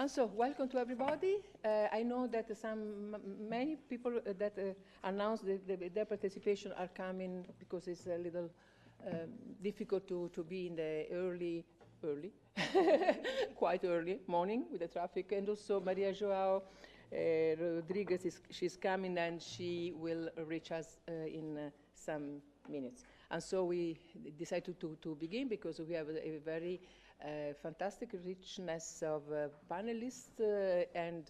And so, welcome to everybody. I know that many people that announced their participation are coming because it's a little difficult to be in the early, quite early morning with the traffic. And also Maria Joao Rodriguez, she's coming and she will reach us in some minutes. And so we decided to begin because we have a very fantastic richness of panelists, and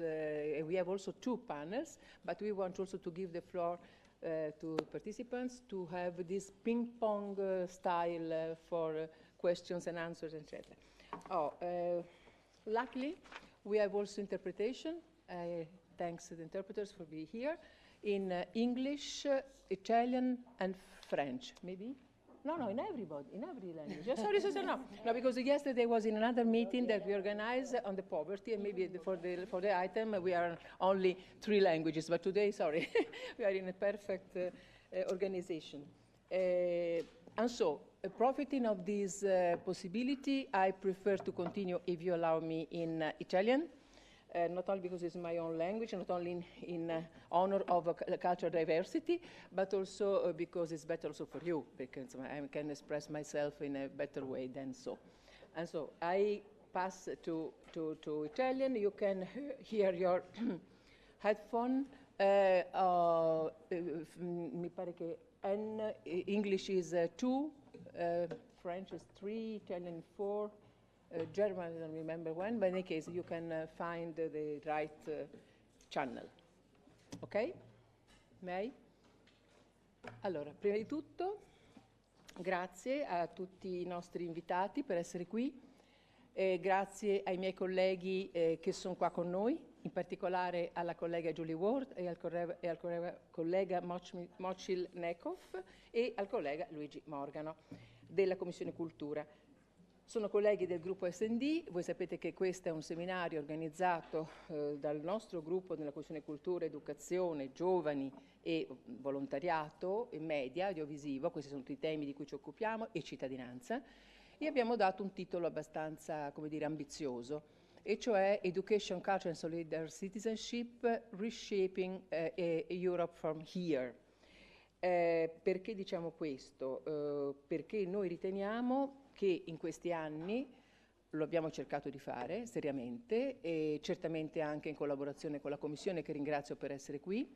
we have also two panels, but we want also to give the floor to participants to have this ping-pong style for questions and answers, etc. Luckily, we have also interpretation. Thanks to the interpreters for being here in English, Italian, and French, maybe? No, in every language. Sorry, no, because yesterday was in another meeting that we organized on the poverty, and maybe for the item we are only 3 languages, but today, sorry, we are in a perfect organization. And so, profiting of this possibility, I prefer to continue, if you allow me, in Italian. Not only because it's my own language, not only in honor of cultural diversity, but also because it's better also for you, because I can express myself in a better way than so. And so I pass to Italian. You can hear your headphone. Mi pare che English is 2, French is 3, Italian 4. German, I don't remember when, but in any case, you can find the right channel. Ok? May? Allora, prima di tutto, grazie a tutti i nostri invitati per essere qui, grazie ai miei colleghi che sono qua con noi, in particolare alla collega Julie Ward e al collega Mochil Nekov e al collega Luigi Morgano della Commissione Cultura. Sono colleghi del gruppo SD, voi sapete che questo è un seminario organizzato dal nostro gruppo nella Commissione Cultura, Educazione, Giovani e Volontariato e Media, Audiovisivo, questi sono tutti i temi di cui ci occupiamo, e cittadinanza, e abbiamo dato un titolo abbastanza, come dire, ambizioso, e cioè Education, Culture and Solidar Citizenship, Reshaping Europe from Here. Perché diciamo questo? Perché noi riteniamo che in questi anni lo abbiamo cercato di fare seriamente e certamente anche in collaborazione con la Commissione, che ringrazio per essere qui.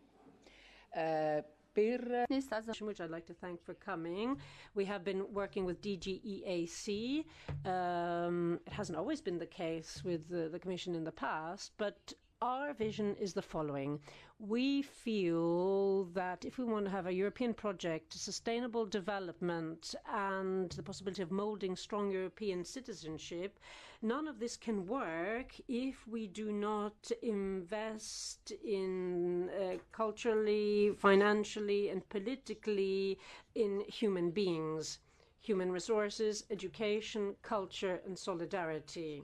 Which I'd like to thank for coming. We have been working with DG EAC. It hasn't always been the case with the Commission in the past, but our vision is the following. We feel that if we want to have a European project, sustainable development, and the possibility of molding strong European citizenship, none of this can work if we do not invest in culturally, financially, and politically in human beings, human resources, education, culture, and solidarity.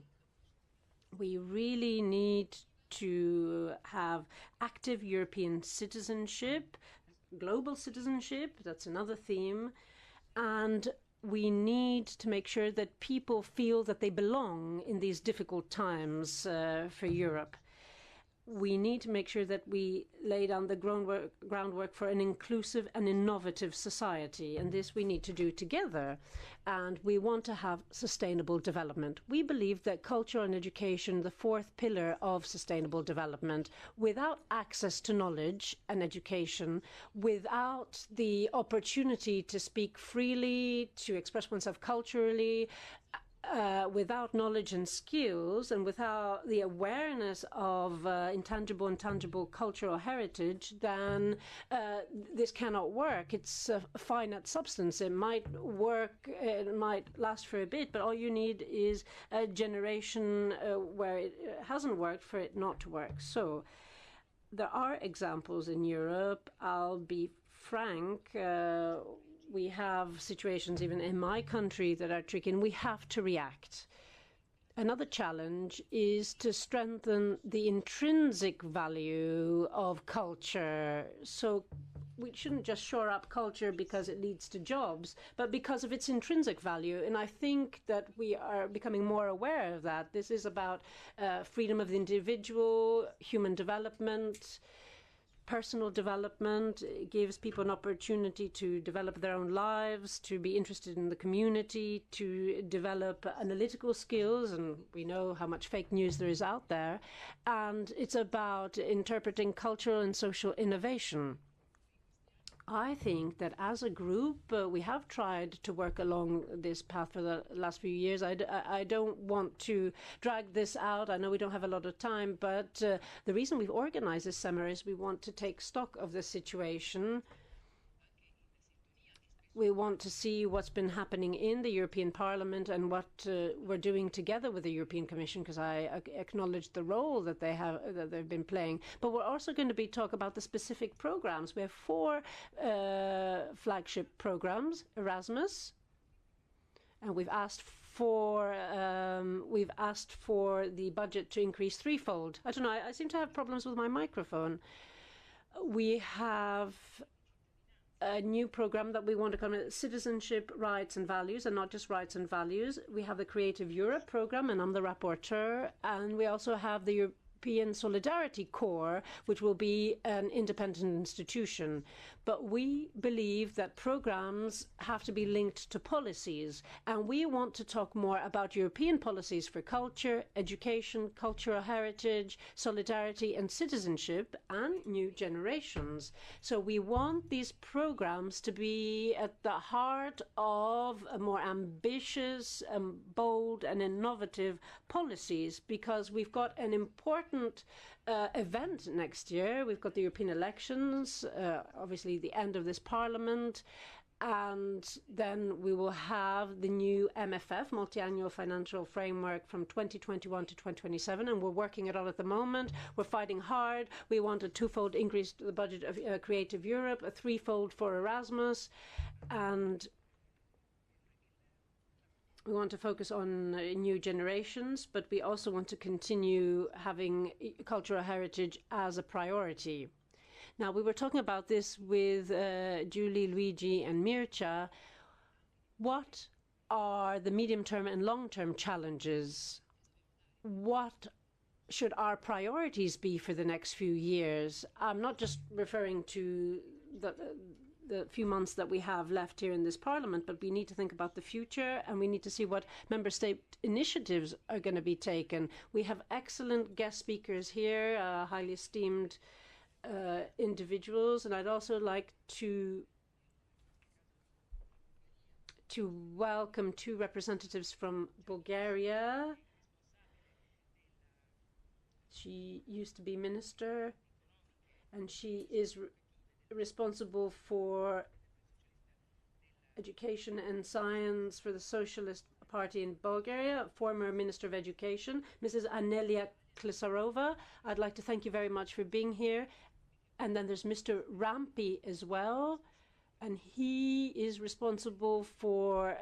We really need to have active European citizenship, global citizenship, that's another theme, and we need to make sure that people feel that they belong in these difficult times for Europe. We need to make sure that we lay down the groundwork for an inclusive and innovative society, and this we need to do together. And we want to have sustainable development. We believe that culture and education, the 4th pillar of sustainable development, without access to knowledge and education, without the opportunity to speak freely, to express oneself culturally, without knowledge and skills, and without the awareness of intangible and tangible cultural heritage, then this cannot work. It's a finite substance. It might work, it might last for a bit, but all you need is a generation where it hasn't worked for it not to work. So there are examples in Europe. I'll be frank. We have situations even in my country that are tricky, and we have to react. Another challenge is to strengthen the intrinsic value of culture. So we shouldn't just shore up culture because it leads to jobs, but because of its intrinsic value. And I think that we are becoming more aware of that. This is about freedom of the individual, human development, personal development. It gives people an opportunity to develop their own lives, to be interested in the community, to develop analytical skills, and we know how much fake news there is out there. And it's about interpreting cultural and social innovation. I think that as a group, we have tried to work along this path for the last few years. I don't want to drag this out. I know we don't have a lot of time, but the reason we've organized this seminar is we want to take stock of the situation. We want to see what's been happening in the European Parliament and what we're doing together with the European Commission, because I acknowledge the role that they've been playing. But we're also going to be talking about the specific programs. We have 4 flagship programs: Erasmus, and we've asked for the budget to increase threefold. I don't know. I seem to have problems with my microphone. We have a new program that we want to call Citizenship, Rights and Values, and not just rights and values. We have the Creative Europe program, and I'm the rapporteur. And we also have the European Solidarity Corps, which will be an independent institution. But we believe that programs have to be linked to policies, and we want to talk more about European policies for culture, education, cultural heritage, solidarity and citizenship, and new generations. So we want these programs to be at the heart of a more ambitious, bold and innovative policies, because we've got an important event next year. We've got the European elections, obviously the end of this parliament, and then we will have the new MFF, multi-annual financial framework, from 2021 to 2027, and we're working it on at the moment. We're fighting hard. We want a 2-fold increase to the budget of Creative Europe, a 3-fold for Erasmus, and we want to focus on new generations, but we also want to continue having cultural heritage as a priority. Now, we were talking about this with Julie, Luigi and Mircea. What are the medium-term and long-term challenges? What should our priorities be for the next few years? I'm not just referring to the few months that we have left here in this parliament, but we need to think about the future, and we need to see what member state initiatives are going to be taken. We have excellent guest speakers here, highly esteemed individuals, and I'd also like to welcome 2 representatives from Bulgaria. She used to be minister, and she is responsible for education and science for the Socialist Party in Bulgaria, former Minister of Education, Mrs. Anelia Klisarova. I'd like to thank you very much for being here. And then there's Mr. Rampi as well, and he is responsible for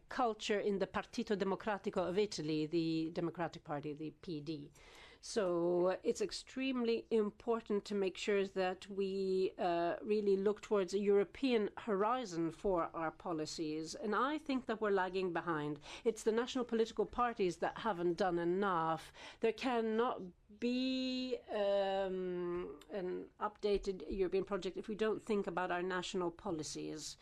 culture in the Partito Democratico of Italy, the Democratic Party, the PD. So it's extremely important to make sure that we really look towards a European horizon for our policies. And I think that we're lagging behind. It's the national political parties that haven't done enough. There cannot be an updated European project if we don't think about our national policies.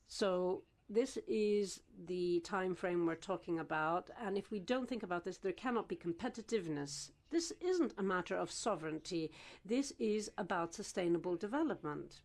So this is the time frame we're talking about, and if we don't think about this, there cannot be competitiveness. This isn't a matter of sovereignty. This is about sustainable development.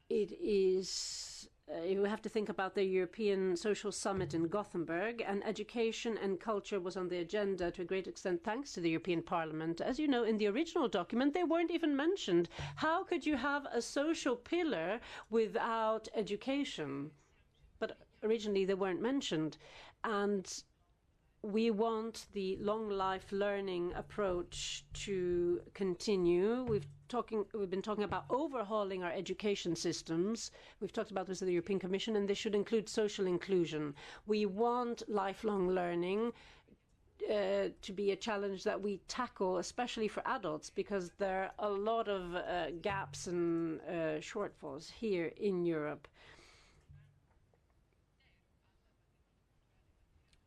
It is you have to think about the European Social Summit in Gothenburg, and education and culture was on the agenda to a great extent thanks to the European Parliament. As you know, in the original document, they weren't even mentioned. How could you have a social pillar without education? But originally they weren't mentioned. And we want the long life learning approach to continue. We've been talking about overhauling our education systems. We've talked about this with the European Commission, and this should include social inclusion. We want lifelong learning to be a challenge that we tackle, especially for adults, because there are a lot of gaps and shortfalls here in Europe.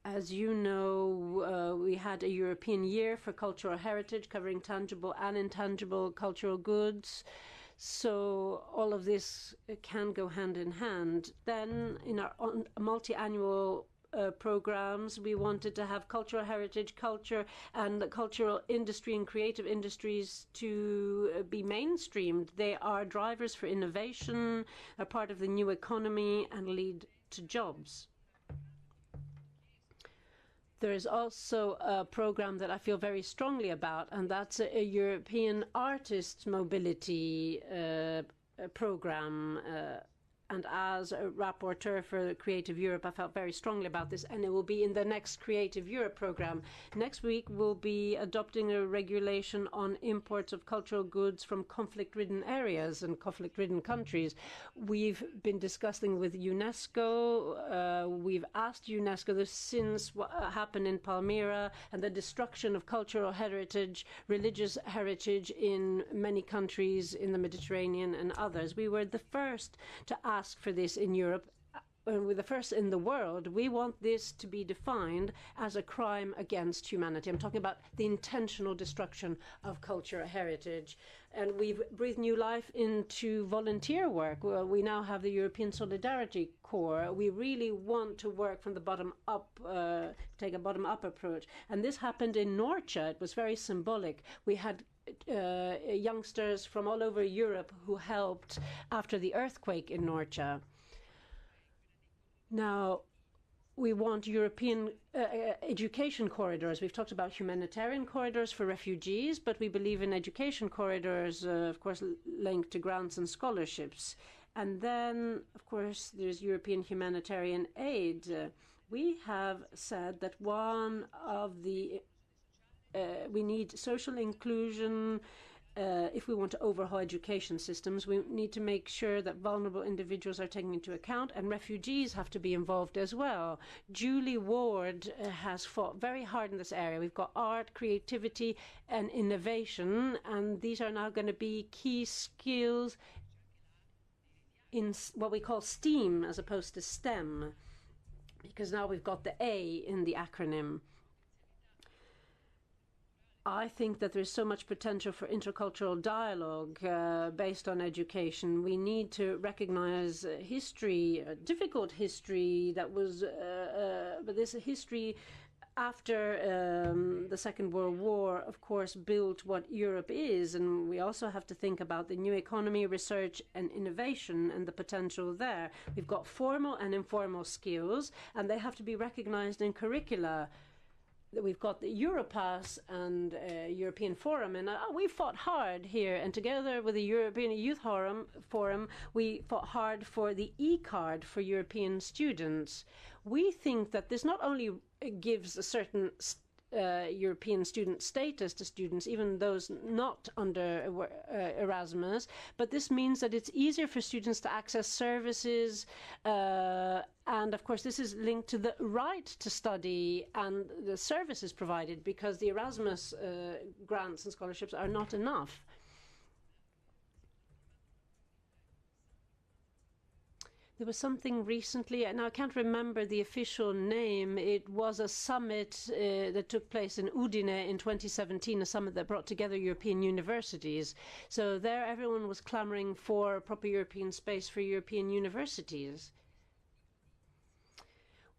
As you know, we had a European Year for Cultural Heritage covering tangible and intangible cultural goods. So all of this can go hand in hand. Then in our multi-annual programs, we wanted to have cultural heritage, culture, and the cultural industry and creative industries to be mainstreamed. They are drivers for innovation, a part of the new economy, and lead to jobs. There is also a program that I feel very strongly about, and that's a European artist mobility program. And as a rapporteur for Creative Europe, I felt very strongly about this, and it will be in the next Creative Europe program. Next week, we'll be adopting a regulation on imports of cultural goods from conflict-ridden areas and conflict-ridden countries. We've been discussing with UNESCO. We've asked UNESCO this since what happened in Palmyra and the destruction of cultural heritage, religious heritage in many countries in the Mediterranean and others. We were the first to ask for this in Europe. We're the first in the world. We want this to be defined as a crime against humanity. I'm talking about the intentional destruction of cultural heritage. And we've breathed new life into volunteer work. Well, we now have the European Solidarity Corps. We really want to work from the bottom up, take a bottom-up approach. And this happened in Norcia. It was very symbolic. We had youngsters from all over Europe who helped after the earthquake in Norcia. Now, we want European education corridors. We've talked about humanitarian corridors for refugees, but we believe in education corridors, of course, linked to grants and scholarships. And then, of course, there's European humanitarian aid. We have said that one of the we need social inclusion. If we want to overhaul education systems, we need to make sure that vulnerable individuals are taken into account, and refugees have to be involved as well. Julie Ward has fought very hard in this area. We've got art, creativity, and innovation, and these are now going to be key skills in what we call STEAM as opposed to STEM, because now we've got the A in the acronym. I think that there's so much potential for intercultural dialogue based on education. We need to recognize history, difficult history that was, but this history after the Second World War, of course, built what Europe is. And we also have to think about the new economy, research and innovation and the potential there. We've got formal and informal skills, and they have to be recognized in curricula. We've got the Europass and European Forum, and we fought hard here. And together with the European Youth Forum, we fought hard for the e-card for European students. We think that this not only gives a certain European student status to students, even those not under Erasmus, but this means that it's easier for students to access services, and of course this is linked to the right to study and the services provided, because the Erasmus grants and scholarships are not enough. There was something recently, and I can't remember the official name. It was a summit that took place in Udine in 2017, a summit that brought together European universities. So there everyone was clamoring for a proper European space for European universities.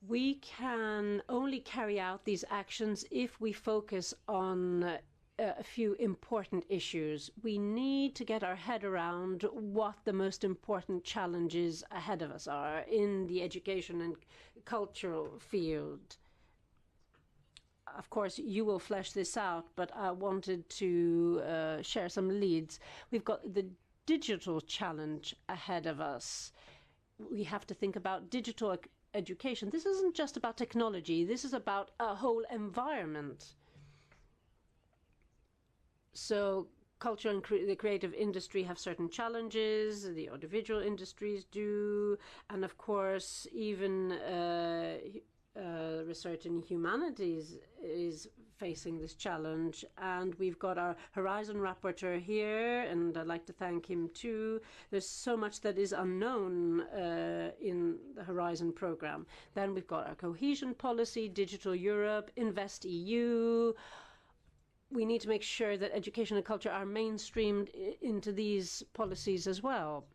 We can only carry out these actions if we focus on a few important issues. We need to get our head around what the most important challenges ahead of us are in the education and cultural field. Of course, you will flesh this out, but I wanted to share some leads. We've got the digital challenge ahead of us. We have to think about digital education. This isn't just about technology. This is about a whole environment. So culture and the creative industry have certain challenges, the audiovisual industries do, and of course even research in humanities is facing this challenge, and we've got our Horizon rapporteur here, and I'd like to thank him too. There's so much that is unknown in the Horizon program. Then we've got our cohesion policy, Digital Europe, Invest EU. We need to make sure that education and culture are mainstreamed into these policies as well.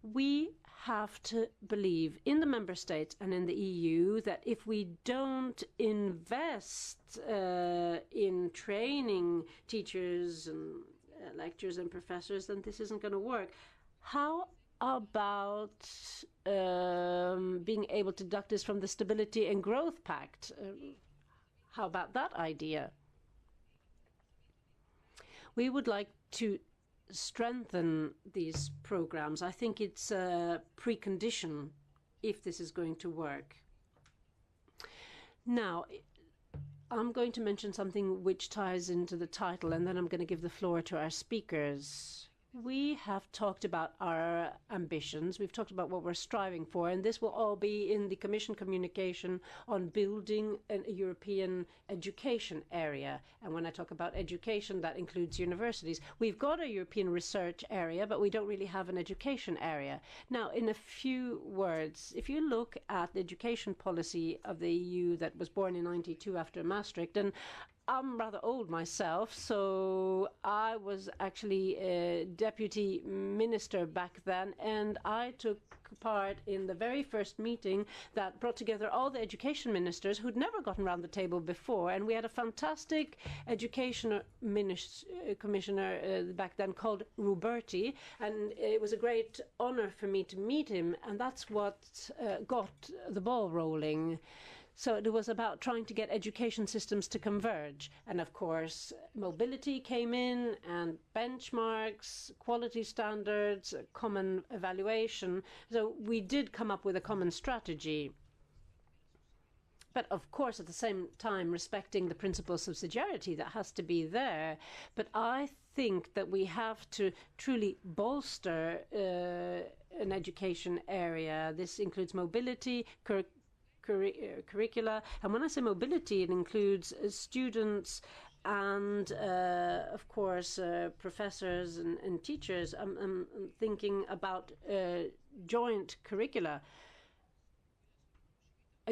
We have to believe in the member states and in the EU that if we don't invest in training teachers and lecturers and professors, then this isn't going to work. How about being able to deduct this from the Stability and Growth Pact? How about that idea? We would like to strengthen these programs. I think it's a precondition if this is going to work. Now, I'm going to mention something which ties into the title, and then I'm going to give the floor to our speakers. We have talked about our ambitions. We've talked about what we're striving for, and this will all be in the Commission communication on building a European education area. And when I talk about education, that includes universities. We've got a European research area, but we don't really have an education area. Now, in a few words, if you look at the education policy of the EU that was born in '92 after Maastricht, and I'm rather old myself, so I was actually a deputy minister back then, and I took part in the very first meeting that brought together all the education ministers who'd never gotten around the table before, and we had a fantastic education commissioner back then called Ruberti, and it was a great honor for me to meet him, and that's what got the ball rolling. So it was about trying to get education systems to converge. And of course, mobility came in, and benchmarks, quality standards, common evaluation. So we did come up with a common strategy. But of course, at the same time, respecting the principle of subsidiarity that has to be there. But I think that we have to truly bolster an education area. This includes mobility, curricula, and when I say mobility, it includes students and of course professors and teachers. I'm thinking about joint curricula,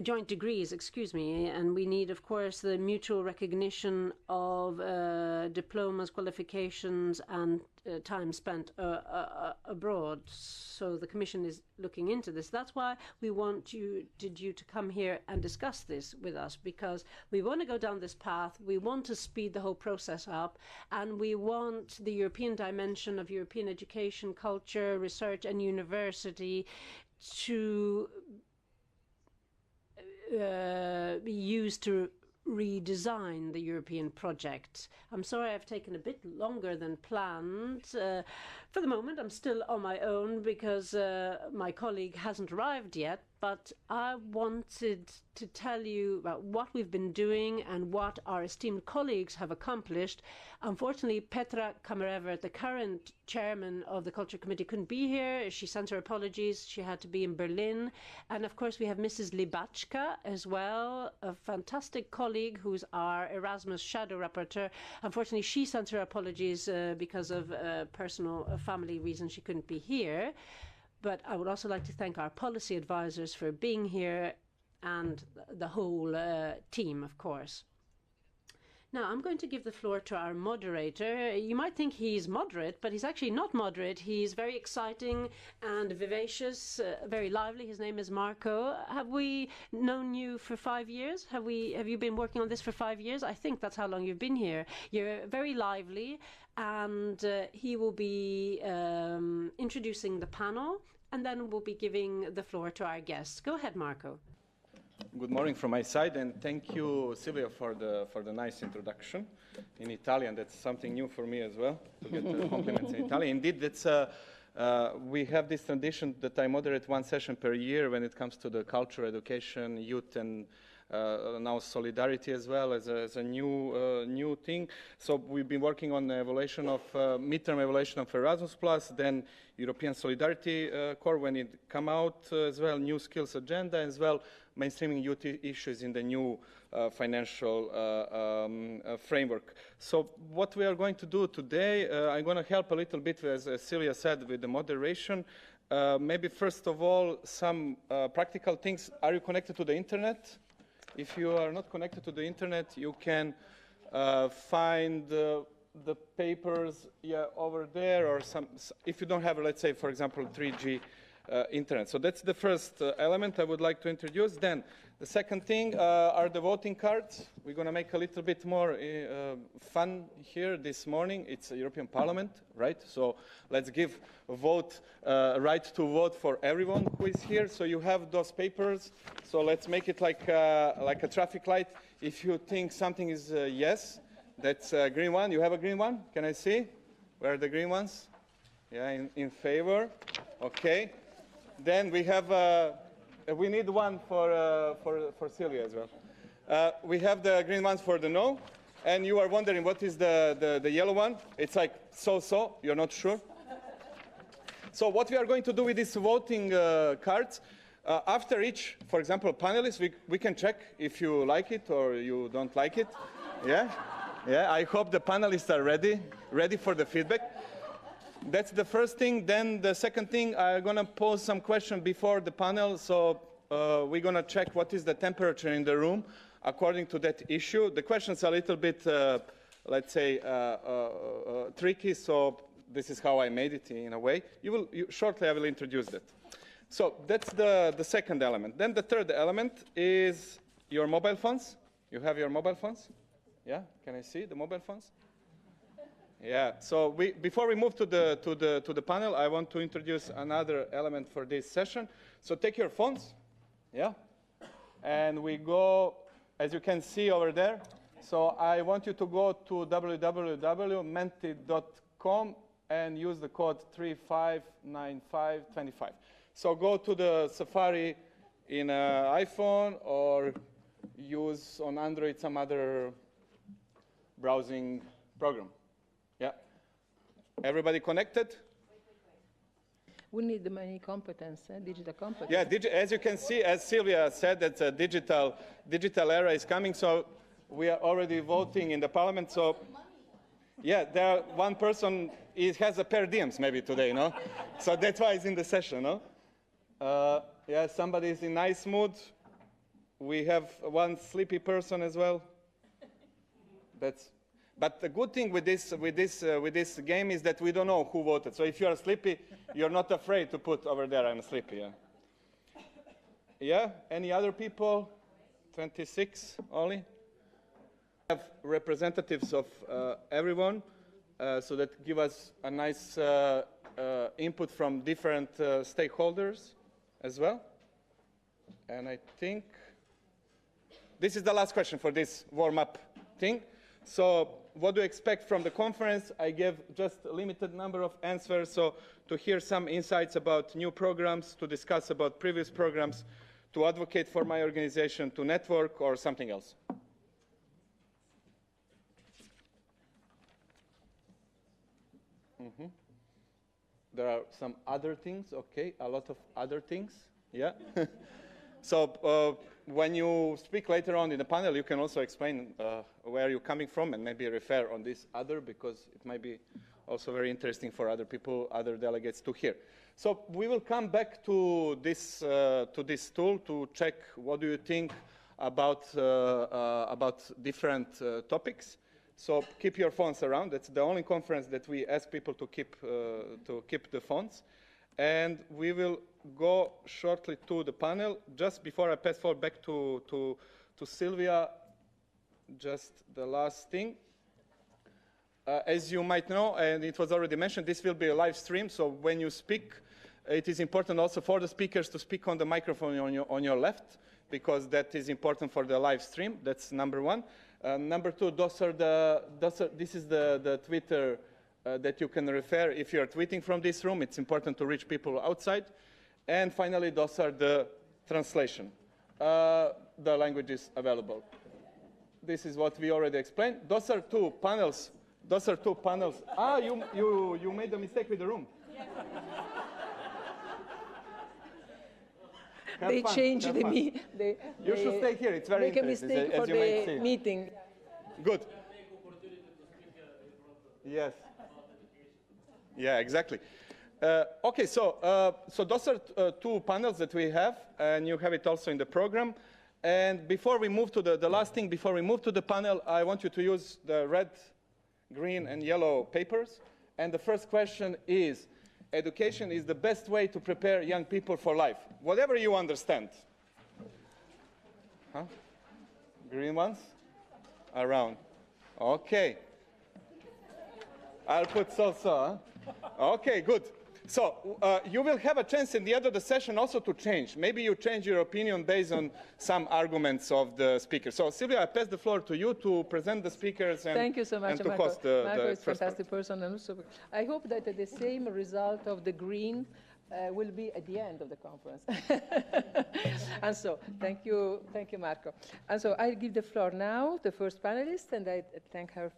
joint degrees, excuse me, and we need, of course, the mutual recognition of diplomas, qualifications, and time spent abroad. So the Commission is looking into this. That's why we wanted you to come here and discuss this with us, because we want to go down this path. We want to speed the whole process up, and we want the European dimension of European education, culture, research, and university to be used to redesign the European project. I'm sorry I've taken a bit longer than planned. For the moment, I'm still on my own because my colleague hasn't arrived yet, but I wanted to tell you about what we've been doing and what our esteemed colleagues have accomplished. Unfortunately, Petra Kamerevert, the current chairman of the Culture Committee, couldn't be here. She sent her apologies. She had to be in Berlin. And of course, we have Mrs. Libachka as well, a fantastic colleague who's our Erasmus shadow rapporteur. Unfortunately, she sent her apologies because of personal family reasons. She couldn't be here. But I would also like to thank our policy advisors for being here, and the whole team, of course. Now, I'm going to give the floor to our moderator. You might think he's moderate, but he's actually not moderate. He's very exciting and vivacious, very lively. His name is Marco. Have we known you for 5 years? Have you been working on this for 5 years? I think that's how long you've been here. You're very lively, and he will be introducing the panel, and then we'll be giving the floor to our guests. Go ahead, Marco. Good morning from my side, and thank you, Silvia, for the nice introduction in Italian. That's something new for me as well, to get compliments in Italian. Indeed, that's we have this tradition that I moderate one session per year when it comes to the culture, education, youth, and now solidarity as well as a new thing. So we've been working on the evaluation of midterm evaluation of Erasmus+, then European Solidarity Corps when it come out as well, new skills agenda as well, mainstreaming youth issues in the new financial framework. So what we are going to do today, I'm going to help a little bit, as Silvia said, with the moderation. Maybe first of all, some practical things. Are you connected to the internet? If you are not connected to the internet, you can find the papers over there, or if you don't have, let's say, for example, 3G internet. So that's the first element I would like to introduce. Then the second thing are the voting cards. We're going to make a little bit more fun here this morning. It's a European Parliament, right? So let's give a vote, right to vote for everyone who is here. So you have those papers. So let's make it like a traffic light. If you think something is yes, that's a green one. You have a green one? Can I see? Where are the green ones? Yeah, in favor. Okay. Then we have, we need one for Silvia as well. We have the green ones for the no. And you are wondering what is the yellow one? It's like so-so, you're not sure. So what we are going to do with these voting cards, after each, for example, panelist, we can check if you like it or you don't like it. Yeah? Yeah, I hope the panelists are ready for the feedback. That's the first thing. Then the second thing, I'm going to pose some questions before the panel. So we're going to check what is the temperature in the room according to that issue. The questions are a little bit, let's say, tricky. So this is how I made it in a way. Shortly, I will introduce that. So that's the second element. Then the third element is your mobile phones. You have your mobile phones? Yeah? Can I see the mobile phones? Yeah, so before we move to the panel, I want to introduce another element for this session. So take your phones, yeah, and we go, as you can see over there. So I want you to go to www.menti.com and use the code 359525. So go to the Safari in iPhone or use on Android some other browsing program. Yeah. Everybody connected? We need many competence, digital competence. Yeah, as you can see, as Silvia said, that a digital era is coming. So we are already voting in the parliament. So yeah, one person has a pair diems maybe today, no? So that's why he's in the session, no? Yeah, somebody is in nice mood. We have one sleepy person as well. But the good thing with this game is that we don't know who voted. So if you are sleepy, you're not afraid to put over there, I'm sleepy. Yeah. Yeah? Any other people? 26 only? We have representatives of everyone, so that give us a nice input from different stakeholders as well. And I think this is the last question for this warm-up thing. So what do you expect from the conference? I gave just a limited number of answers, so to hear some insights about new programs, to discuss about previous programs, to advocate for my organization, to network, or something else. Mm-hmm. There are some other things, okay, a lot of other things, yeah. So when you speak later on in the panel, you can also explain where you're coming from and maybe refer on this other, because it might be also very interesting for other people, other delegates to hear. So we will come back to this tool to check what do you think about different topics. So keep your phones around. That's the only conference that we ask people to keep the phones. And we will go shortly to the panel. Just before I pass forward back to Silvia, just the last thing. As you might know, and it was already mentioned, this will be a live stream. So when you speak, it is important also for the speakers to speak on the microphone on your left, because that is important for the live stream. That's number one. Number two, this is the Twitter that you can refer if you're tweeting from this room. It's important to reach people outside. And finally, those are the translation the language is available. This is what we already explained. Those are two panels. Those are two panels. Ah, you made a mistake with the room. They changed the meeting. You should stay here. It's very interesting. Make a mistake for the meeting. Good. Yes. Yeah, exactly. Okay, so those are two panels that we have, and you have it also in the program. And before we move to the last thing, before we move to the panel, I want you to use the red, green, and yellow papers. And the first question is, education is the best way to prepare young people for life. Whatever you understand. Huh? Green ones? Around. Okay. I'll put so-so, huh? Okay, good. So you will have a chance in the end of the session also to change. Maybe you change your opinion based on some arguments of the speaker. So Silvia, I pass the floor to you to present the speakers and, thank you so much, and to Marco. host the Marco is a first fantastic part. person. And also, I hope that the same result of the green will be at the end of the conference. And so, thank you, Marco. And so I give the floor now to the first panelist, and I thank her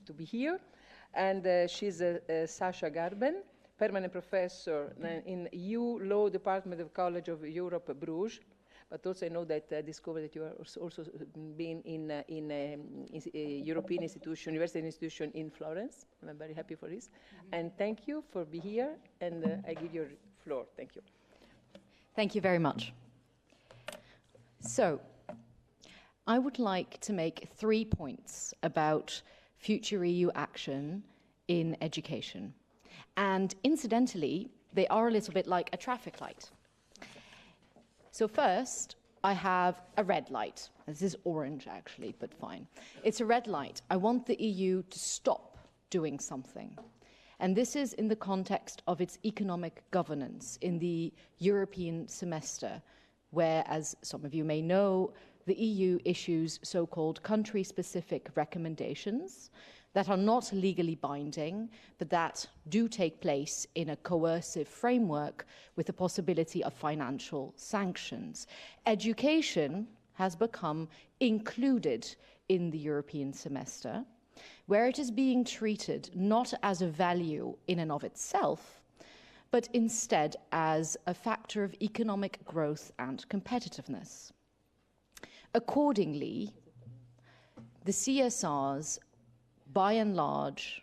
to be here. And she's Sasha Garben, permanent professor in EU Law Department of College of Europe, Bruges. But also I know that I discovered that you are also been in a European institution, university institution in Florence. And I'm very happy for this. And thank you for being here. And I give you the floor. Thank you. Thank you very much. So, I would like to make 3 points about future EU action in education. And incidentally, they are a little bit like a traffic light. So first, I have a red light. This is orange, actually, but fine. It's a red light. I want the EU to stop doing something. And this is in the context of its economic governance in the European semester, where, as some of you may know, the EU issues so-called country-specific recommendations that are not legally binding, but that do take place in a coercive framework with the possibility of financial sanctions. Education has become included in the European semester, where it is being treated not as a value in and of itself, but instead as a factor of economic growth and competitiveness. Accordingly, the CSRs by and large,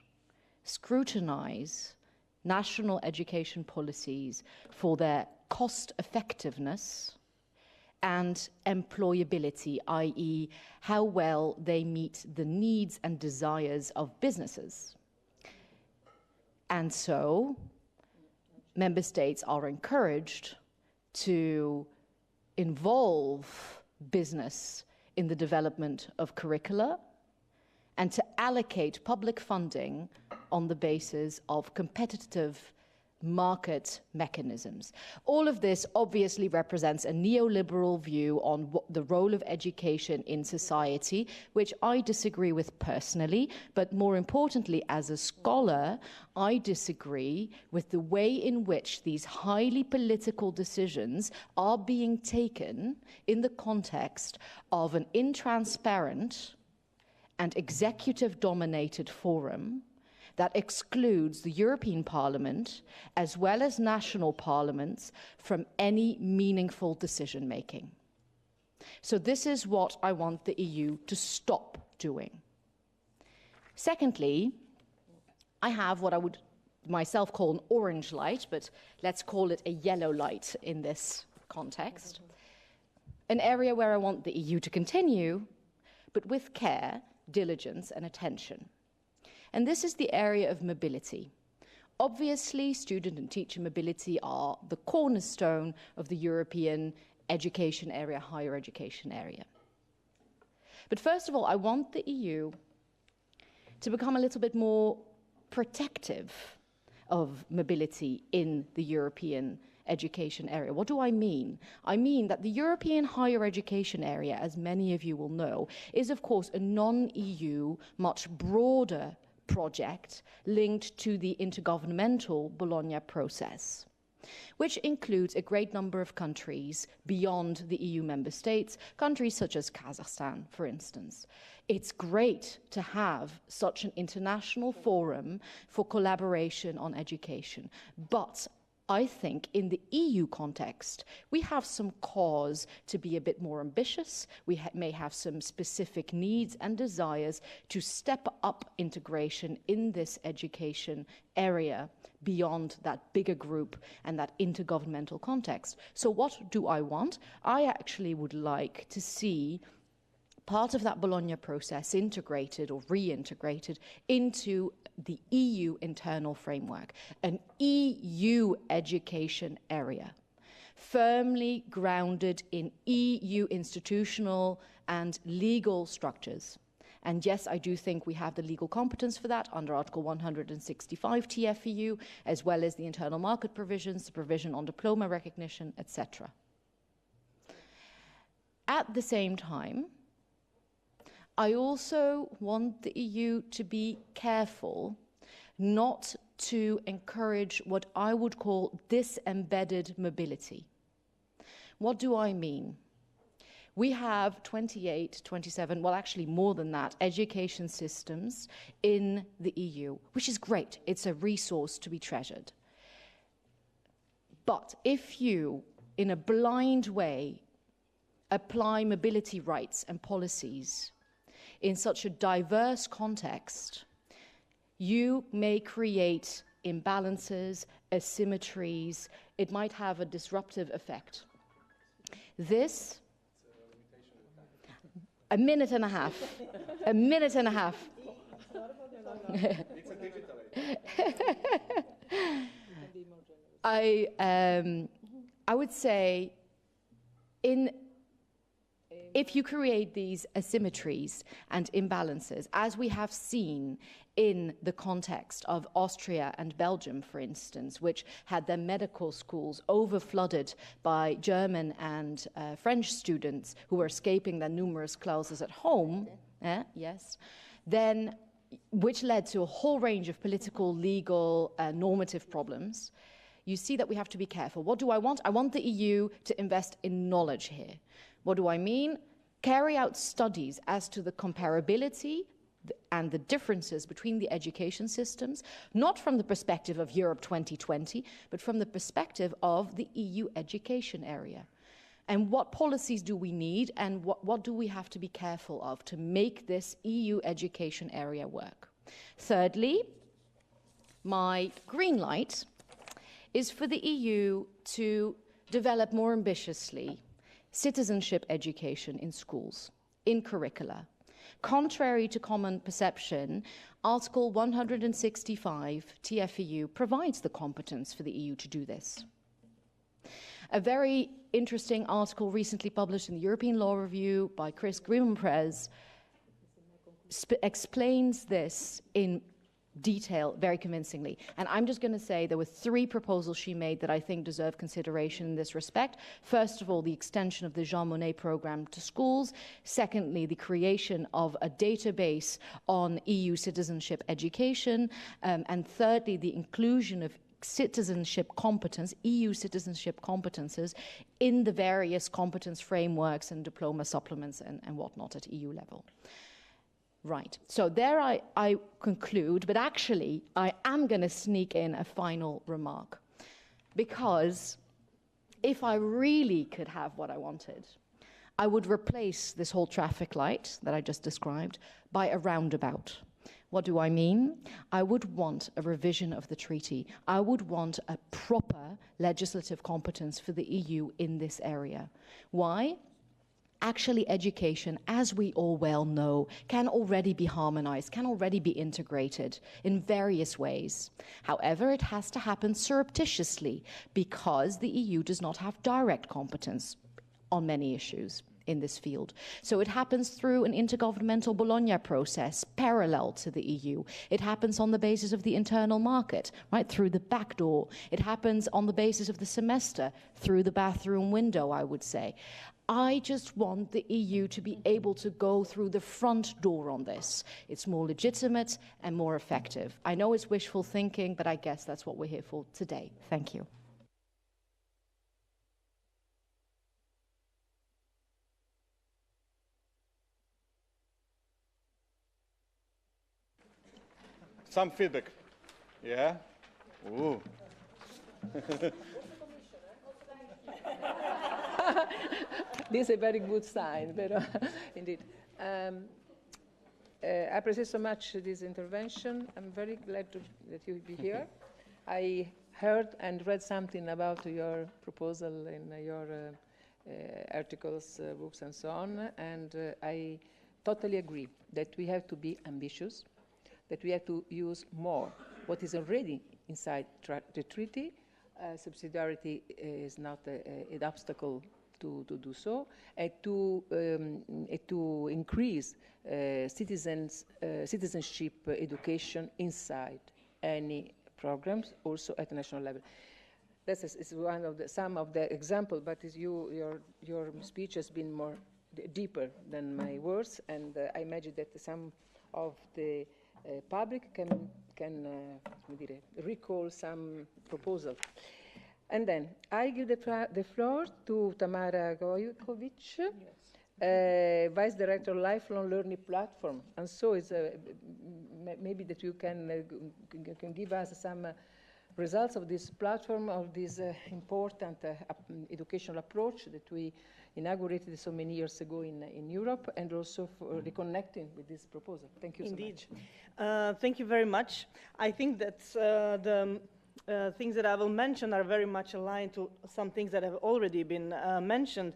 scrutinize national education policies for their cost effectiveness and employability, i.e., how well they meet the needs and desires of businesses. And so, member states are encouraged to involve business in the development of curricula and to allocate public funding on the basis of competitive market mechanisms. All of this obviously represents a neoliberal view on the role of education in society, which I disagree with personally, but more importantly, as a scholar, I disagree with the way in which these highly political decisions are being taken in the context of an intransparent and executive-dominated forum that excludes the European Parliament as well as national parliaments from any meaningful decision-making. So this is what I want the EU to stop doing. Secondly, I have what I would myself call an orange light, but let's call it a yellow light in this context. An area where I want the EU to continue, but with care, diligence and attention. And this is the area of mobility. Obviously, student and teacher mobility are the cornerstone of the European education area, higher education area. But first of all, I want the EU to become a little bit more protective of mobility in the European education area. What do I mean? I mean that the European higher education area, as many of you will know, is of course a non-EU, much broader project linked to the intergovernmental Bologna process. which includes a great number of countries beyond the EU member states, countries such as Kazakhstan, for instance. It's great to have such an international forum for collaboration on education, but I think in the EU context, we have some cause to be a bit more ambitious. We may have some specific needs and desires to step up integration in this education area beyond that bigger group and that intergovernmental context. So what do I want? I actually would like to see part of that Bologna process integrated or reintegrated into the EU internal framework, an EU education area, firmly grounded in EU institutional and legal structures. And yes, I do think we have the legal competence for that under Article 165 TFEU, as well as the internal market provisions, the provision on diploma recognition, etc. At the same time, I also want the EU to be careful not to encourage what I would call disembedded mobility. What do I mean? We have 28, 27, well actually more than that, education systems in the EU, which is great. It's a resource to be treasured. But if you, in a blind way, apply mobility rights and policies in such a diverse context, you may create imbalances, asymmetries. It might have a disruptive effect. This, a minute and a half. A minute and a half. It's a digital age. I would say if you create these asymmetries and imbalances, as we have seen in the context of Austria and Belgium, for instance, which had their medical schools overflooded by German and French students who were escaping their numerous classes at home, then which led to a whole range of political, legal, normative problems, you see that we have to be careful. What do I want? I want the EU to invest in knowledge here. What do I mean? Carry out studies as to the comparability and the differences between the education systems, not from the perspective of Europe 2020, but from the perspective of the EU education area. And what policies do we need, and what do we have to be careful of to make this EU education area work? Thirdly, my green light is for the EU to develop more ambitiously citizenship education in schools, in curricula. Contrary to common perception, Article 165 TFEU provides the competence for the EU to do this. A very interesting article recently published in the European Law Review by Chris Grimonprez explains this in detail very convincingly. And I'm just going to say there were 3 proposals she made that I think deserve consideration in this respect. First of all, the extension of the Jean Monnet program to schools. Secondly, the creation of a database on EU citizenship education. And thirdly, the inclusion of citizenship competence, EU citizenship competences in the various competence frameworks and diploma supplements and whatnot at EU level. Right, so there I conclude, but actually I am going to sneak in a final remark, because if I really could have what I wanted, I would replace this whole traffic light that I just described by a roundabout. What do I mean? I would want a revision of the treaty. I would want a proper legislative competence for the EU in this area. Why? Actually, education, as we all well know, can already be harmonized, can already be integrated in various ways. However, it has to happen surreptitiously because the EU does not have direct competence on many issues in this field. So it happens through an intergovernmental Bologna process parallel to the EU. It happens on the basis of the internal market, right, through the back door. It happens on the basis of the semester, through the bathroom window, I would say. I just want the EU to be able to go through the front door on this. It's more legitimate and more effective. I know it's wishful thinking, but I guess that's what we're here for today. Thank you. Some feedback. Yeah? Ooh. This is a very good sign, but indeed. I appreciate so much this intervention. I'm very glad that you be here. I heard and read something about your proposal in your articles, books, and so on, and I totally agree that we have to be ambitious, that we have to use more what is already inside the treaty. Subsidiarity is not an obstacle to do so, and to increase citizenship education inside any programs, also at the national level. This is one of some of the examples, but your speech has been more deeper than my words, and I imagine that some of the public can recall some proposal. And then I give the floor to Tamara Gojkovic, Vice Director of Lifelong Learning Platform. And so it's maybe that you can give us some results of this platform, of this important educational approach that we inaugurated so many years ago in Europe, and also for reconnecting with this proposal. Thank you so much. Thank you very much. I think that the things that I will mention are very much aligned to some things that have already been mentioned.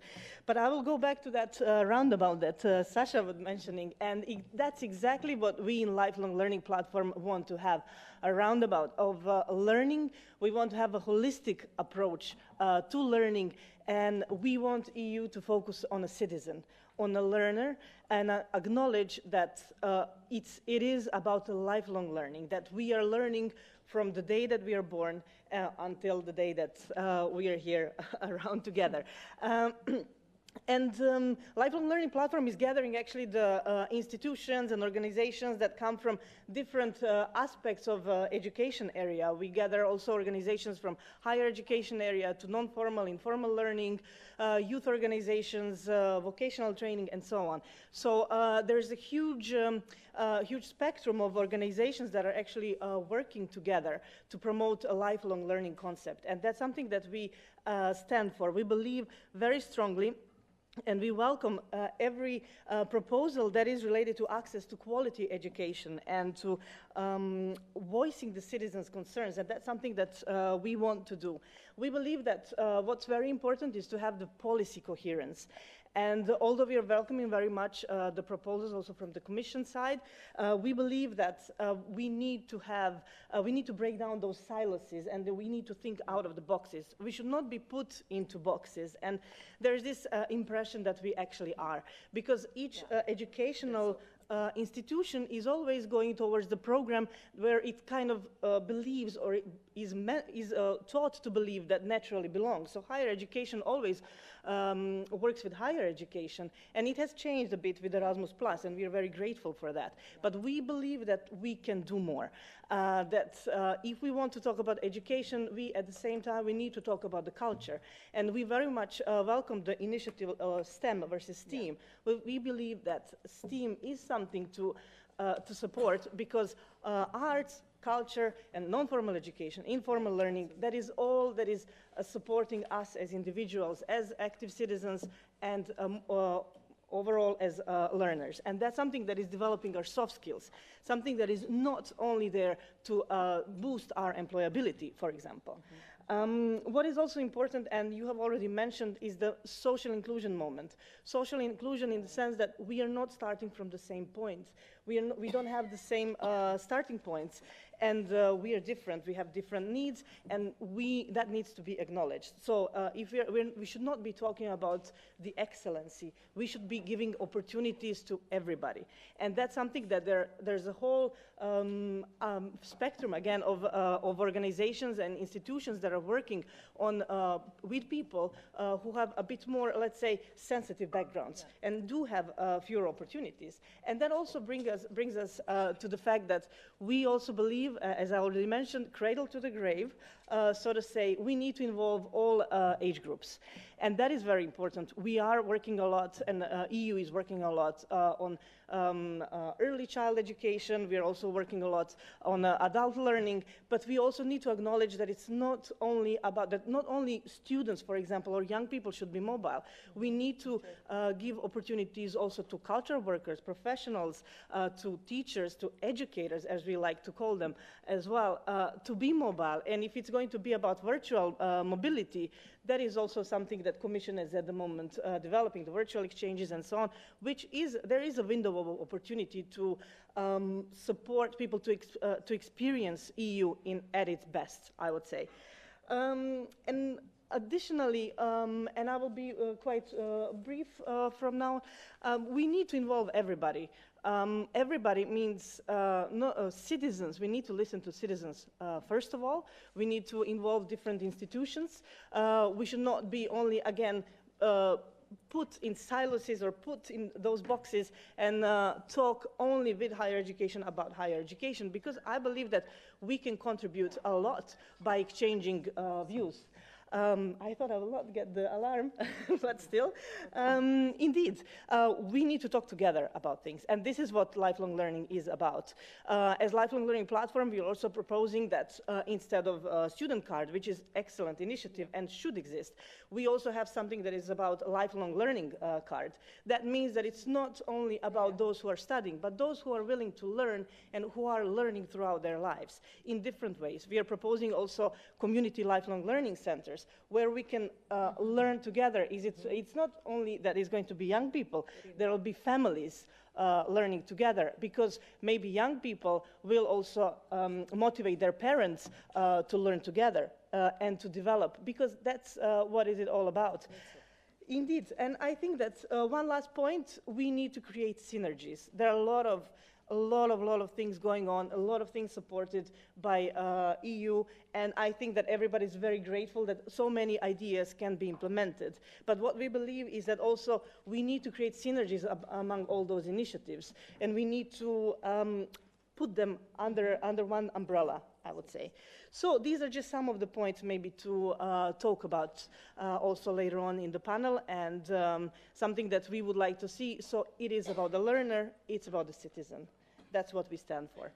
But I will go back to that roundabout that Sasha was mentioning, and that's exactly what we in Lifelong Learning Platform want to have, a roundabout of learning. We want to have a holistic approach to learning, and we want EU to focus on a citizen, on a learner, and acknowledge that it is about a lifelong learning, that we are learning from the day that we are born until the day that we are here around together. And Lifelong Learning Platform is gathering actually the institutions and organizations that come from different aspects of education area. We gather also organizations from higher education area to non-formal, informal learning, youth organizations, vocational training, and so on. So there's a huge spectrum of organizations that are actually working together to promote a lifelong learning concept. And that's something that we stand for. We believe very strongly, and we welcome every proposal that is related to access to quality education and to voicing the citizens' concerns, and that's something that we want to do. We believe that what's very important is to have the policy coherence. And although we are welcoming very much the proposals also from the Commission side, we believe that we need to break down those silos, and that we need to think out of the boxes. We should not be put into boxes, and there's this impression that we actually are, because each educational institution is always going towards the program where it kind of believes, or is taught to believe, that naturally belongs. So higher education always works with higher education, and it has changed a bit with Erasmus+, and we are very grateful for that. But we believe that we can do more. If we want to talk about education, at the same time, we need to talk about the culture. And we very much welcome the initiative STEM versus STEAM. Yeah. We believe that STEAM is something to support, because arts, culture, and non-formal education, informal learning, that is all that is supporting us as individuals, as active citizens, and overall as learners. And that's something that is developing our soft skills, something that is not only there to boost our employability, for example. Mm-hmm. What is also important, and you have already mentioned, is the social inclusion moment. Social inclusion in the sense that we are not starting from the same point. We don't have the same starting points, and we are different. We have different needs, and that needs to be acknowledged. So if we should not be talking about the excellency. We should be giving opportunities to everybody. And that's something that there's a whole spectrum, again, of organizations and institutions that are working on with people who have a bit more, let's say, sensitive backgrounds, yeah, and do have fewer opportunities. And that also brings us to the fact that we also believe, as I already mentioned, cradle to the grave, so to say, we need to involve all age groups. And that is very important. We are working a lot, and EU is working a lot on early child education. We are also working a lot on adult learning, but we also need to acknowledge that it's not only about that. Not only students, for example, or young people should be mobile. We need to give opportunities also to cultural workers, professionals, to teachers, to educators, as we like to call them as well, to be mobile. And if it's going to be about virtual mobility, that is also something that Commission is at the moment developing, the virtual exchanges and so on, there is a window of opportunity to support people to experience EU at its best, I would say. And additionally, and I will be quite brief from now, we need to involve everybody. Everybody means citizens. We need to listen to citizens. First of all, we need to involve different institutions. We should not be only, again, put in silos or put in those boxes and talk only with higher education about higher education, because I believe that we can contribute a lot by exchanging views. I thought I would not get the alarm, but still. Indeed, we need to talk together about things, and this is what lifelong learning is about. As lifelong learning platform, we are also proposing that instead of student card, which is excellent initiative and should exist, we also have something that is about lifelong learning card. That means that it's not only about those who are studying, but those who are willing to learn and who are learning throughout their lives in different ways. We are proposing also community lifelong learning centers where we can learn together. It's not only that it's going to be young people, there will be families learning together, because maybe young people will also motivate their parents to learn together and to develop, because that's what is it all about. Indeed, and I think that one last point, we need to create synergies. There are a lot of things going on, a lot of things supported by EU, and I think that everybody is very grateful that so many ideas can be implemented. But what we believe is that also we need to create synergies among all those initiatives, and we need to put them under one umbrella, I would say. So these are just some of the points maybe to talk about also later on in the panel, and something that we would like to see. So it is about the learner, it's about the citizen. That's what we stand for.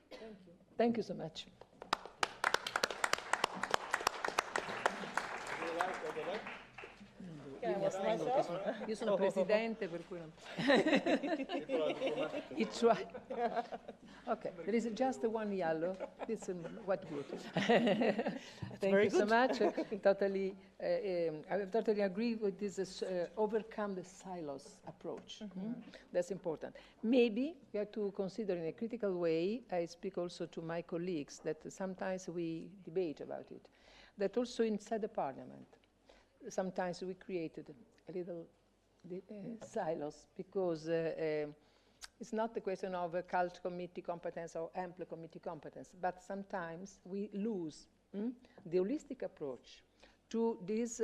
Thank you. Thank you so much. Io sono presidente, per cui non... It's right. Okay, there is just one yellow. This is what good. Thank you so much. Totally, I totally agree with this overcome the silos approach. That's important. Maybe we have to consider in a critical way, I speak also to my colleagues, that sometimes we debate about it, that also inside the parliament, sometimes we created a little silos, because it's not the question of a cult committee competence or ample committee competence, but sometimes we lose the holistic approach to this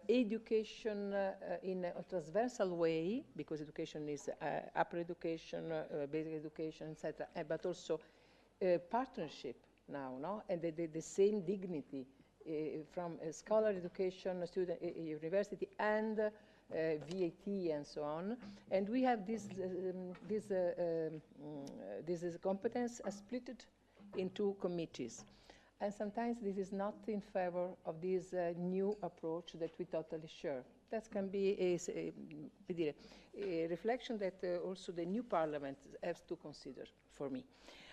education in a transversal way, because education is upper education, basic education, etc., but also partnership now, no? And the same dignity from scholar education, student university, and VAT and so on. And we have this competence split into committees. And sometimes this is not in favor of this new approach that we totally share. That can be a reflection that also the new parliament has to consider for me.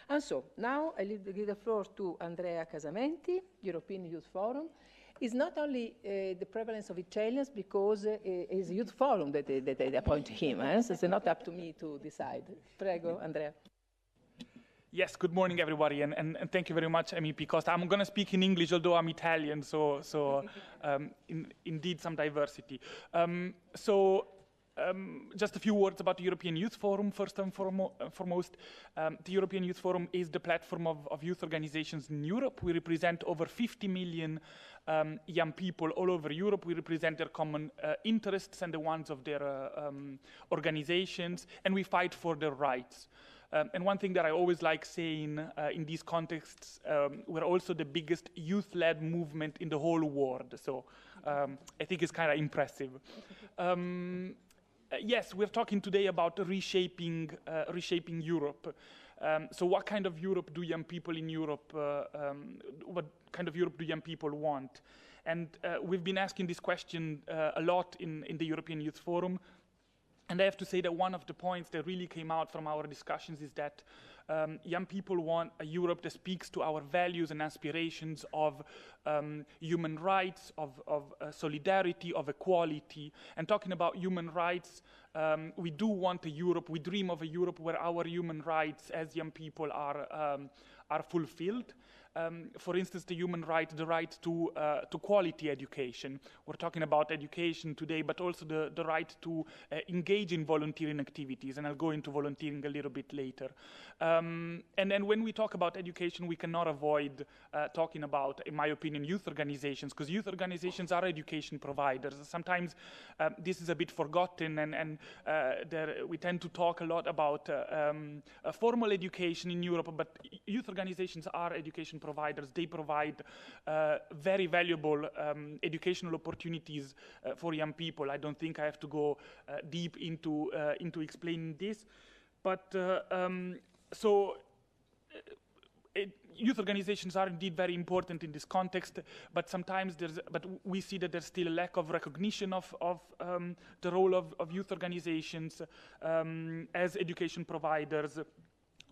And so now I give the floor to Andrea Casamenti, European Youth Forum. It's not only the prevalence of Italians, because it's a youth forum that they appoint him, so it's not up to me to decide. Prego, Andrea. Yes, good morning, everybody, and thank you very much, MEP Costa. I'm going to speak in English, although I'm Italian, so indeed some diversity. Just a few words about the European Youth Forum. First and foremost, the European Youth Forum is the platform of youth organizations in Europe. We represent over 50 million young people all over Europe. We represent their common interests and the ones of their organizations, and we fight for their rights. And one thing that I always like saying in these contexts, we're also the biggest youth-led movement in the whole world. So I think it's kind of impressive. yes, we're talking today about reshaping Europe. So what kind of Europe do young people in Europe, what kind of Europe do young people want? And we've been asking this question a lot in the European Youth Forum. And I have to say that one of the points that really came out from our discussions is that young people want a Europe that speaks to our values and aspirations of human rights, of solidarity, of equality. And talking about human rights, we do want a Europe, we dream of a Europe where our human rights as young people are fulfilled. For instance, the human right, the right to quality education. We're talking about education today, but also the right to engage in volunteering activities, and I'll go into volunteering a little bit later. And then when we talk about education, we cannot avoid talking about, in my opinion, youth organizations, because youth organizations are education providers. Sometimes this is a bit forgotten, and we tend to talk a lot about formal education in Europe, but youth organizations are education providers. They provide very valuable educational opportunities for young people. I don't think I have to go deep into explaining this, but youth organizations are indeed very important in this context, but sometimes we see that there's still a lack of recognition of the role of youth organizations as education providers,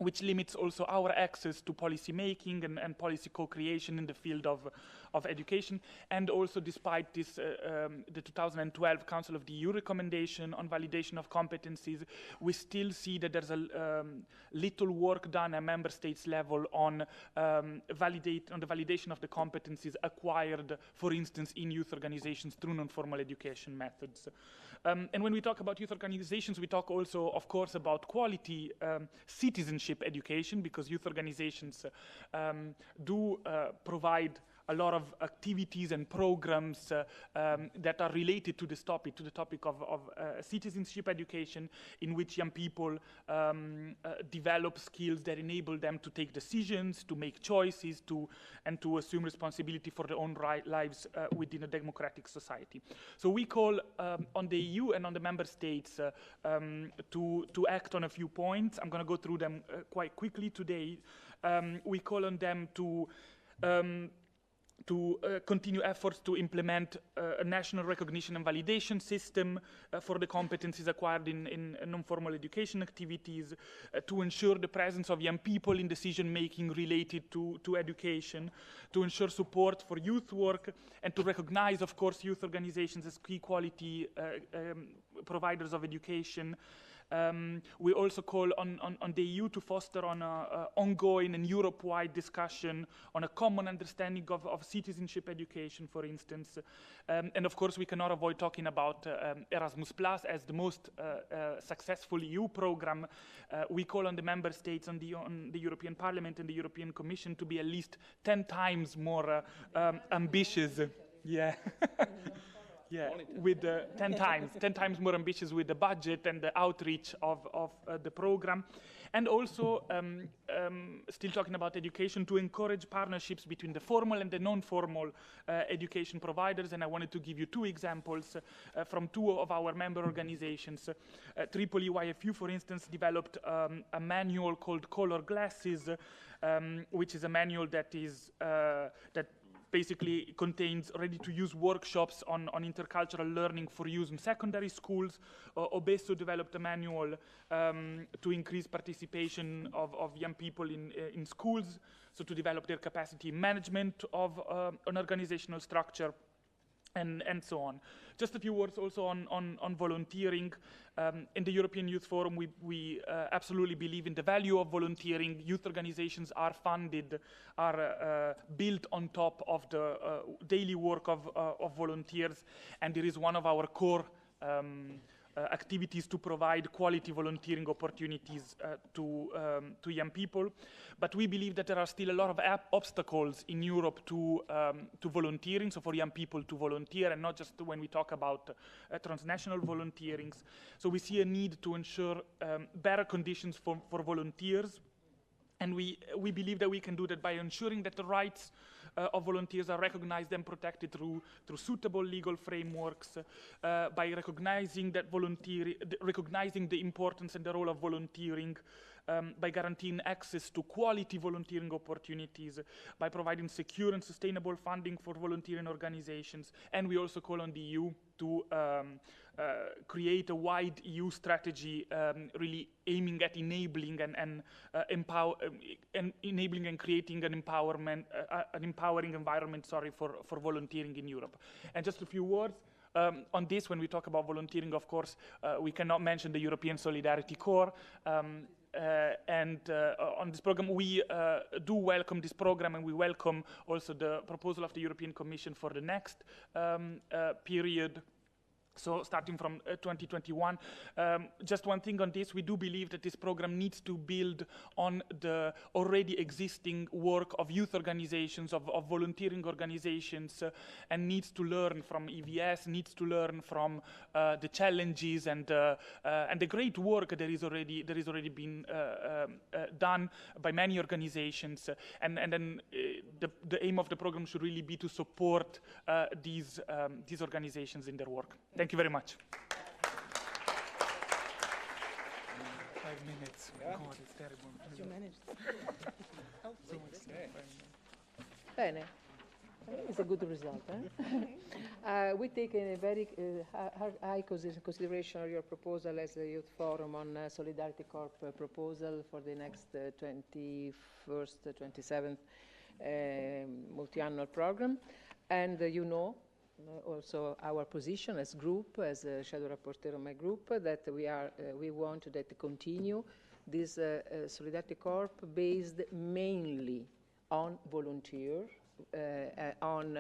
which limits also our access to policy making and policy co-creation in the field of education. And also, despite this, the 2012 Council of the EU recommendation on validation of competencies, we still see that there's a little work done at member states level on the validation of the competencies acquired, for instance, in youth organizations through non-formal education methods. And when we talk about youth organizations, we talk also, of course, about quality citizenship education, because youth organizations do provide a lot of activities and programs that are related to this topic, to the topic of citizenship education, in which young people develop skills that enable them to take decisions, to make choices, and to assume responsibility for their own lives within a democratic society. So we call on the EU and on the member states to act on a few points. I'm going to go through them quite quickly today. We call on them to continue efforts to implement a national recognition and validation system for the competencies acquired in non-formal education activities, to ensure the presence of young people in decision-making related to education, to ensure support for youth work, and to recognize, of course, youth organizations as key quality providers of education. We also call on the EU to foster an ongoing and Europe-wide discussion on a common understanding of citizenship education, for instance. And of course, we cannot avoid talking about Erasmus Plus as the most successful EU program. We call on the member states, on the European Parliament and the European Commission to be at least 10 times more ambitious. Yeah. Yeah, with 10 times more ambitious with the budget and the outreach of the program. And also, still talking about education, to encourage partnerships between the formal and the non-formal education providers. And I wanted to give you two examples from two of our member organizations. Tripoli YFU, for instance, developed a manual called Color Glasses, which is a manual that basically contains ready-to-use workshops on intercultural learning for use in secondary schools. Obeso developed a manual to increase participation of young people in schools, so to develop their capacity management of an organizational structure, and so on. Just a few words also on volunteering. In the European Youth Forum, we absolutely believe in the value of volunteering. Youth organizations are funded, are built on top of the daily work of volunteers, and it is one of our core activities to provide quality volunteering opportunities to young people. But we believe that there are still a lot of obstacles in Europe to volunteering, so for young people to volunteer, and not just when we talk about transnational volunteerings. So we see a need to ensure better conditions for volunteers, And we believe that we can do that by ensuring that the rights of volunteers are recognized and protected through suitable legal frameworks, by recognizing that recognizing the importance and the role of volunteering, by guaranteeing access to quality volunteering opportunities, by providing secure and sustainable funding for volunteering organizations. And we also call on the EU to create a wide EU strategy really aiming at enabling and enabling and creating an empowering environment, for volunteering in Europe. And just a few words on this. When we talk about volunteering, of course, we cannot mention the European Solidarity Corps. On this program, we do welcome this program, and we welcome also the proposal of the European Commission for the next period. So starting from 2021, just one thing on this, we do believe that this program needs to build on the already existing work of youth organizations, of volunteering organizations, and needs to learn from EVS, needs to learn from the challenges and the great work that is already been done by many organizations. And then the aim of the program should really be to support these organizations in their work. Thank you very much. 5 minutes. Yeah. God, it's terrible. You managed. Bene. It's a good result. We take in a very high consideration of your proposal as a youth forum on Solidarity Corp proposal for the next 21st, 27th multi-annual program. And you know, also our position as group, as a shadow rapporteur of my group, that we want to continue this Solidarity Corp based mainly on volunteer, on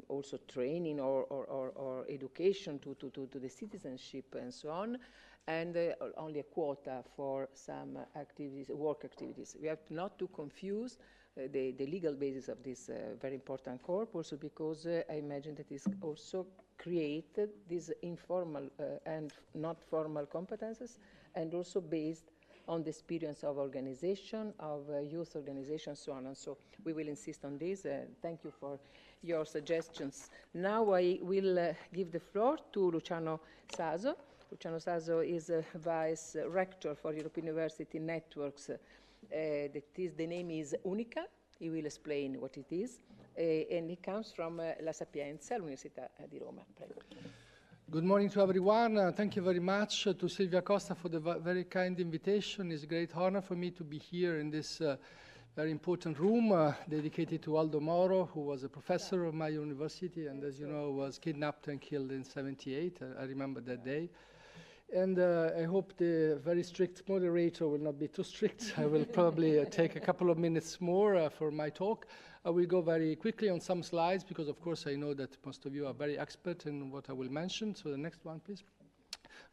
also training or education to the citizenship and so on, and only a quota for some activities, work activities. We have not to confuse the legal basis of this very important corp, also because I imagine that it also created these informal and not formal competences, and also based on the experience of organization, of youth organization, so on. And so we will insist on this. Thank you for your suggestions. Now I will give the floor to Luciano Saso. Luciano Saso is Vice Rector for European University Networks. The name is Unica. He will explain what it is. And he comes from La Sapienza, l'Università di Roma. Prego. Good morning to everyone. Thank you very much to Silvia Costa for the very kind invitation. It's a great honor for me to be here in this very important room dedicated to Aldo Moro, who was a professor of my university and, as you know, was kidnapped and killed in '78. I remember that day. And I hope the very strict moderator will not be too strict. I will probably take a couple of minutes more for my talk. I will go very quickly on some slides because, of course, I know that most of you are very expert in what I will mention. So the next one, please.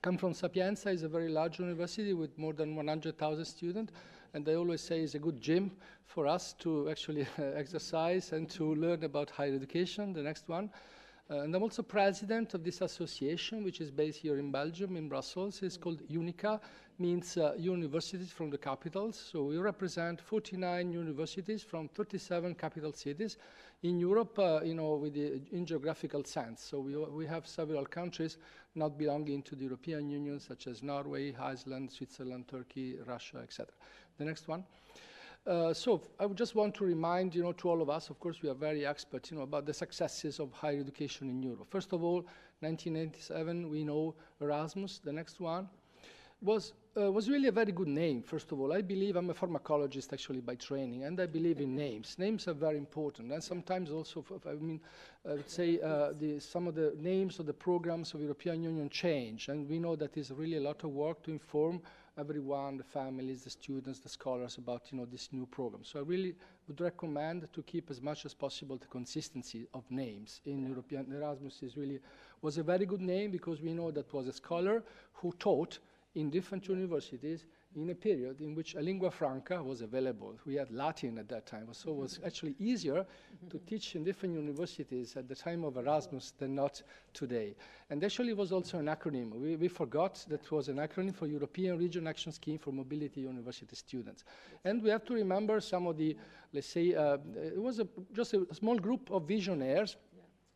Come from Sapienza is a very large university with more than 100,000 students. And I always say it's a good gym for us to actually exercise and to learn about higher education. The next one. And I'm also president of this association, which is based here in Belgium, in Brussels. It's called UNICA, means universities from the capitals. So we represent 49 universities from 37 capital cities in Europe, in geographical sense. So we have several countries not belonging to the European Union, such as Norway, Iceland, Switzerland, Turkey, Russia, etc. The next one. So I would just want to remind, to all of us, of course, we are very expert, about the successes of higher education in Europe. First of all, 1997, we know Erasmus, the next one, was really a very good name, first of all. I believe, I'm a pharmacologist actually by training, and I believe in names. Names are very important, and sometimes also, I would say some of the names of the programs of European Union change, and we know that there's really a lot of work to inform everyone, the families, the students, the scholars about this new program. So I really would recommend to keep as much as possible the consistency of names in European. Erasmus was a very good name because we know that was a scholar who taught in different universities in a period in which a lingua franca was available. We had Latin at that time, so it was actually easier to teach in different universities at the time of Erasmus than not today. And actually it was also an acronym. We forgot that it was an acronym for European Region Action Scheme for Mobility University Students. And we have to remember some of the, let's say, it was just a small group of visionaries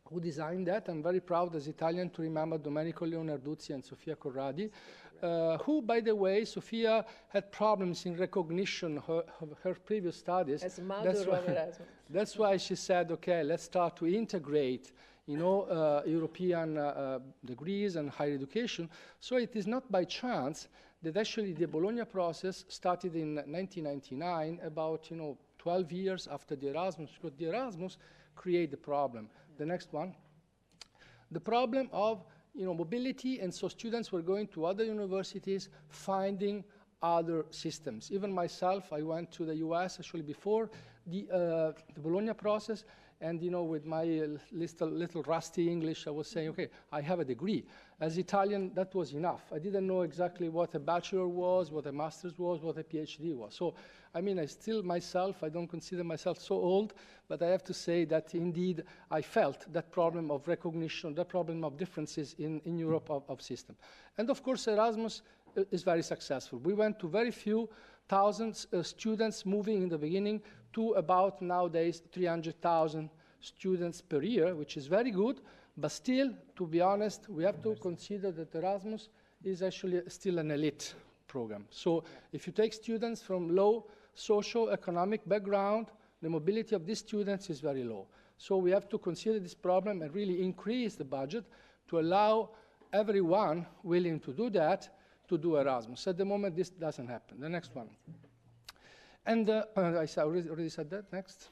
who designed that. I'm very proud as Italian to remember Domenico Leonarduzzi and Sofia Corradi, who, by the way, Sofia had problems in recognition of her previous studies. As mother of Erasmus. That's why she said, okay, let's start to integrate, you know, European degrees and higher education. So it is not by chance that actually the Bologna process started in 1999, about, you know, 12 years after the Erasmus, because the Erasmus created the problem. The next one. The problem of, you know, mobility, and so students were going to other universities, finding other systems. Even myself, I went to the US actually before the Bologna process, and, you know, with my little rusty English, I was saying, okay, I have a degree. As Italian, that was enough. I didn't know exactly what a bachelor was, what a master's was, what a PhD was. So, I mean, I still myself, I don't consider myself so old, but I have to say that indeed I felt that problem of recognition, that problem of differences in Europe of system. And of course, Erasmus is very successful. We went to very few thousands students moving in the beginning to about nowadays 300,000 students per year, which is very good. But still, to be honest, we have to consider that Erasmus is actually still an elite program. So if you take students from low socio-economic background, the mobility of these students is very low. So we have to consider this problem and really increase the budget to allow everyone willing to do that to do Erasmus. At the moment, this doesn't happen. The next one. And I already said that. Next.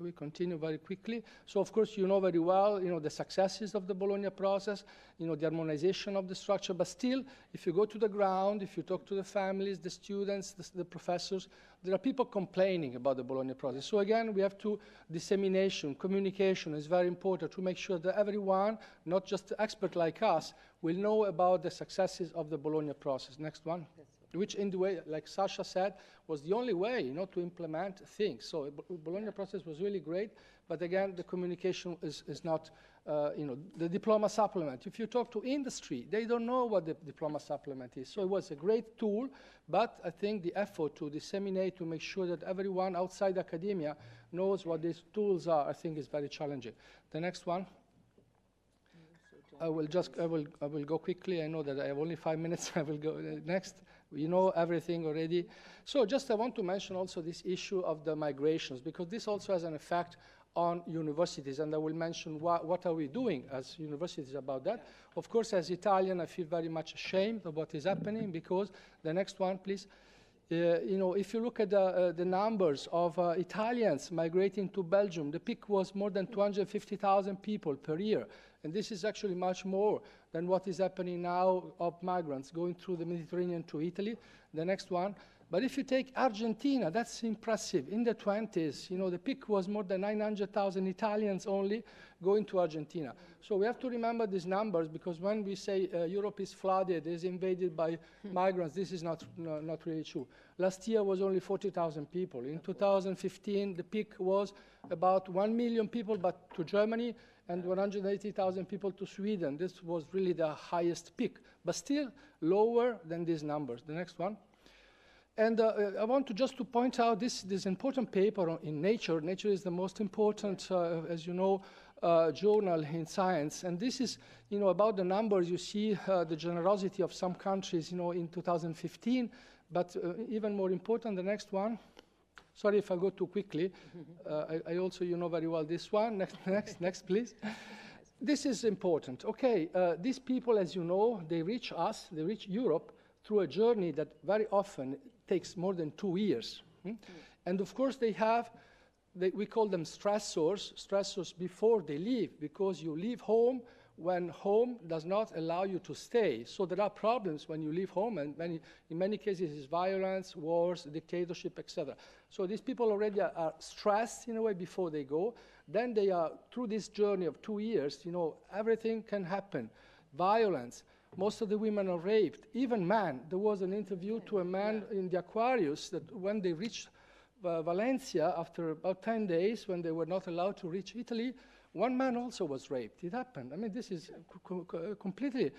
We continue very quickly. So, of course, you know very well, you know, the successes of the Bologna process, you know, the harmonization of the structure. But still, if you go to the ground, if you talk to the families, the students, the professors, there are people complaining about the Bologna process. So, again, we have to, dissemination, communication is very important to make sure that everyone, not just experts like us, will know about the successes of the Bologna process. Next one. Which, in the way, like Sasha said, was the only way, you know, to implement things. So Bologna process was really great, but again, the communication is not, you know, the diploma supplement. If you talk to industry, they don't know what the diploma supplement is. So it was a great tool, but I think the effort to disseminate, to make sure that everyone outside academia knows what these tools are, I think is very challenging. The next one. I will go quickly. I know that I have only 5 minutes. I will go next. You know everything already. So just I want to mention also this issue of the migrations, because this also has an effect on universities, and I will mention what are we doing as universities about that. Of course, as Italian, I feel very much ashamed of what is happening, because the next one, please. You know, if you look at the numbers of Italians migrating to Belgium, the peak was more than 250,000 people per year. And this is actually much more than what is happening now of migrants going through the Mediterranean to Italy. The next one. But if you take Argentina, that's impressive. In the 20s, you know, the peak was more than 900,000 Italians only going to Argentina. So we have to remember these numbers, because when we say Europe is flooded, is invaded by migrants, this is not really true. Last year was only 40,000 people. In 2015, the peak was about 1 million people, but to Germany, and 180,000 people to Sweden. This was really the highest peak, but still lower than these numbers. The next one. And I want to just to point out this important paper in Nature. Nature is the most important, as you know, journal in science. And this is, you know, about the numbers. You see the generosity of some countries, you know, in 2015. But even more important, the next one. Sorry if I go too quickly. I also, you know very well this one. Next, please. This is important. Okay, these people, as you know, they reach us, they reach Europe through a journey that very often takes more than 2 years. And of course, they have, we call them stressors before they leave, because you leave home when home does not allow you to stay. So there are problems when you leave home, and in many cases it's violence, wars, dictatorship, etc. So these people already are stressed in a way before they go. Then they are, through this journey of 2 years, you know, everything can happen. Violence, most of the women are raped, even men. There was an interview to a man in the Aquarius that when they reached Valencia, after about 10 days, when they were not allowed to reach Italy, one man also was raped. It happened. I mean, this is completely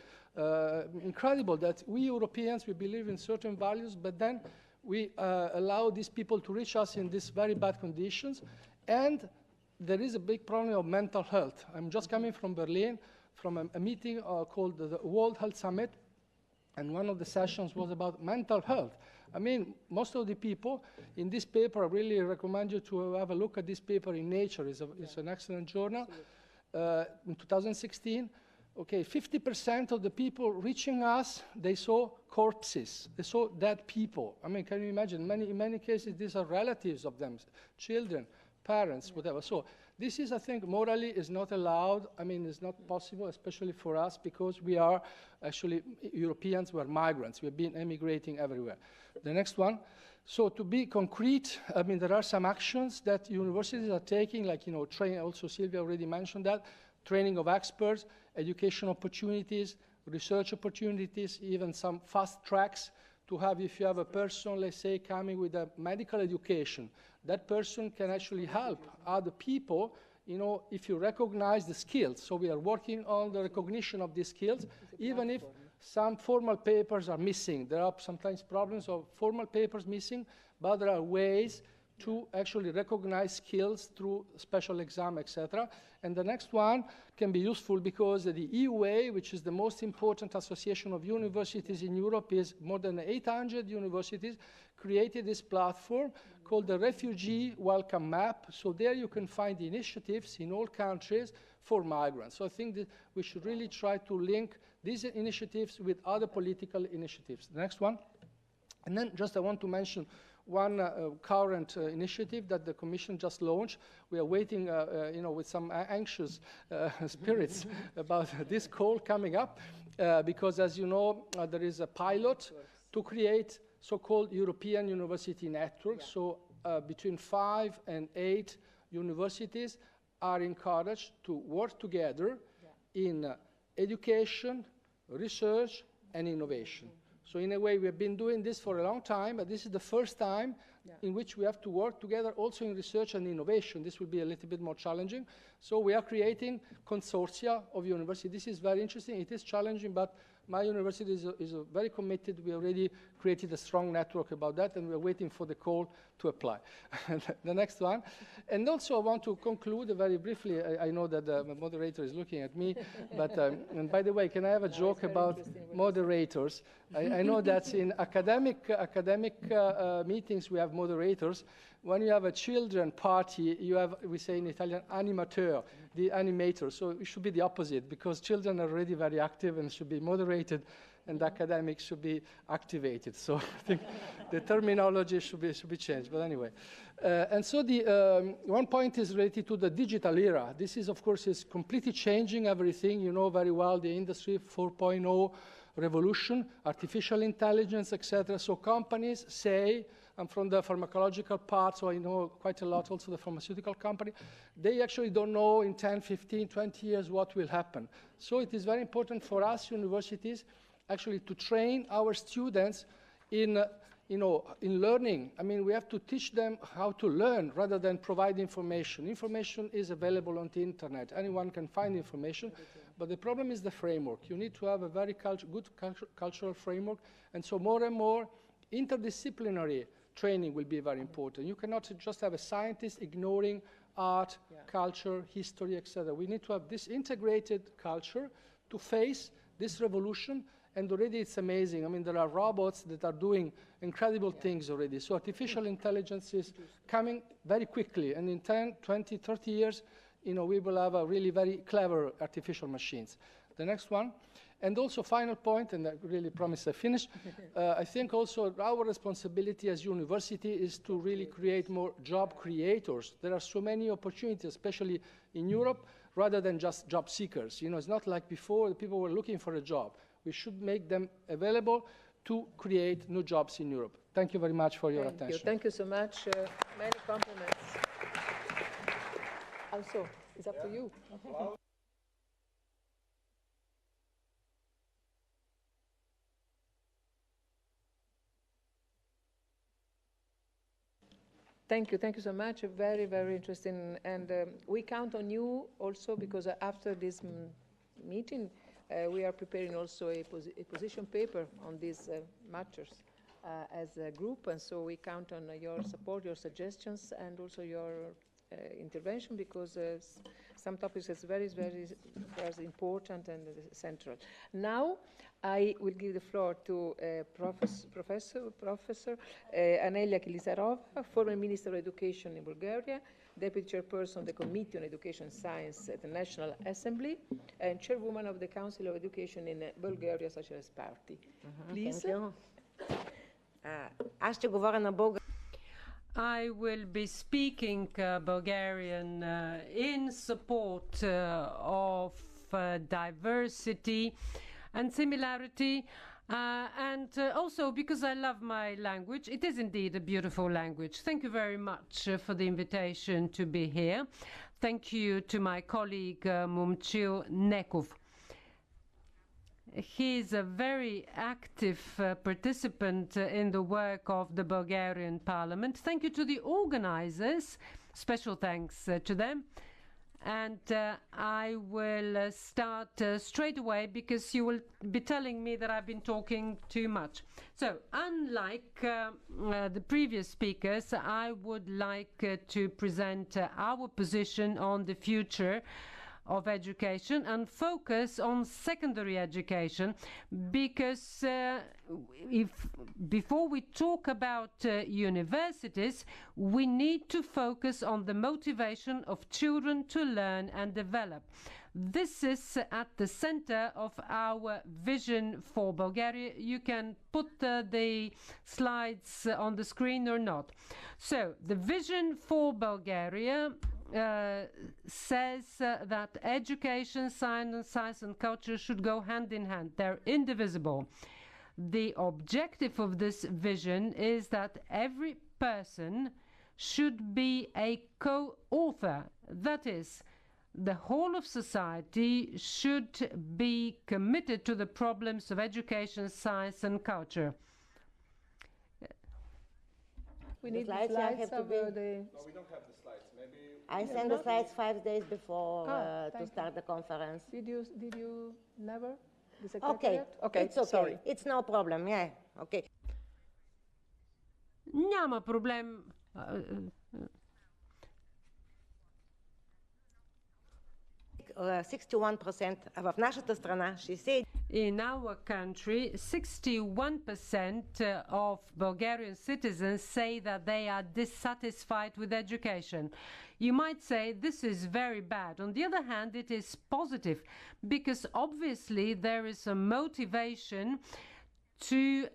incredible that we Europeans, we believe in certain values, but then we allow these people to reach us in these very bad conditions. And there is a big problem of mental health. I'm just coming from Berlin, from a meeting called the World Health Summit, and one of the sessions was about mental health. I mean, most of the people in this paper, I really recommend you to have a look at this paper in Nature. It's an excellent journal. In 2016, okay, 50% of the people reaching us, they saw corpses. They saw dead people. I mean, can you imagine? In many cases, these are relatives of them, children, parents, whatever. So this is, I think, morally is not allowed. I mean, it's not possible, especially for us, because we are actually Europeans, we're migrants. We've been emigrating everywhere. The next one. So to be concrete, I mean, there are some actions that universities are taking, like, you know, train, also Silvia already mentioned that, training of experts, education opportunities, research opportunities, even some fast tracks to have, if you have a person, let's say, coming with a medical education, that person can actually help other people, you know, if you recognize the skills. So we are working on the recognition of these skills, even if some formal papers are missing. There are sometimes problems of formal papers missing, but there are ways to actually recognize skills through special exam, etc. And the next one can be useful because the EUA, which is the most important association of universities in Europe, is more than 800 universities, created this platform called the Refugee Welcome Map. So there you can find initiatives in all countries for migrants. So I think that we should really try to link these initiatives with other political initiatives. The next one. And then just I want to mention one current initiative that the Commission just launched. We are waiting, you know, with some anxious spirits about this call coming up, because, as you know, there is a pilot to create so-called European University Networks. So between 5 and 8 universities are encouraged to work together in education, research, and innovation. So in a way, we have been doing this for a long time, but this is the first time in which we have to work together also in research and innovation. This will be a little bit more challenging. So we are creating consortia of universities. This is very interesting. It is challenging, but my university is very committed. We already created a strong network about that, and we're waiting for the call to apply. The next one. And also I want to conclude very briefly. I know that the moderator is looking at me, but and by the way, can I have a joke about moderators? I know that in academic meetings we have moderators. When you have a children party, you have, we say in Italian, animateur, the animator. So it should be the opposite, because children are already very active and should be moderated, and academics should be activated. So I think the terminology should be changed. But anyway, and so the one point is related to the digital era. This is, of course, is completely changing everything. You know very well the industry 4.0 revolution, artificial intelligence, etc. So companies say, I'm from the pharmacological part, so I know quite a lot also the pharmaceutical company. They actually don't know in 10, 15, 20 years what will happen. So it is very important for us universities actually to train our students in, in learning. I mean, we have to teach them how to learn rather than provide information. Information is available on the internet. Anyone can find information, but the problem is the framework. You need to have a very good cultural framework, and so more and more interdisciplinary training will be very important. You cannot just have a scientist ignoring art, culture, history, etc. We need to have this integrated culture to face this revolution, and already it's amazing. I mean, there are robots that are doing incredible things already. So artificial intelligence is coming very quickly, and in 10, 20, 30 years, you know, we will have a really very clever artificial machines. The next one. And also, final point, and I really promise I finish, I think also our responsibility as university is to really create more job creators. There are so many opportunities, especially in Europe, rather than just job seekers. You know, it's not like before the people were looking for a job. We should make them available to create new jobs in Europe. Thank you very much for your attention. Thank you so much. Many compliments. Also, it's up to you. Thank you so much. Very, very interesting. And we count on you also because after this meeting, we are preparing also a position paper on these matters as a group. And so we count on your support, your suggestions, and also your intervention because some topics is very, very important and central. Now, I will give the floor to Professor Anelia Kilisarova, former Minister of Education in Bulgaria, Deputy Chairperson of the Committee on Education and Science at the National Assembly, and Chairwoman of the Council of Education in Bulgaria Socialist Party. Please. Thank you. Аз ще говоря на български. I will be speaking Bulgarian in support of diversity and similarity, and also because I love my language. It is indeed a beautiful language. Thank you very much for the invitation to be here. Thank you to my colleague Momchil Nekov. He is a very active participant in the work of the Bulgarian Parliament. Thank you to the organizers. Special thanks to them. And I will start straight away because you will be telling me that I've been talking too much. So, unlike the previous speakers, I would like to present our position on the future of education and focus on secondary education because before we talk about universities, we need to focus on the motivation of children to learn and develop. This is at the center of our vision for Bulgaria. You can put the slides on the screen or not. So, the vision for Bulgaria says that education, science and culture should go hand in hand. They're indivisible. The objective of this vision is that every person should be a co-author. That is, the whole of society should be committed to the problems of education, science and culture. We need slides slides have to of be- the... No, we don't have the slides. Maybe I sent the slides 5 days before to thank start the conference. Did you never? The Okay, secretariat? Okay, it's okay. sorry. It's no problem, yeah, okay. Няма проблем. 61%, а в нашата страна 60%. In our country, 61% of Bulgarian citizens say that they are dissatisfied with education. You might say this is very bad. On the other hand, it is positive because obviously there is a motivation to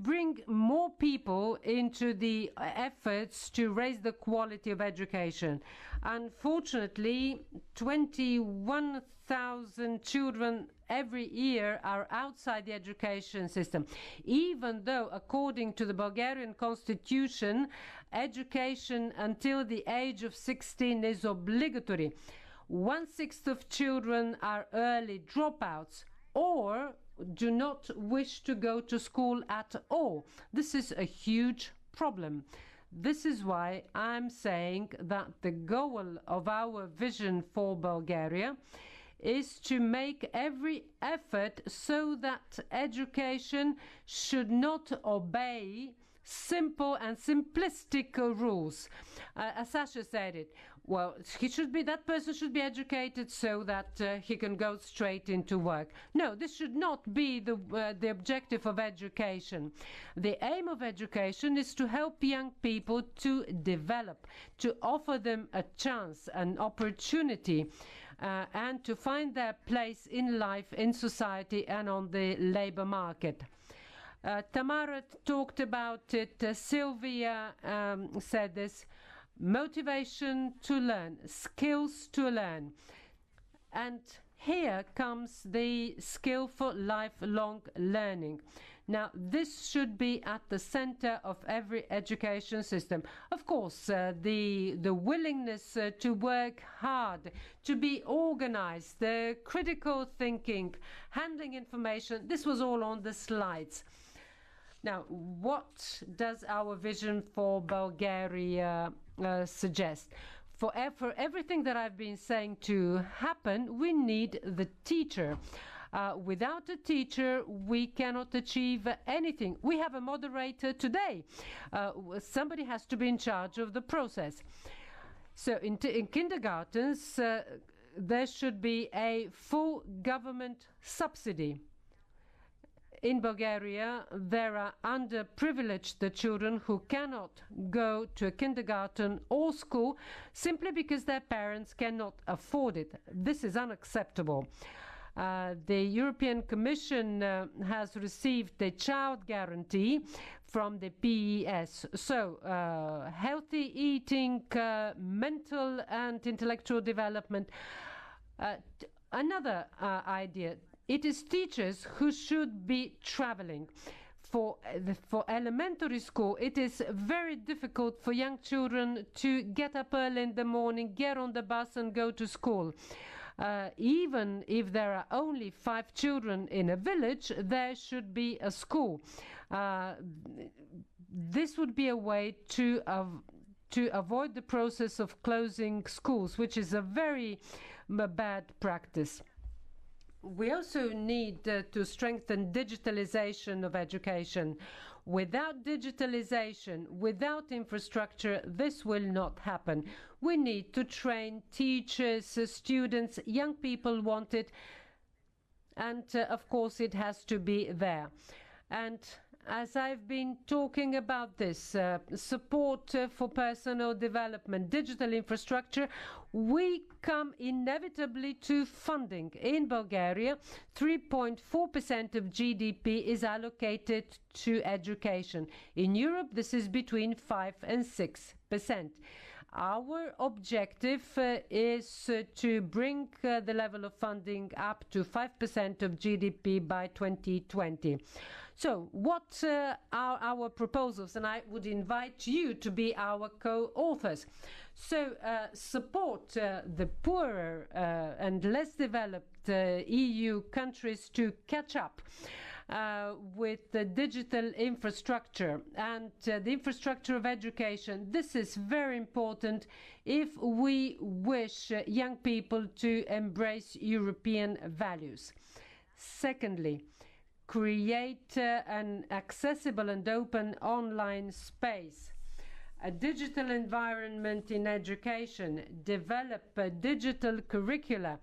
bring more people into the efforts to raise the quality of education. Unfortunately, 21,000 children every year are outside the education system, even though, according to the Bulgarian constitution, education until the age of 16 is obligatory. 1/6 of children are early dropouts or do not wish to go to school at all. This is a huge problem. This is why I'm saying that the goal of our vision for Bulgaria is to make every effort so that education should not obey simple and simplistic rules. As Sasha said it, well, that person should be educated so that he can go straight into work. No, this should not be the objective of education. The aim of education is to help young people to develop, to offer them a chance, an opportunity, and to find their place in life, in society, and on the labor market. Tamara talked about it. Sylvia said this. Motivation to learn, skills to learn. And here comes the skill for lifelong learning. Now, this should be at the center of every education system. Of course, the willingness to work hard, to be organized, the critical thinking, handling information, this was all on the slides. Now, what does our vision for Bulgaria suggest? For everything that I've been saying to happen, we need the teacher. Without a teacher, we cannot achieve anything. We have a moderator today. Somebody has to be in charge of the process. So in kindergartens, there should be a full government subsidy. In Bulgaria, there are underprivileged children who cannot go to a kindergarten or school simply because their parents cannot afford it. This is unacceptable. The European Commission has received a child guarantee from the PES. So, healthy eating, mental and intellectual development. Another idea. It is teachers who should be traveling. For elementary school, it is very difficult for young children to get up early in the morning, get on the bus and go to school. Even if there are only 5 children in a village, there should be a school. This would be a way to avoid the process of closing schools, which is a very bad practice. We also need to strengthen digitalization of education. Without digitalization, without infrastructure, this will not happen. We need to train teachers, students, young people want it, and of course it has to be there. And as I've been talking about this, support for personal development, digital infrastructure, we come inevitably to funding. In Bulgaria, 3.4% of GDP is allocated to education. In Europe, this is between 5 and 6%. Our objective is to bring the level of funding up to 5% of GDP by 2020. So what are our proposals? And I would invite you to be our co-authors. So support the poorer and less developed EU countries to catch up with the digital infrastructure and the infrastructure of education. This is very important if we wish young people to embrace European values. Secondly, create an accessible and open online space, a digital environment in education, develop digital curricula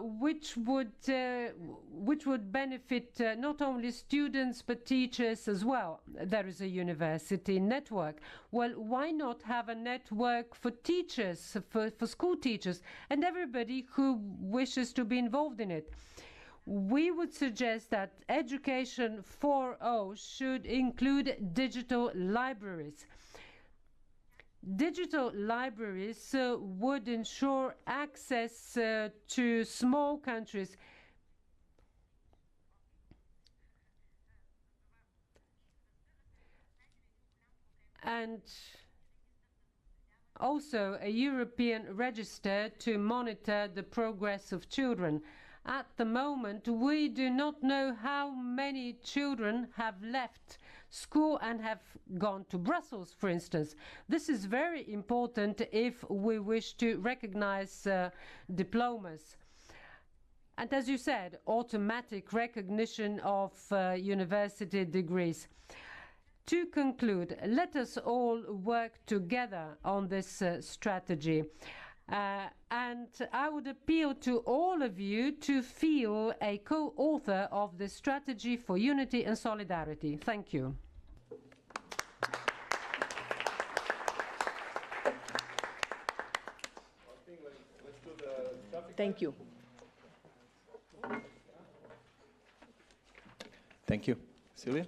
which would benefit not only students but teachers as well. There is a university network. Well, why not have a network for teachers, for school teachers, and everybody who wishes to be involved in it? We would suggest that Education 4.0 should include digital libraries. Digital libraries would ensure access to small countries and also a European register to monitor the progress of children. At the moment, we do not know how many children have left school and have gone to Brussels, for instance. This is very important if we wish to recognize diplomas. And as you said, automatic recognition of university degrees. To conclude, let us all work together on this strategy. And I would appeal to all of you to feel a co-author of the strategy for unity and solidarity. Thank you. Thank you. Thank you. Silvia?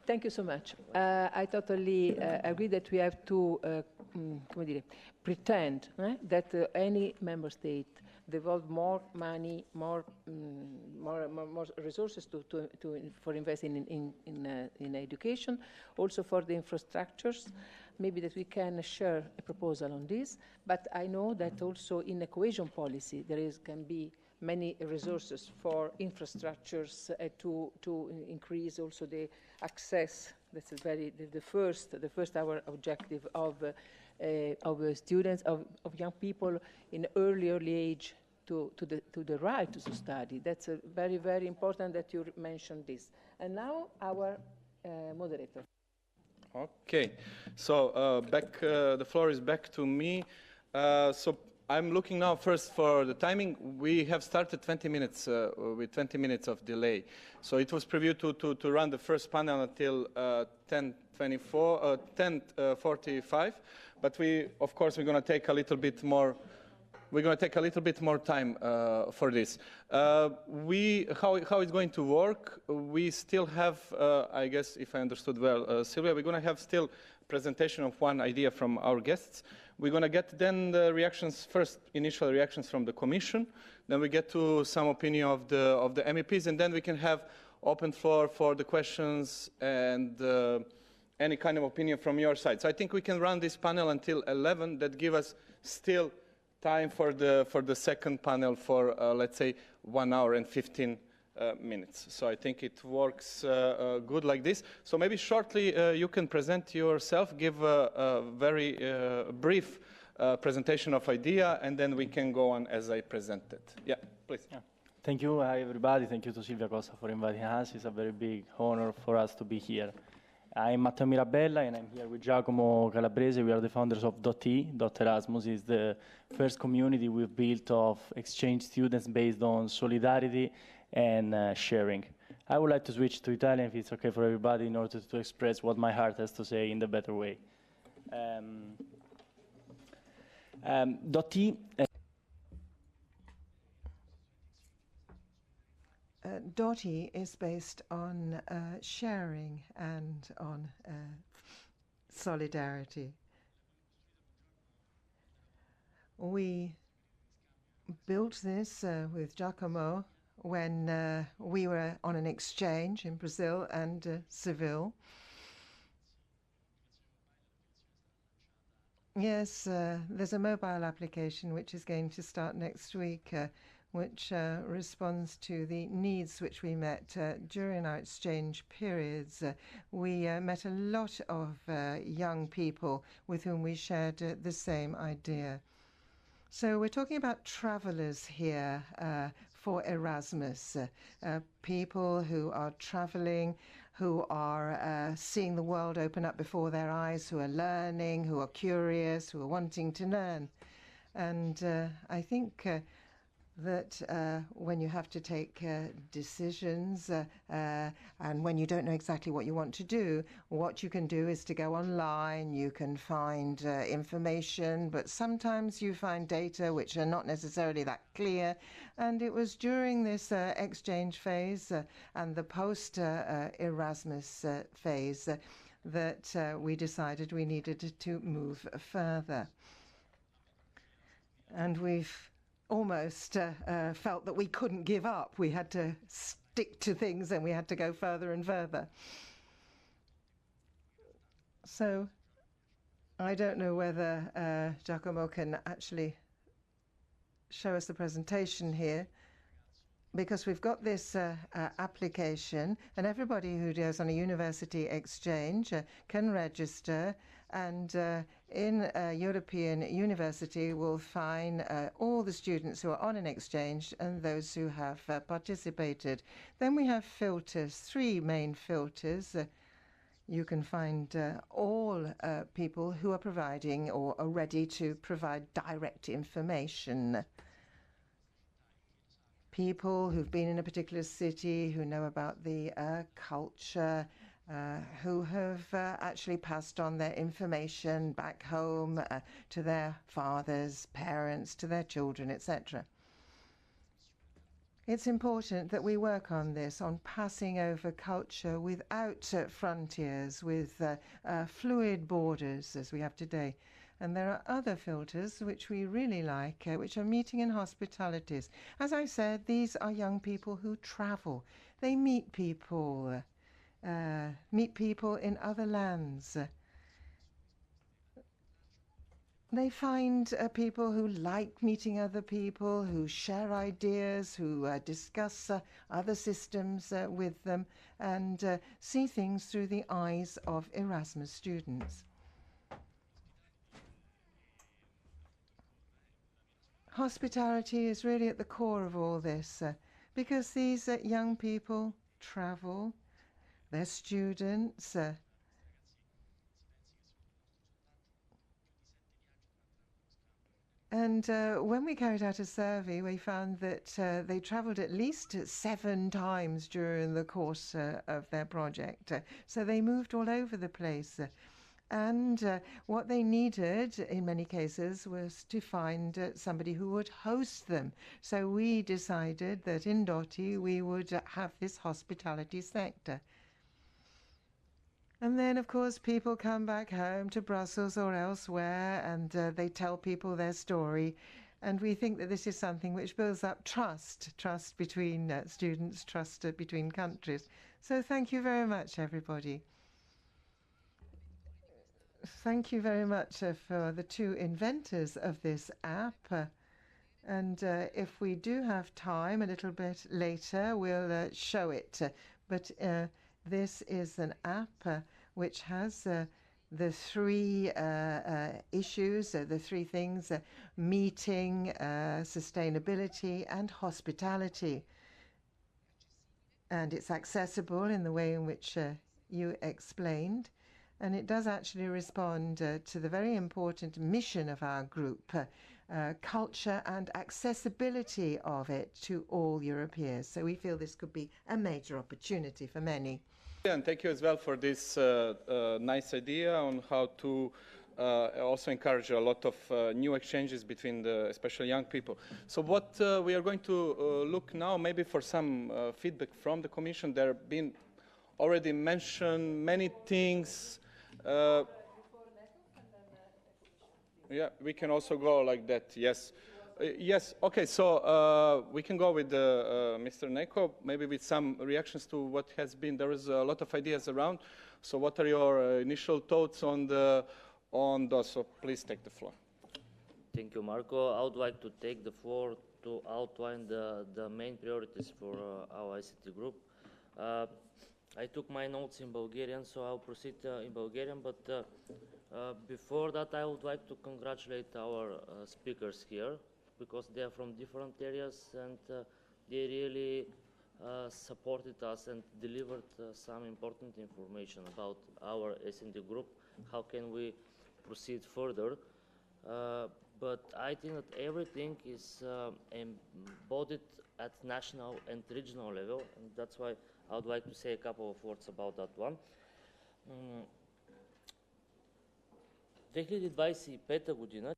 Thank you so much. I totally agree that we have to pretend that any member state devote more money, more resources for investing in education, also for the infrastructures. Maybe that we can share a proposal on this. But I know that also in the cohesion policy can be many resources for infrastructures to increase also the access. That's the first our objective of students, of young people in early age to the right to study. That's very, very important that you mentioned this. And now our moderator. Okay, so the floor is back to me. So I'm looking now first for the timing. We have started 20 minutes with 20 minutes of delay. So it was previewed to run the first panel until 10:45. But of course, we're going to take a little bit more. We're going to take a little bit more time for this. How it's going to work? We still have, I guess, if I understood well, Sylvia, we're going to have still presentation of one idea from our guests. We're going to get then the reactions, first initial reactions from the Commission. Then we get to some opinion of the MEPs, and then we can have open floor for the questions and any kind of opinion from your side. So I think we can run this panel until 11. That give us still time for the second panel for let's say 1 hour and 15 minutes. So I think it works good like this. So maybe shortly you can present yourself, give a very brief presentation of idea, and then we can go on as I presented. Yeah, please. Yeah. Thank you, everybody. Thank you to Silvia Costa for inviting us. It's a very big honor for us to be here. I'm Matteo Mirabella, and I'm here with Giacomo Calabrese. We are the founders of .E. Erasmus is the first community we've built of exchange students based on solidarity and sharing. I would like to switch to Italian, if it's okay for everybody, in order to express what my heart has to say in the better way. .E. .E is based on sharing and on solidarity. We built this with Giacomo when we were on an exchange in Brazil and Seville. Yes, there's a mobile application which is going to start next week, which responds to the needs which we met during our exchange periods. We met a lot of young people with whom we shared the same idea. So we're talking about travelers here for Erasmus, people who are traveling, who are seeing the world open up before their eyes, who are learning, who are curious, who are wanting to learn. And I think that when you have to take decisions and when you don't know exactly what you want to do, what you can do is to go online, you can find information, but sometimes you find data which are not necessarily that clear. And it was during this exchange phase and the post-Erasmus phase that we decided we needed to move further. And we've almost felt that we couldn't give up. We had to stick to things and we had to go further and further. So I don't know whether Giacomo can actually show us the presentation here, because we've got this application, and everybody who goes on a university exchange can register, and in a European university will find all the students who are on an exchange and those who have participated. Then we have filters, 3 main filters. You can find all people who are providing or are ready to provide direct information. People who've been in a particular city, who know about the culture, who have actually passed on their information back home to their fathers, parents, to their children, etc. It's important that we work on this, on passing over culture without frontiers, with fluid borders as we have today. And there are other filters which we really like, which are meeting and hospitalities. As I said, these are young people who travel. They meet people in other lands. they find people who like meeting other people, who share ideas, who discuss other systems with them, and see things through the eyes of Erasmus students. Hospitality is really at the core of all this, because these young people travel, they're students, and when we carried out a survey, we found that they travelled at least 7 times during the course of their project. So they moved all over the place. And what they needed, in many cases, was to find somebody who would host them. So we decided that in Doti we would have this hospitality sector. And then, of course, people come back home to Brussels or elsewhere, and they tell people their story. And we think that this is something which builds up trust between students, trust between countries. So thank you very much, everybody. Thank you very much for the 2 inventors of this app. And if we do have time a little bit later, we'll show it. But this is an app which has the 3 issues, the 3 things, meeting, sustainability, and hospitality. And it's accessible in the way in which you explained. And it does actually respond to the very important mission of our group, culture and accessibility of it to all Europeans. So we feel this could be a major opportunity for many. And thank you as well for this nice idea on how to also encourage a lot of new exchanges between especially young people. So what we are going to look now, maybe for some feedback from the Commission. There have been already mentioned many things. Yeah, we can also go like that, yes. Yes, okay, so we can go with Mr. Neko, maybe with some reactions to what has been. There is a lot of ideas around. So what are your initial thoughts on those? So please take the floor. Thank you, Marco. I would like to take the floor to outline the main priorities for our ICT group. I took my notes in Bulgarian, so I'll proceed in Bulgarian, but before that I would like to congratulate our speakers here, because they are from different areas and they really supported us and delivered some important information about our S&D group, how can we proceed further. But I think that everything is embodied at national and regional level, and that's why I would like to say a couple of words about that one. 2025 година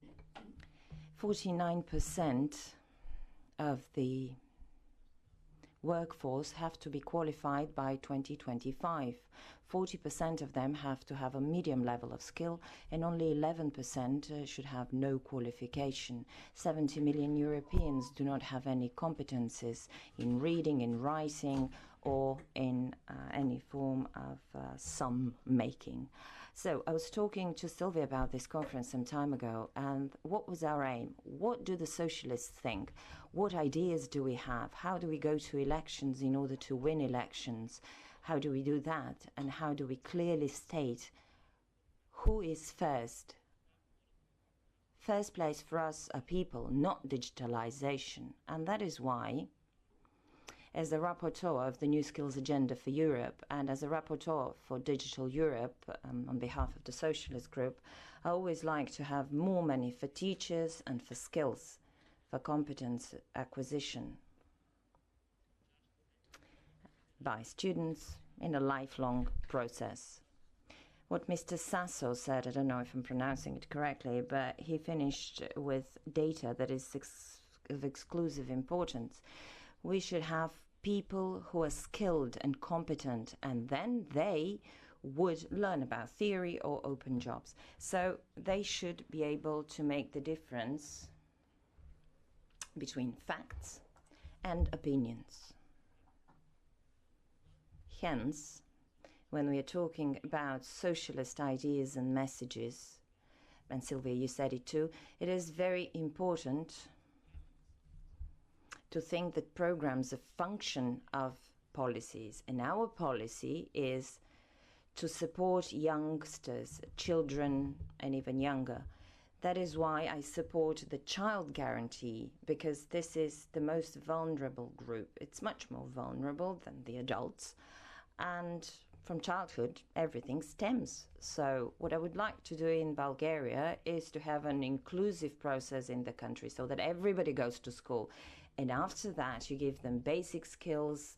49% of the workforce have to be qualified by 2025. 40% of them have to have a medium level of skill, and only 11% should have no qualification. 70 million Europeans do not have any competences in reading, in writing, or in any form of sum making. So I was talking to Sylvia about this conference some time ago, and what was our aim? What do the socialists think? What ideas do we have? How do we go to elections in order to win elections? How do we do that? And how do we clearly state who is first? First place for us are people, not digitalization. And that is why, as the rapporteur of the New Skills Agenda for Europe and as a rapporteur for Digital Europe on behalf of the Socialist Group, I always like to have more money for teachers and for skills, for competence acquisition by students in a lifelong process. What Mr. Sasso said, I don't know if I'm pronouncing it correctly, but he finished with data that is of exclusive importance. We should have people who are skilled and competent, and then they would learn about theory or open jobs. So they should be able to make the difference between facts and opinions. Hence, when we are talking about socialist ideas and messages, and Sylvia, you said it too, it is very important to think that programs are a function of policies, and our policy is to support youngsters, children, and even younger. That is why I support the child guarantee, because this is the most vulnerable group. It's much more vulnerable than the adults, and from childhood, everything stems. So what I would like to do in Bulgaria is to have an inclusive process in the country so that everybody goes to school. And after that, you give them basic skills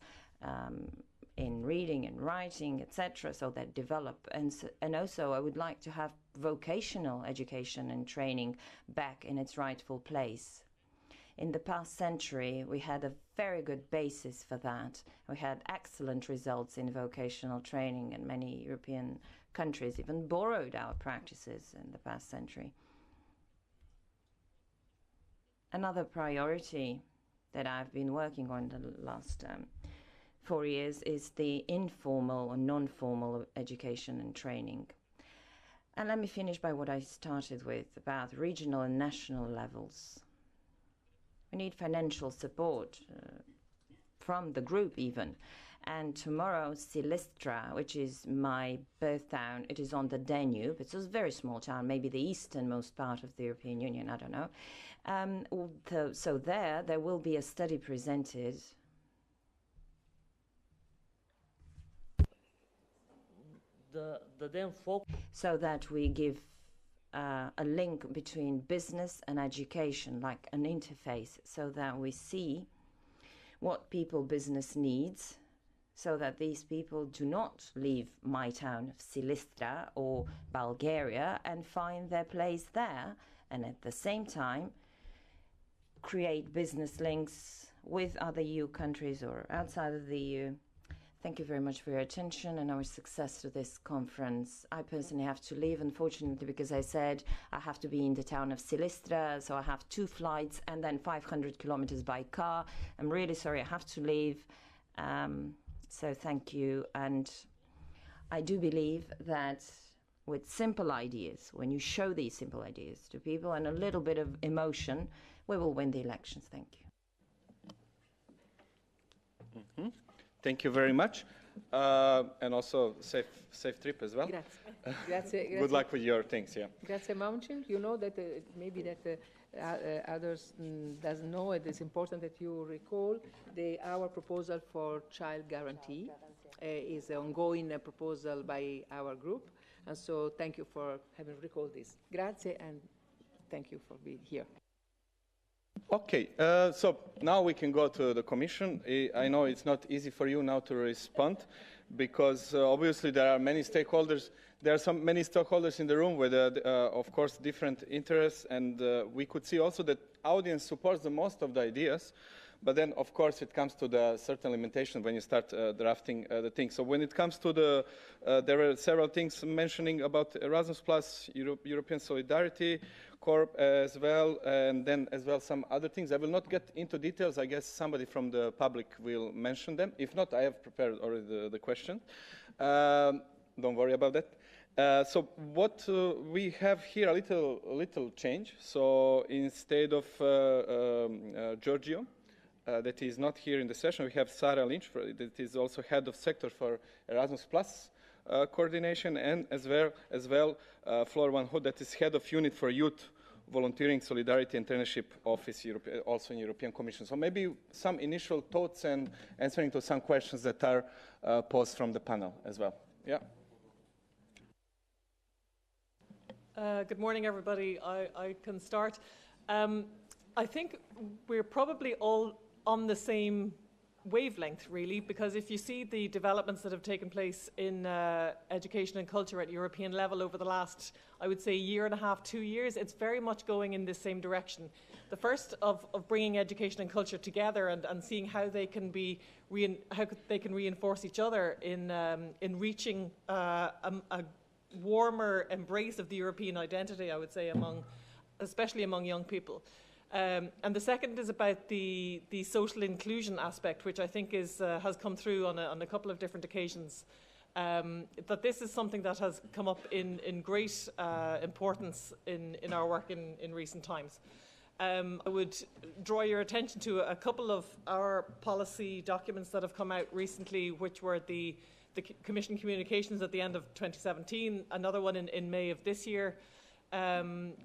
in reading and writing, etc., so that develop. And also, I would like to have vocational education and training back in its rightful place. In the past century, we had a very good basis for that. We had excellent results in vocational training, and many European countries even borrowed our practices in the past century. Another priority that I've been working on the last 4 years is the informal or non-formal education and training. And let me finish by what I started with about regional and national levels. We need financial support from the group even. And tomorrow, Silistra, which is my birth town, it is on the Danube. It's a very small town, maybe the easternmost part of the European Union, I don't know. So there will be a study presented. So that we give a link between business and education, like an interface, so that we see what business needs, so that these people do not leave my town of Silistra or Bulgaria and find their place there, and at the same time create business links with other EU countries or outside of the EU. Thank you very much for your attention and our success to this conference. I personally have to leave, unfortunately, because I said I have to be in the town of Silistra, so I have 2 flights and then 500 kilometers by car. I'm really sorry, I have to leave. So thank you. And I do believe that with simple ideas, when you show these simple ideas to people and a little bit of emotion, we will win the elections. Thank you. Mm-hmm. Thank you very much, and also safe trip as well. Grazie. Grazie. Good luck with your things, yeah. Grazie, Mountain. You know that maybe that others doesn't know it. It's important that you recall our proposal for child guarantee is an ongoing proposal by our group, and so thank you for having recalled this. Grazie, and thank you for being here. Okay, so now we can go to the Commission. I know it's not easy for you now to respond because obviously there are many stakeholders. There are many stakeholders in the room with, of course, different interests, and we could see also that audience supports the most of the ideas. But then, of course, it comes to the certain limitation when you start drafting the thing. So when it comes to there were several things mentioning about Erasmus+, European Solidarity Corp as well, and then as well some other things. I will not get into details. I guess somebody from the public will mention them. If not, I have prepared already the question. Don't worry about that. So what we have here, a little change. So instead of Giorgio, that is not here in the session, we have Sarah Lynch, that is also head of sector for Erasmus+ coordination, and as well Flor Van Hood, that is head of unit for youth volunteering, solidarity, and traineeship office, also in European Commission. So maybe some initial thoughts and answering to some questions that are posed from the panel as well. Yeah. Good morning, everybody. I can start. I think we're probably all on the same wavelength, really, because if you see the developments that have taken place in education and culture at European level over the last, I would say, 1.5 to 2 years, it's very much going in the same direction. The first of bringing education and culture together and seeing how they can be how they can reinforce each other in reaching a warmer embrace of the European identity, I would say, especially among young people. And the second is about the social inclusion aspect, which I think has come through on a couple of different occasions. that this is something that has come up in great importance in our work in recent times. I would draw your attention to a couple of our policy documents that have come out recently, which were the Commission communications at the end of 2017, another one in May of this year.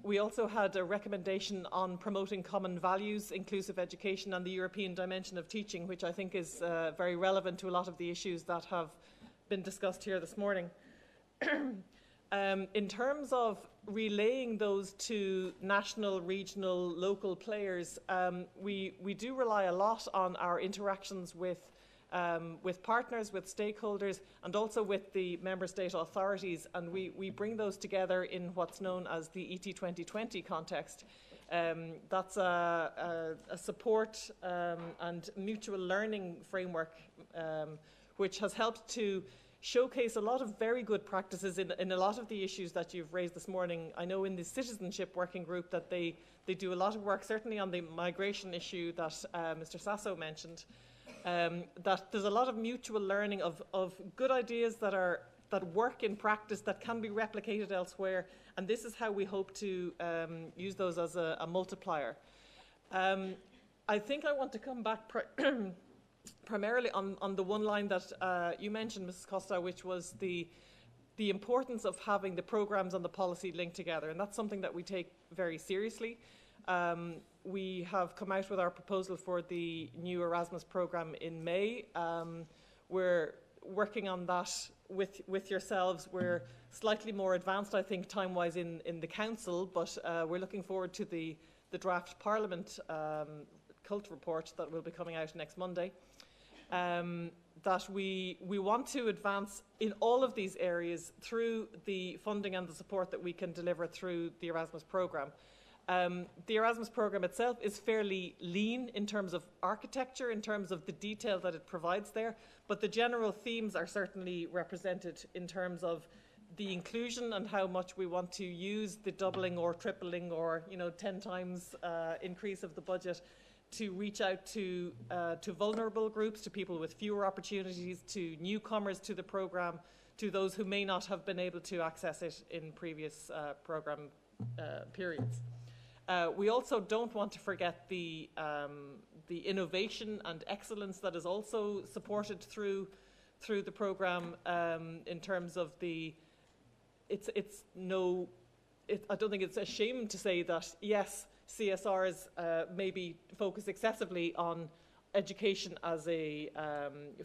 We also had a recommendation on promoting common values, inclusive education, and the European dimension of teaching, which I think is very relevant to a lot of the issues that have been discussed here this morning. In terms of relaying those to national, regional, local players, we do rely a lot on our interactions with partners, with stakeholders, and also with the member state authorities, and we bring those together in what's known as the ET 2020 context. That's a support and mutual learning framework which has helped to showcase a lot of very good practices in a lot of the issues that you've raised this morning. I know in the Citizenship Working Group that they do a lot of work, certainly on the migration issue that Mr. Sasso mentioned, that there's a lot of mutual learning of good ideas that work in practice that can be replicated elsewhere, and this is how we hope to use those as a multiplier. I think I want to come back primarily on the one line that you mentioned, Mrs. Costa, which was the importance of having the programs and the policy linked together, and that's something that we take very seriously. We have come out with our proposal for the new Erasmus program in May. We're working on that with yourselves. We're slightly more advanced, I think, time-wise in the Council, but we're looking forward to the draft Parliament cult report that will be coming out next Monday. That we want to advance in all of these areas through the funding and the support that we can deliver through the Erasmus programme. The Erasmus programme itself is fairly lean in terms of architecture, in terms of the detail that it provides there, but the general themes are certainly represented in terms of the inclusion and how much we want to use the doubling or tripling or 10 times increase of the budget to reach out to vulnerable groups, to people with fewer opportunities, to newcomers to the programme, to those who may not have been able to access it in previous programme periods. We also don't want to forget the innovation and excellence that is also supported through the programme in terms of I don't think it's a shame to say that, yes, CSRs maybe focus excessively on education as a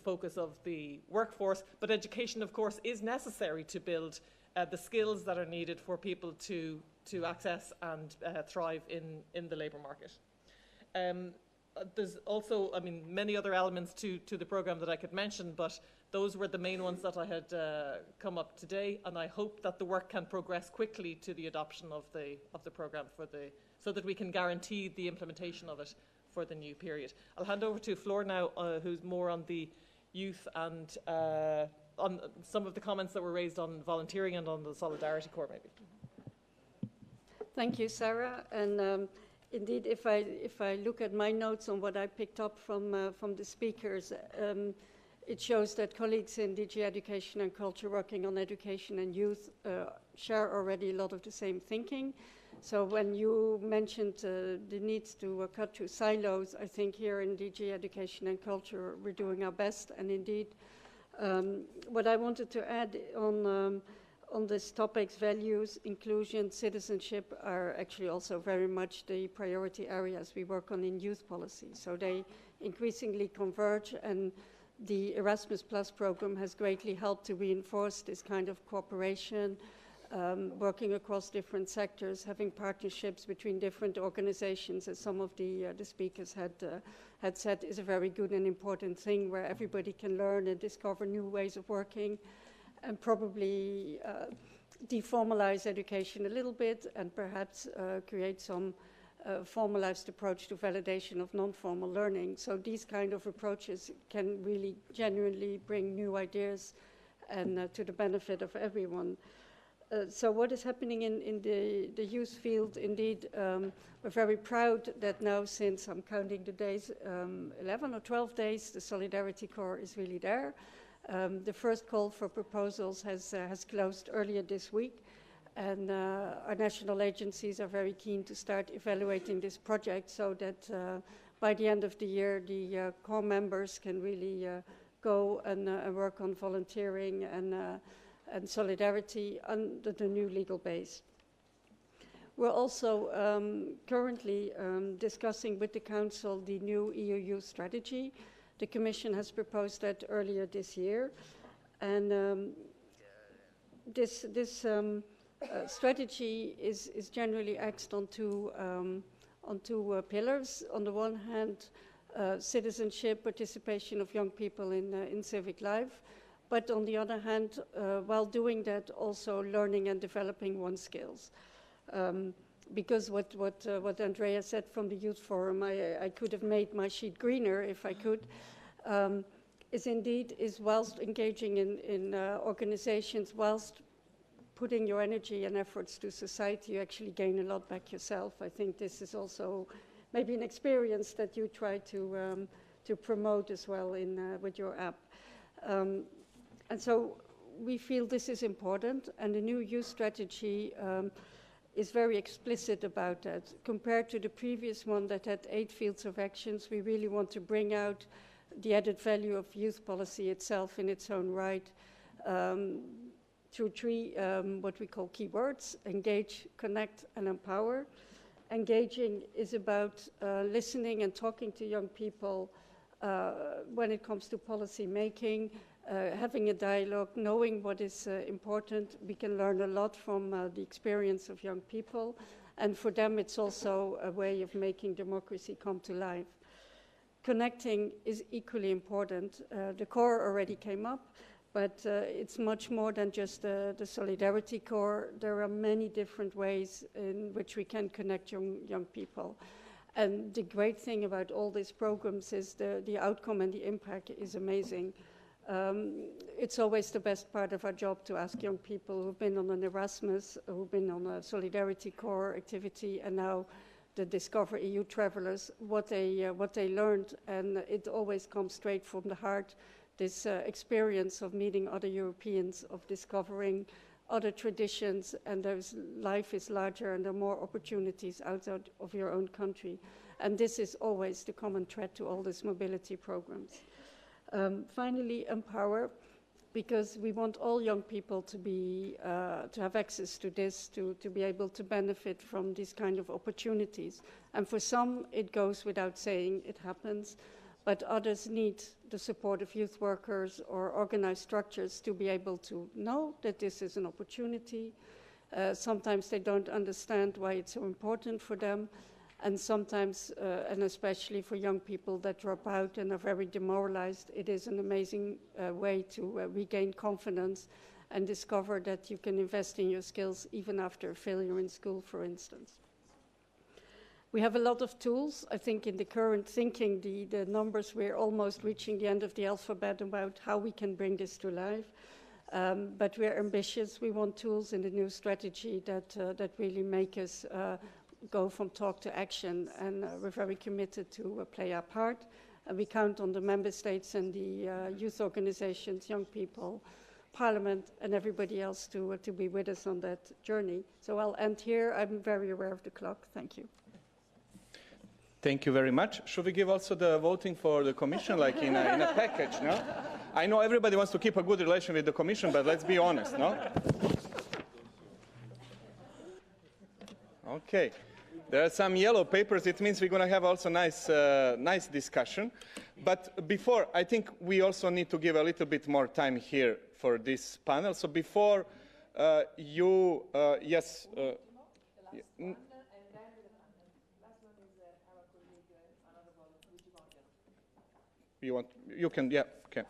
focus of the workforce, but education, of course, is necessary to build the skills that are needed for people to access and thrive in the labour market. There's also, many other elements to the programme that I could mention, but those were the main ones that I had come up today, and I hope that the work can progress quickly to the adoption of the programme so that we can guarantee the implementation of it for the new period. I'll hand over to Flor now, who's more on the youth and on some of the comments that were raised on volunteering and on the Solidarity Corps, maybe. Thank you, Sarah. And indeed, if I look at my notes on what I picked up from the speakers, it shows that colleagues in DG Education and Culture working on education and youth share already a lot of the same thinking. So when you mentioned the needs to cut to silos, I think here in DG Education and Culture we're doing our best. And indeed, what I wanted to add on this topics, values, inclusion, citizenship are actually also very much the priority areas we work on in youth policy. So they increasingly converge, and the Erasmus Plus program has greatly helped to reinforce this kind of cooperation, working across different sectors, having partnerships between different organizations, as some of the speakers had said, is a very good and important thing, where everybody can learn and discover new ways of working, and probably deformalize education a little bit, and perhaps create some formalized approach to validation of non-formal learning. So these kind of approaches can really genuinely bring new ideas and to the benefit of everyone. So what is happening in the youth field, indeed, we're very proud that now, since I'm counting the days, 11 or 12 days, the Solidarity Corps is really there. The first call for proposals has closed earlier this week, and our national agencies are very keen to start evaluating this project so that by the end of the year, the core members can really go and work on volunteering and solidarity under the new legal base. We're also currently discussing with the Council the new EU Youth Strategy. The Commission has proposed that earlier this year, and this strategy is generally axed on two pillars. On the one hand, citizenship, participation of young people in civic life, but on the other hand, while doing that, also learning and developing one's skills. Because what Andrea said from the Youth Forum, I could have made my sheet greener if I could, is whilst engaging in organizations, whilst putting your energy and efforts to society, you actually gain a lot back yourself. I think this is also maybe an experience that you try to promote as well with your app. And so we feel this is important, and the new youth strategy is very explicit about that. Compared to the previous one that had 8 fields of actions, we really want to bring out the added value of youth policy itself in its own right through 3 what we call keywords: engage, connect, and empower. Engaging is about listening and talking to young people when it comes to policy making, having a dialogue, knowing what is important. We can learn a lot from the experience of young people, and for them it's also a way of making democracy come to life. Connecting is equally important. The core already came up, but it's much more than just the solidarity core. There are many different ways in which we can connect young people. And the great thing about all these programs is the outcome and the impact is amazing. It's always the best part of our job to ask young people who've been on an Erasmus, who've been on a Solidarity Corps activity, and now the Discover EU Travelers, what they learned, and it always comes straight from the heart. This experience of meeting other Europeans, of discovering other traditions, and life is larger and there are more opportunities outside of your own country. And this is always the common thread to all these mobility programs. Finally, empower, because we want all young people to have access to this, to be able to benefit from these kind of opportunities. And for some, it goes without saying, it happens, but others need the support of youth workers or organized structures to be able to know that this is an opportunity. Sometimes they don't understand why it's so important for them. And sometimes, and especially for young people that drop out and are very demoralized, it is an amazing way to regain confidence and discover that you can invest in your skills even after a failure in school, for instance. We have a lot of tools. I think in the current thinking, the numbers, we're almost reaching the end of the alphabet about how we can bring this to life. But we're ambitious. We want tools in the new strategy that really make us go from talk to action, and we're very committed to play our part. And we count on the member states and the youth organizations, young people, Parliament, and everybody else to be with us on that journey. So I'll end here. I'm very aware of the clock. Thank you. Thank you very much. Should we give also the voting for the Commission, like in a package, no? I know everybody wants to keep a good relation with the Commission, but let's be honest, no? Okay. There are some yellow papers. It means we're going to have also nice discussion. But before, I think we also need to give a little bit more time here for this panel. So before yes. You can, yeah, okay.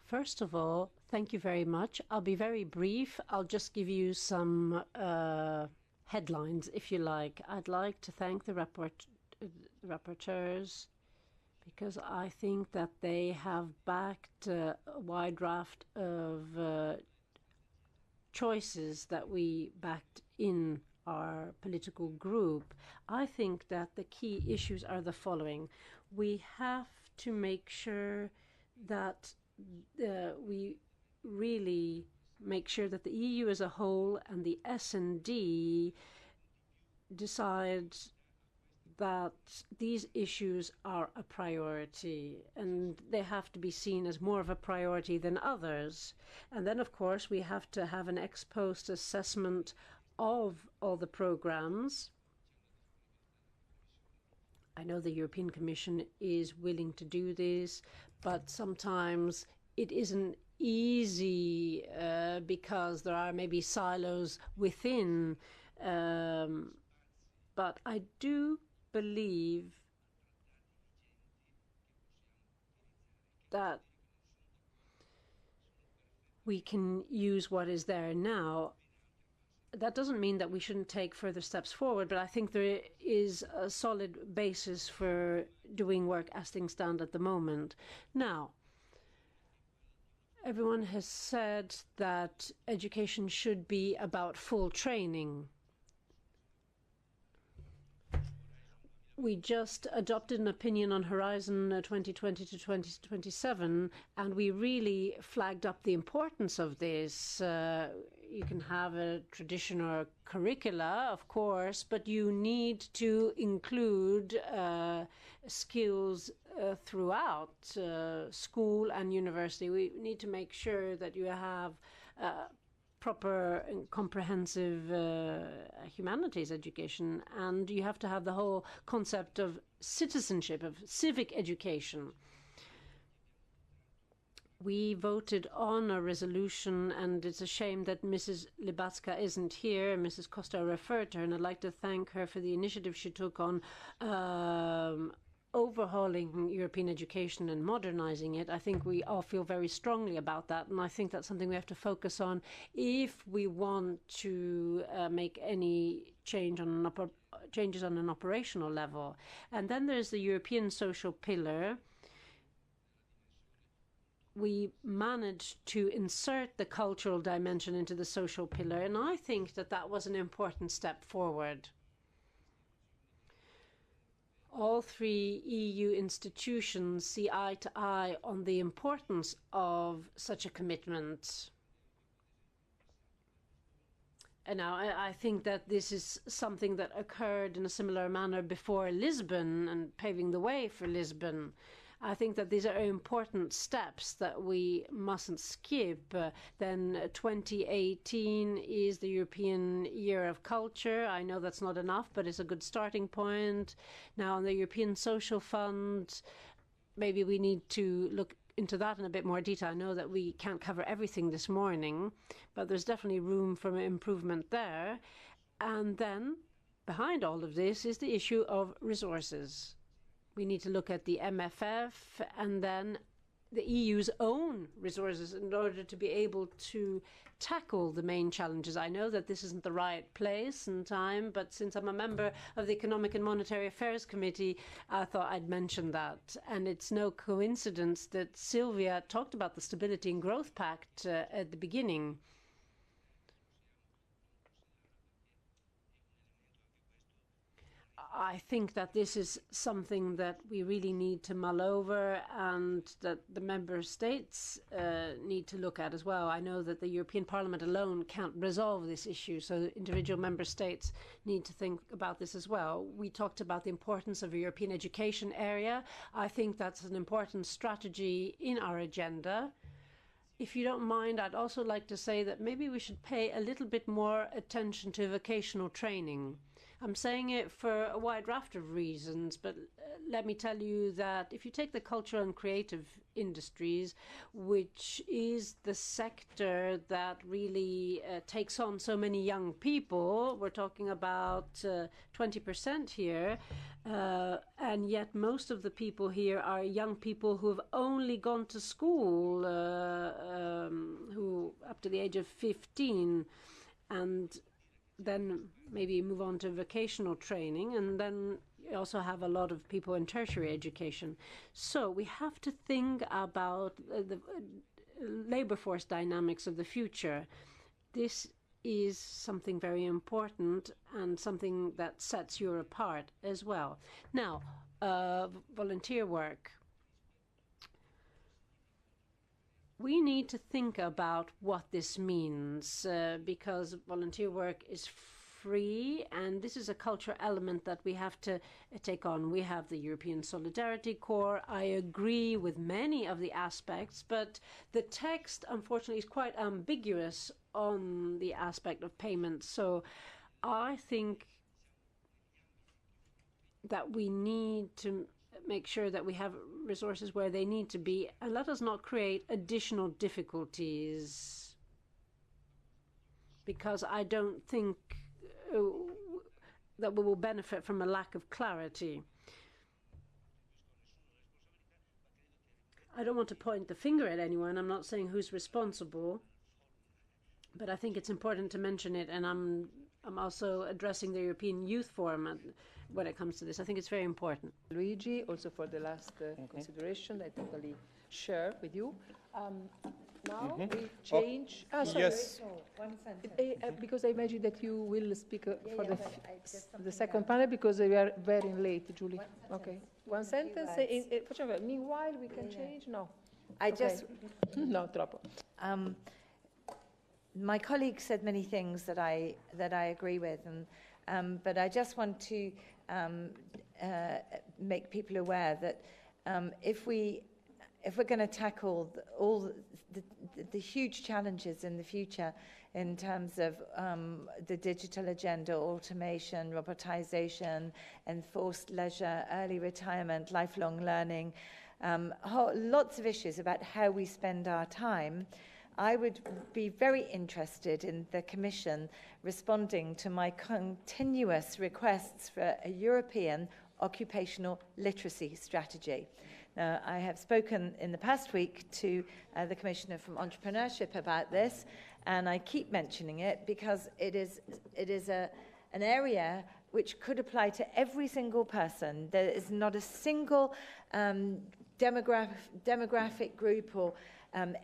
First of all, thank you very much. I'll be very brief. I'll just give you some headlines, if you like. I'd like to thank the rapporteurs, because I think that they have backed a wide raft of choices that we backed in our political group, I think that the key issues are the following. We have to make sure that we really make sure that the EU as a whole and the S&D decide that these issues are a priority and they have to be seen as more of a priority than others. And then, of course, we have to have an ex post assessment of all the programs. I know the European Commission is willing to do this, but sometimes it isn't easy because there are maybe silos within. But I do believe that we can use what is there now. That doesn't mean that we shouldn't take further steps forward, but I think there is a solid basis for doing work as things stand at the moment. Now, everyone has said that education should be about full training. We just adopted an opinion on Horizon 2020 to 2027, and we really flagged up the importance of this. You can have a traditional curricula, of course, but you need to include skills throughout school and university. We need to make sure that you have proper and comprehensive humanities education, and you have to have the whole concept of citizenship, of civic education. We voted on a resolution, and it's a shame that Mrs. Libacka isn't here. Mrs. Costa referred to her, and I'd like to thank her for the initiative she took on overhauling European education and modernizing it. I think we all feel very strongly about that, and I think that's something we have to focus on if we want to make any changes on an operational level. And then there's the European social pillar. We managed to insert the cultural dimension into the social pillar, and I think that that was an important step forward. All three EU institutions see eye to eye on the importance of such a commitment. And now I think that this is something that occurred in a similar manner before Lisbon and paving the way for Lisbon. I think that these are important steps that we mustn't skip. Then 2018 is the European Year of Culture. I know that's not enough, but it's a good starting point. Now, on the European Social Fund, maybe we need to look into that in a bit more detail. I know that we can't cover everything this morning, but there's definitely room for improvement there. And then, behind all of this is the issue of resources. We need to look at the MFF and then the EU's own resources in order to be able to tackle the main challenges. I know that this isn't the right place and time, but since I'm a member of the Economic and Monetary Affairs Committee, I thought I'd mention that. And it's no coincidence that Sylvia talked about the Stability and Growth Pact at the beginning. I think that this is something that we really need to mull over and that the member states need to look at as well. I know that the European Parliament alone can't resolve this issue, so individual member states need to think about this as well. We talked about the importance of a European education area. I think that's an important strategy in our agenda. If you don't mind, I'd also like to say that maybe we should pay a little bit more attention to vocational training. I'm saying it for a wide raft of reasons, but let me tell you that if you take the cultural and creative industries, which is the sector that really takes on so many young people, we're talking about 20% here, and yet most of the people here are young people who have only gone to school, who up to the age of 15, and then maybe move on to vocational training, and then you also have a lot of people in tertiary education. So we have to think about the labor force dynamics of the future. This is something very important and something that sets you apart as well. Now, volunteer work. We need to think about what this means because volunteer work is free, and this is a cultural element that we have to take on. We have the European Solidarity Corps. I agree with many of the aspects, but the text, unfortunately, is quite ambiguous on the aspect of payments. So I think that we need to make sure that we have resources where they need to be, and let us not create additional difficulties, because I don't think that we will benefit from a lack of clarity. I don't want to point the finger at anyone. I'm not saying who's responsible, but I think it's important to mention it, and I'm also addressing the European Youth Forum when it comes to this. I think it's very important. Luigi, also for the last consideration, I totally share with you. Now we change. Yes. Because I imagine that you will speak for the second panel, because we are very late, Julie. Okay. One sentence. Meanwhile, we can change. No. I just no troppo. My colleague said many things that I agree with, and but I just want to make people aware that if we're going to tackle all the huge challenges in the future in terms of the digital agenda, automation, robotization, enforced leisure, early retirement, lifelong learning, lots of issues about how we spend our time, I would be very interested in the Commission responding to my continuous requests for a European occupational literacy strategy. Now, I have spoken in the past week to the Commissioner from Entrepreneurship about this, and I keep mentioning it because it is an area which could apply to every single person. There is not a single demographic group or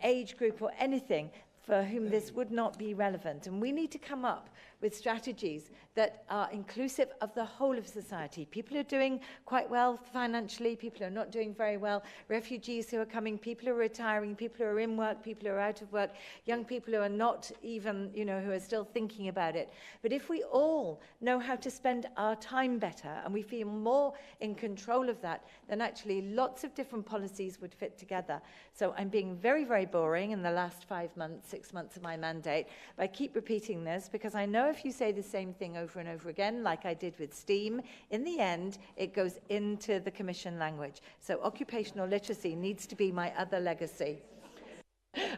age group or anything for whom this would not be relevant. And we need to come up with strategies that are inclusive of the whole of society. People are doing quite well financially, people are not doing very well, refugees who are coming, people who are retiring, people who are in work, people who are out of work, young people who are not even, who are still thinking about it. But if we all know how to spend our time better and we feel more in control of that, then actually lots of different policies would fit together. So I'm being very, very boring in the last 5 months, 6 months of my mandate, but I keep repeating this because I know if you say the same thing over and over again, like I did with STEAM, in the end, it goes into the Commission language. So occupational literacy needs to be my other legacy.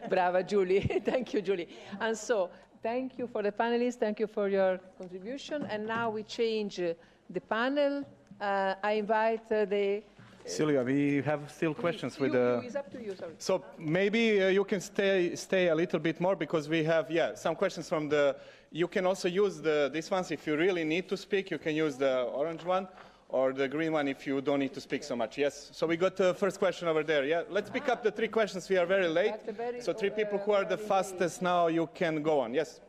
Brava, Julie. Thank you, Julie. And so, thank you for the panelists. Thank you for your contribution. And now we change the panel. I invite the... Silvia, we have still questions with It's up to you, sorry. So maybe you can stay a little bit more, because we have some questions from the. You can also use these ones if you really need to speak. You can use the orange one or the green one if you don't need to speak so much. Yes. So we got the first question over there. Yeah. Let's pick up the 3 questions. We are very late. So 3 people who are the fastest now. You can go on. Yes.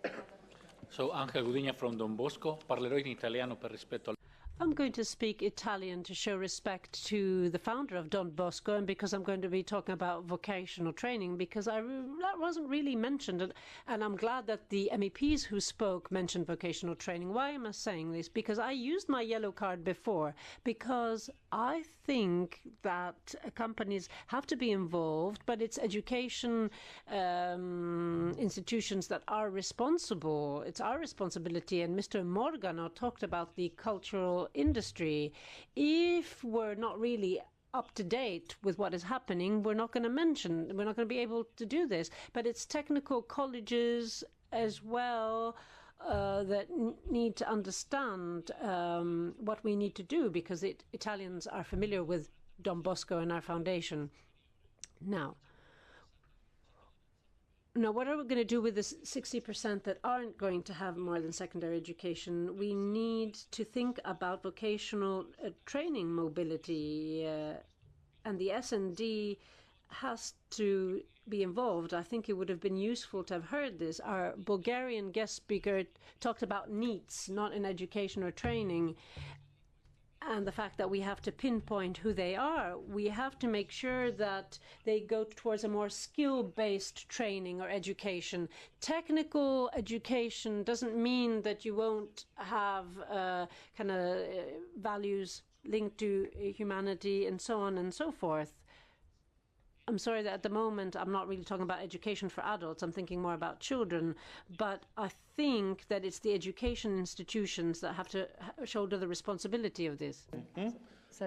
So Angel Gudegna from Don Bosco. Parlerò in italiano per rispetto al. I'm going to speak Italian to show respect to the founder of Don Bosco, and because I'm going to be talking about vocational training, because that wasn't really mentioned, and I'm glad that the MEPs who spoke mentioned vocational training. Why am I saying this? Because I used my yellow card before, because I think that companies have to be involved, but it's education institutions that are responsible. It's our responsibility, and Mr. Morgano talked about the cultural industry. If we're not really up to date with what is happening, we're not going to be able to do this. But it's technical colleges as well that need to understand what we need to do, because Italians are familiar with Don Bosco and our foundation. Now, what are we going to do with the 60% that aren't going to have more than secondary education? We need to think about vocational training mobility, and the S&D has to be involved. I think it would have been useful to have heard this. Our Bulgarian guest speaker talked about needs, not in education or training, and the fact that we have to pinpoint who they are. We have to make sure that they go towards a more skill-based training or education. Technical education doesn't mean that you won't have kind of values linked to humanity and so on and so forth. I'm sorry that at the moment I'm not really talking about education for adults. I'm thinking more about children. But I think that it's the education institutions that have to shoulder the responsibility of this.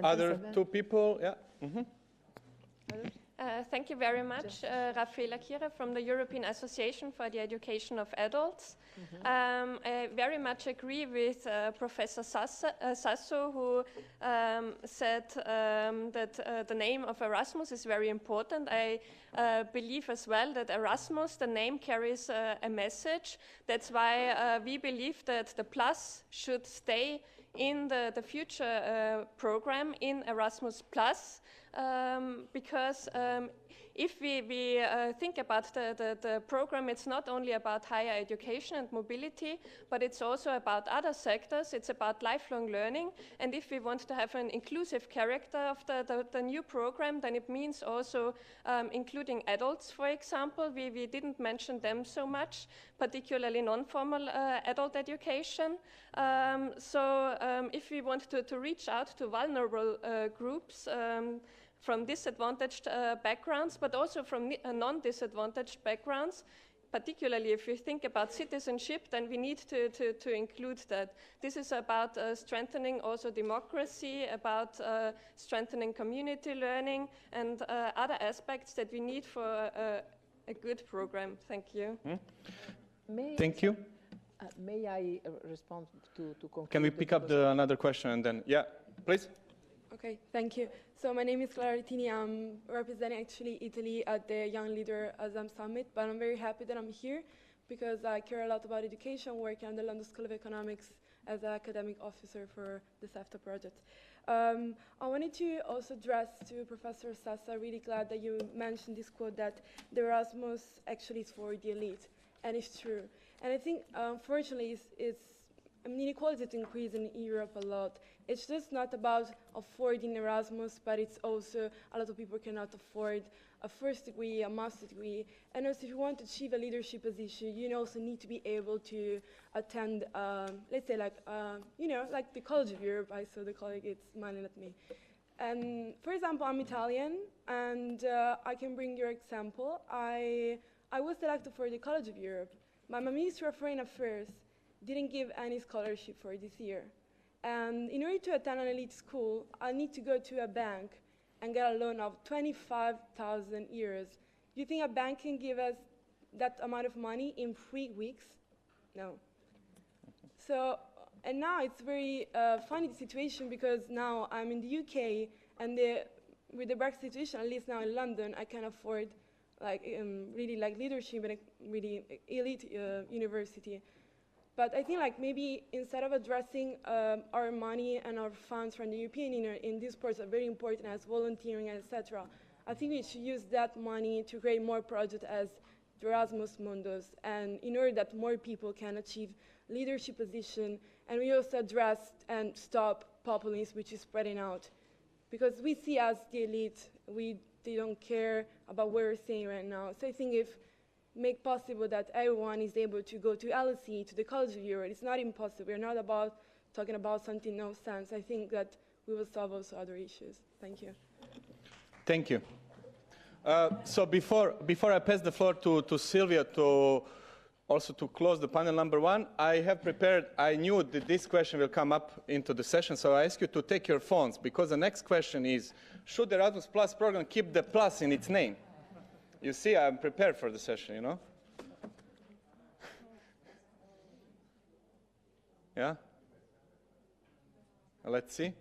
Other two people, yeah. Thank you very much. Raffaela Kira from the European Association for the Education of Adults. I very much agree with Professor Sasso, who said that the name of Erasmus is very important. I believe as well that Erasmus, the name, carries a message. That's why we believe that the plus should stay in the future program in Erasmus Plus, because if we think about the program, it's not only about higher education and mobility, but it's also about other sectors. It's about lifelong learning. And if we want to have an inclusive character of the new program, then it means also including adults, for example. We didn't mention them so much, particularly non-formal adult education. If we want to reach out to vulnerable groups, from disadvantaged backgrounds, but also from non-disadvantaged backgrounds. Particularly if we think about citizenship, then we need to include that. This is about strengthening also democracy, about strengthening community learning, and other aspects that we need for a good program. Thank you. Thank you. May I respond to conclude? Can we pick up another question and then, yeah, please? Okay, thank you. So my name is Clara Tini. I'm representing actually Italy at the Young Leader Azam Summit, but I'm very happy that I'm here because I care a lot about education, working at the London School of Economics as an academic officer for the SEFTA project. I wanted to also address to Professor Sassa, really glad that you mentioned this quote that the Erasmus actually is for the elite, and it's true. And I think, unfortunately, inequality is increasing in Europe a lot. It's just not about affording Erasmus, but it's also a lot of people cannot afford a first degree, a master's degree. And also, if you want to achieve a leadership position, you also need to be able to attend, let's say, like the College of Europe. I saw the colleague, it's smiling at me. And for example, I'm Italian, and I can bring your example. I was selected for the College of Europe, but my Ministry of Foreign Affairs didn't give any scholarship for this year. And in order to attend an elite school, I need to go to a bank and get a loan of 25,000 euros. Do you think a bank can give us that amount of money in 3 weeks? No. So, and now it's very funny situation because now I'm in the UK, and with the Brexit situation, at least now in London, I can afford really leadership in a really elite university. But I think maybe instead of addressing our money and our funds from the European Union in these parts are very important as volunteering, etc., I think we should use that money to create more projects as the Erasmus Mundus, and in order that more people can achieve leadership position, and we also address and stop populism, which is spreading out. Because we see as the elite, they don't care about what we're saying right now. So I think if make possible that everyone is able to go to LSE, to the College of Europe. It's not impossible. We're not talking about something no sense. I think that we will solve also other issues. Thank you. Thank you. So before I pass the floor to Silvia also to close the panel number 1, I have prepared, I knew that this question will come up into the session, so I ask you to take your phones, because the next question is, should the Erasmus Plus program keep the plus in its name? You see, I'm prepared for the session, you know? Yeah? Let's see.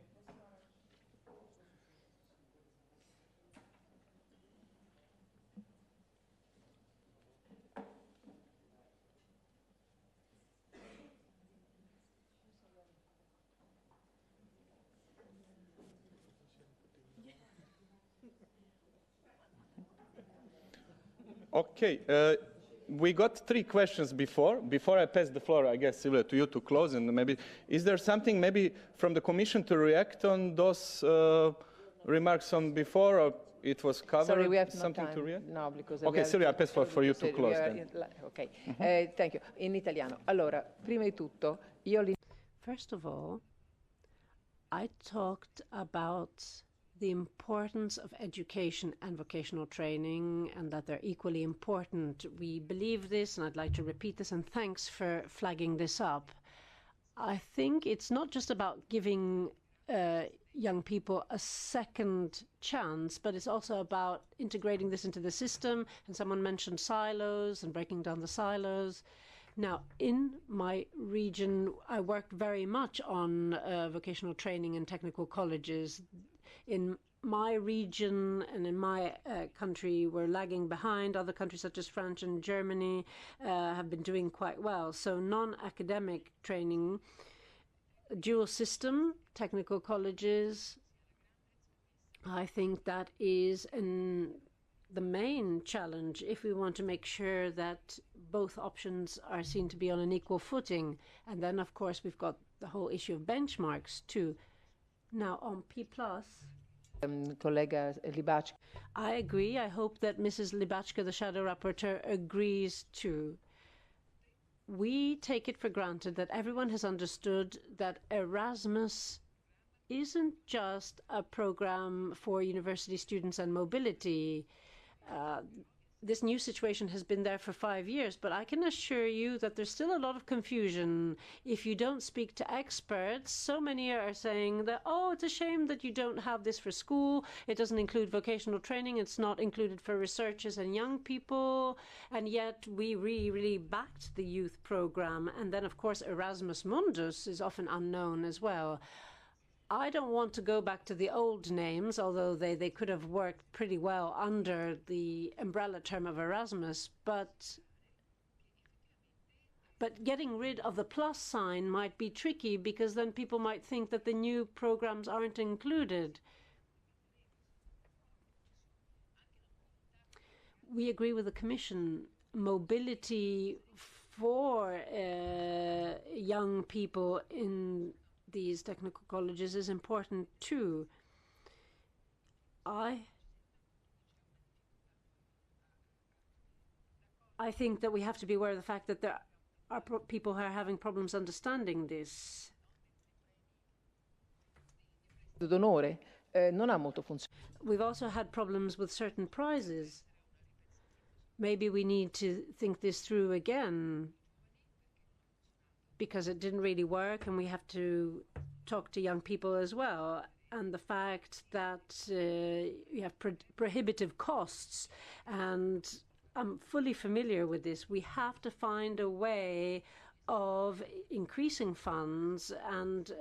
Okay. We got 3 questions before. Before I pass the floor, I guess, Silvia, to you to close, and maybe, is there something maybe from the Commission to react on those remarks on before, or it was covered? Sorry, we have something no time to react? now because okay, Silvia, I pass for you to close then. Okay, thank you. In italiano. Allora, prima di tutto, First of all, I talked about the importance of education and vocational training, and that they're equally important. We believe this, and I'd like to repeat this, and thanks for flagging this up. I think it's not just about giving young people a second chance, but it's also about integrating this into the system. And someone mentioned silos and breaking down the silos. Now, in my region, I worked very much on vocational training and technical colleges. In my region and in my country, we're lagging behind. Other countries such as France and Germany have been doing quite well. So non-academic training, dual system, technical colleges, I think that is the main challenge if we want to make sure that both options are seen to be on an equal footing. And then, of course, we've got the whole issue of benchmarks too. Now, on P+, collega Libacka. I agree. I hope that Mrs. Libacka, the shadow rapporteur, agrees too. We take it for granted that everyone has understood that Erasmus isn't just a program for university students and mobility. This new situation has been there for 5 years, but I can assure you that there's still a lot of confusion. If you don't speak to experts, so many are saying that, oh, it's a shame that you don't have this for school. It doesn't include vocational training. It's not included for researchers and young people. And yet we really backed the youth program. And then, of course, Erasmus Mundus is often unknown as well. I don't want to go back to the old names, although they could have worked pretty well under the umbrella term of Erasmus, but getting rid of the plus sign might be tricky, because then people might think that the new programs aren't included. We agree with the Commission. Mobility for young people in these technical colleges is important too. I think that we have to be aware of the fact that there are people who are having problems understanding this. D'onore non ha molto funzionato. We've also had problems with certain prizes. Maybe we need to think this through again, because it didn't really work, and we have to talk to young people as well. And the fact that you have prohibitive costs, and I'm fully familiar with this. We have to find a way of increasing funds and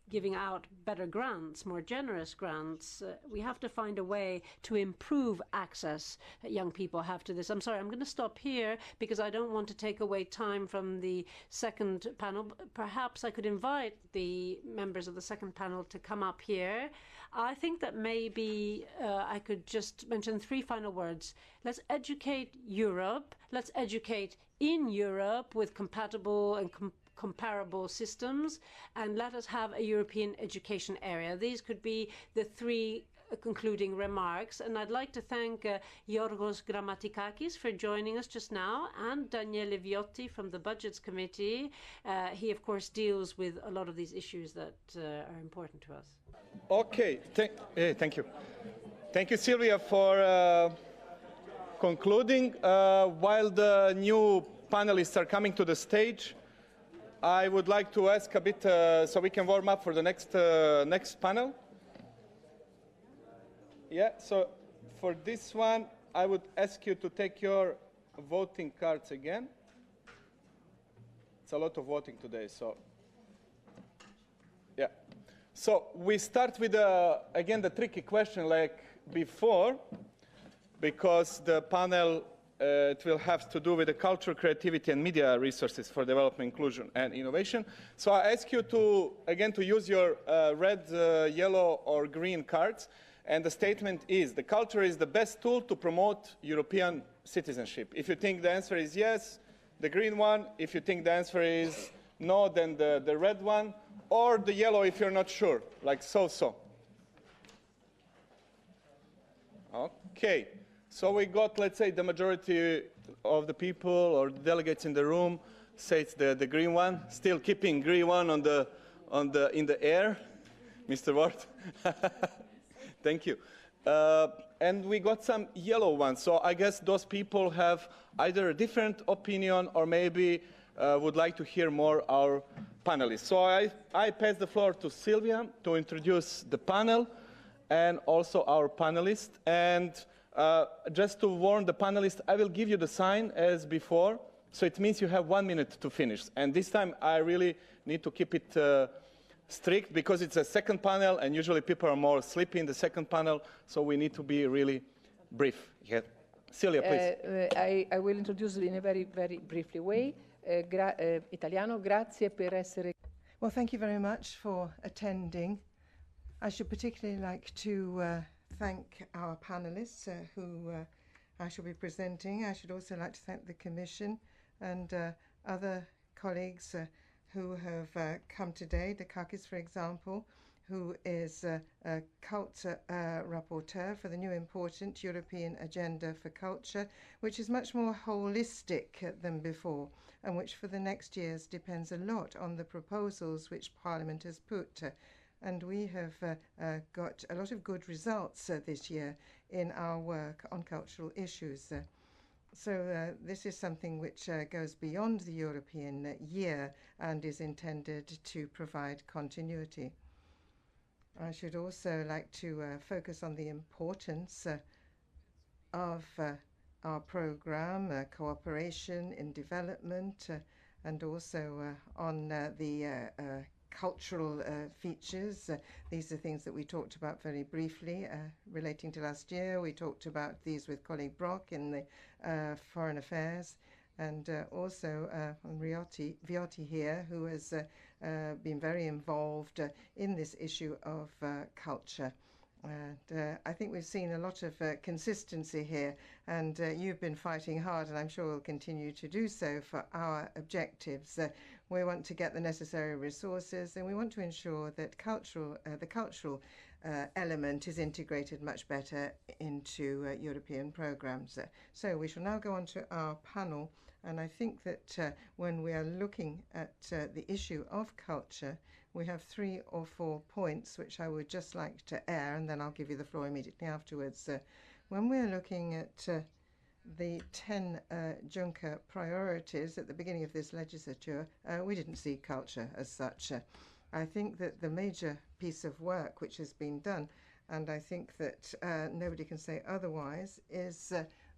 giving out better grants, more generous grants. We have to find a way to improve access that young people have to this. I'm sorry, I'm going to stop here because I don't want to take away time from the second panel. Perhaps I could invite the members of the second panel to come up here. I think that maybe I could just mention 3 final words. Let's educate Europe. Let's educate in Europe with compatible and comparable systems, and let us have a European education area. These could be the 3 concluding remarks, and I'd like to thank Yorgos Grammatikakis for joining us just now, and Daniele Viotti from the Budgets Committee. He, of course, deals with a lot of these issues that are important to us. Okay, thank you. Thank you, Silvia, for concluding. While the new panelists are coming to the stage, I would like to ask a bit so we can warm up for the next panel. Yeah, so for this one, I would ask you to take your voting cards again. It's a lot of voting today, so yeah. So we start with, again, the tricky question like before, because the panel it will have to do with the culture, creativity, and media resources for development, inclusion, and innovation. So I ask you to, again, to use your red, yellow, or green cards. And the statement is, the culture is the best tool to promote European citizenship. If you think the answer is yes, the green one. If you think the answer is no, then the red one. Or the yellow if you're not sure, like so-so. Okay, so we got, let's say, the majority of the people or the delegates in the room say it's the green one. Still keeping green one in the air, Mr. Ward. Thank you. And we got some yellow ones. So I guess those people have either a different opinion or maybe would like to hear more our panelists. So I pass the floor to Silvia to introduce the panel and also our panelists. And just to warn the panelists, I will give you the sign as before. So it means you have 1 minute to finish. And this time I really need to keep it strict because it's a second panel and usually people are more sleepy in the second panel. So we need to be really brief. Yeah. Silvia, please. I will introduce in a very, very briefly way. Italiano, grazie per essere. Well, thank you very much for attending. I should particularly like to thank our panelists who I shall be presenting. I should also like to thank the Commission and other colleagues who have come today. Dukakis, for example, who is a culture rapporteur for the new important European Agenda for Culture, which is much more holistic than before, and which for the next years depends a lot on the proposals which Parliament has put. And we have got a lot of good results this year in our work on cultural issues. So this is something which goes beyond the European year and is intended to provide continuity. I should also like to focus on the importance of our programme, cooperation in development, and also on the cultural features. These are things that we talked about very briefly relating to last year. We talked about these with colleague Brock in the Foreign Affairs, and also Viotti here, who has been very involved in this issue of culture. And I think we've seen a lot of consistency here, and you've been fighting hard, and I'm sure we'll continue to do so for our objectives. We want to get the necessary resources, and we want to ensure that the cultural element is integrated much better into European programs. So we shall now go on to our panel, and I think that when we are looking at the issue of culture, we have 3 or 4 points which I would just like to air, and then I'll give you the floor immediately afterwards. When we're looking at the 10 Juncker priorities at the beginning of this legislature, we didn't see culture as such. I think that the major piece of work which has been done, and I think that nobody can say otherwise, is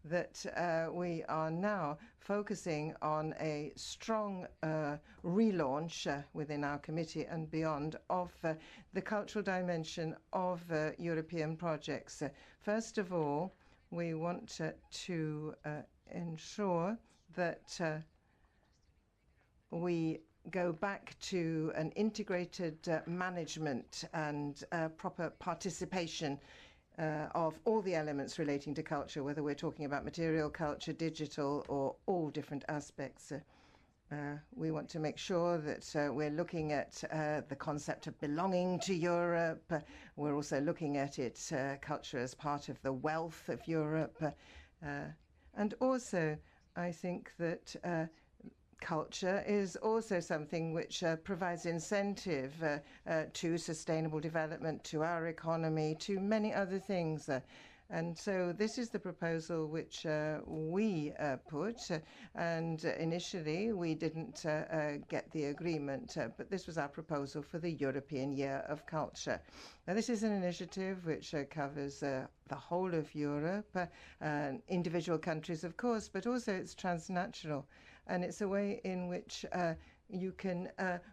that we are now focusing on a strong relaunch within our committee and beyond of the cultural dimension of European projects. First of all, we want to ensure that we go back to an integrated management and proper participation of all the elements relating to culture, whether we're talking about material culture, digital, or all different aspects. We want to make sure that we're looking at the concept of belonging to Europe. We're also looking at its culture as part of the wealth of Europe. And also, I think that culture is also something which provides incentive to sustainable development, to our economy, to many other things. And so this is the proposal which we put, and initially we didn't get the agreement, but this was our proposal for the European Year of Culture. Now, this is an initiative which covers the whole of Europe, individual countries, of course, but also it's transnational. And it's a way in which you can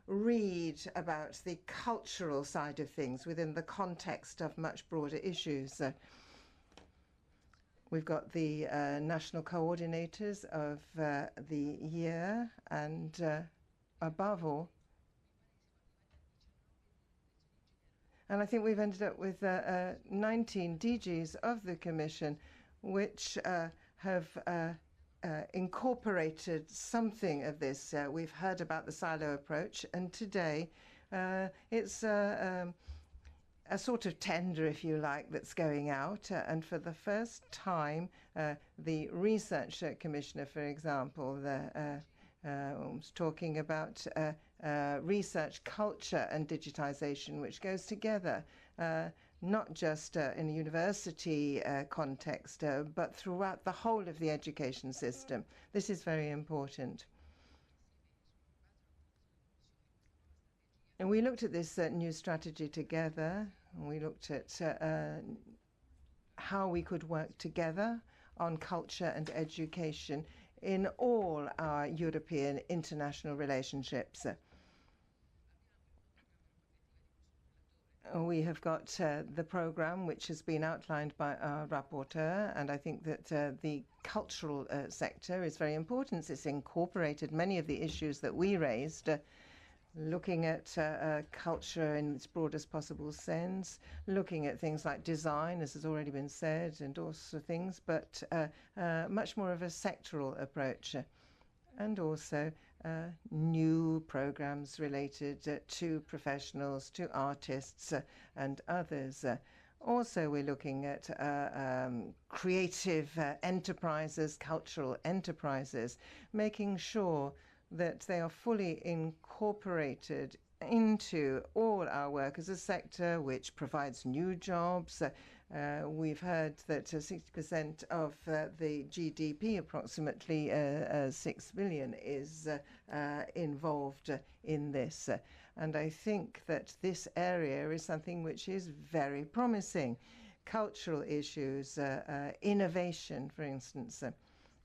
read about the cultural side of things within the context of much broader issues. We've got the national coordinators of the year, and above all, And I think we've ended up with 19 DGs of the Commission which have incorporated something of this. We've heard about the silo approach, and today it's a sort of tender, if you like, that's going out. And for the first time, the Research Commissioner, for example, was talking about research culture and digitization, which goes together, not just in a university context, but throughout the whole of the education system. This is very important. And we looked at this new strategy together, and we looked at how we could work together on culture and education in all our European international relationships. We have got the programme which has been outlined by our rapporteur, and I think that the cultural sector is very important. It's incorporated many of the issues that we raised, looking at culture in its broadest possible sense, looking at things like design, as has already been said, and also things, but much more of a sectoral approach, and also new programs related to professionals, to artists, and others. Also, we're looking at creative enterprises, cultural enterprises, making sure that they are fully incorporated into all our work as a sector which provides new jobs. We've heard that 60% of the GDP, approximately 6 billion, is involved in this. And I think that this area is something which is very promising. Cultural issues, innovation, for instance.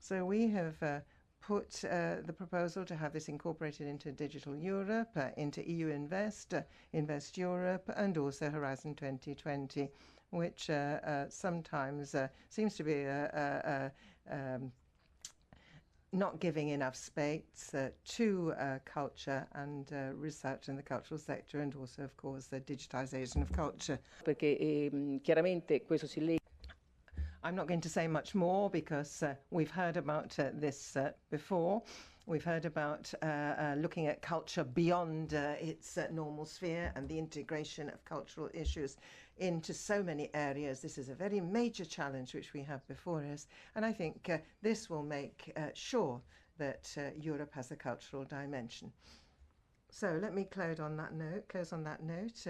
So we have put the proposal to have this incorporated into Digital Europe, into EU Invest, Invest Europe, and also Horizon 2020, which sometimes seems to be not giving enough space to culture and research in the cultural sector, and also, of course, the digitization of culture. Perché chiaramente questo si lega. I'm not going to say much more because we've heard about this before. We've heard about looking at culture beyond its normal sphere and the integration of cultural issues into so many areas. This is a very major challenge which we have before us, and I think this will make sure that Europe has a cultural dimension. So let me close on that note.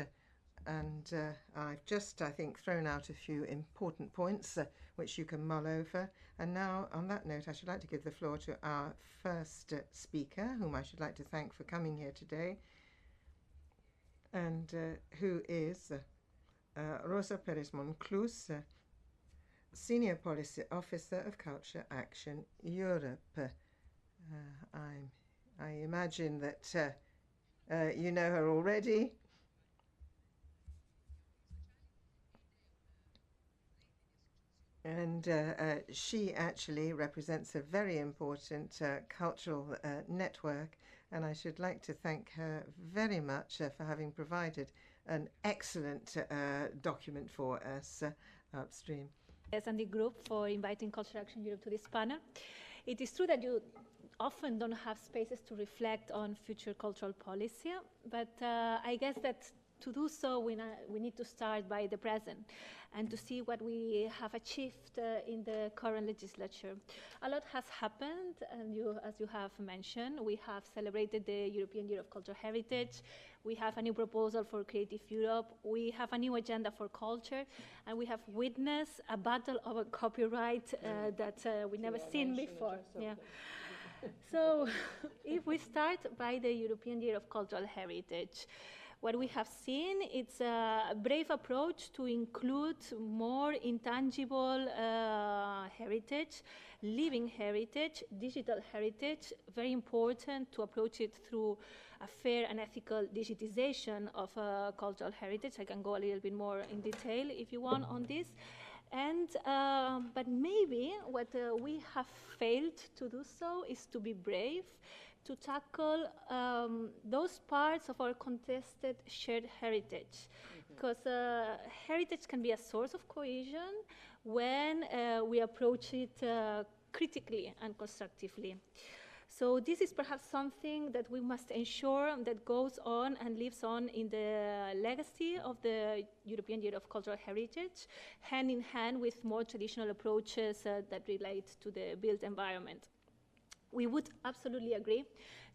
And I've just, I think, thrown out a few important points which you can mull over. And now, on that note, I should like to give the floor to our first speaker, whom I should like to thank for coming here today, and who is Rosa Perez Monclús, Senior Policy Officer of Culture Action Europe. I imagine that you know her already. And she actually represents a very important cultural network, and I should like to thank her very much for having provided an excellent document for us upstream. Yes, and the group for inviting Culture Action Europe to this panel. It is true that you often don't have spaces to reflect on future cultural policy, but I guess that to do so, we need to start by the present and to see what we have achieved in the current legislature. A lot has happened, and as you have mentioned, we have celebrated the European Year of Cultural Heritage. We have a new proposal for Creative Europe. We have a new agenda for culture, and we have witnessed a battle over copyright that we never seen before. Yeah. So, if we start by the European Year of Cultural Heritage, what we have seen is a brave approach to include more intangible heritage, living heritage, digital heritage, very important to approach it through a fair and ethical digitization of cultural heritage. I can go a little bit more in detail if you want on this. And, but maybe what we have failed to do so is to be brave, to tackle those parts of our contested shared heritage, because heritage can be a source of cohesion when we approach it critically and constructively. So this is perhaps something that we must ensure that goes on and lives on in the legacy of the European Year of Cultural Heritage, hand in hand with more traditional approaches that relate to the built environment. We would absolutely agree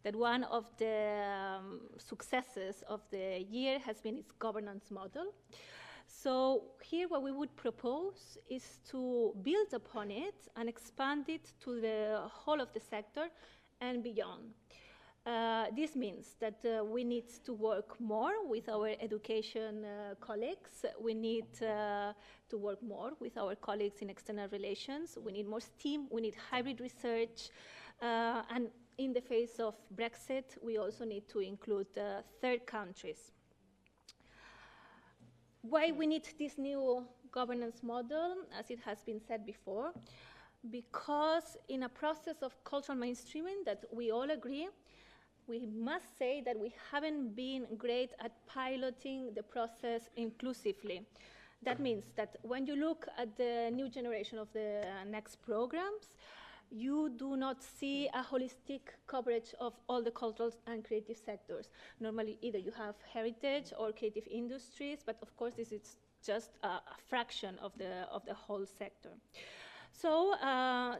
that one of the successes of the year has been its governance model. So here what we would propose is to build upon it and expand it to the whole of the sector and beyond. This means that we need to work more with our education colleagues. We need to work more with our colleagues in external relations. We need more STEAM. We need hybrid research. And in the face of Brexit, we also need to include third countries. Why we need this new governance model, as it has been said before? Because in a process of cultural mainstreaming that we all agree, we must say that we haven't been great at piloting the process inclusively. That means that when you look at the new generation of the next programs, you do not see a holistic coverage of all the cultural and creative sectors. Normally, either you have heritage or creative industries, but of course, this is just a fraction of the whole sector. So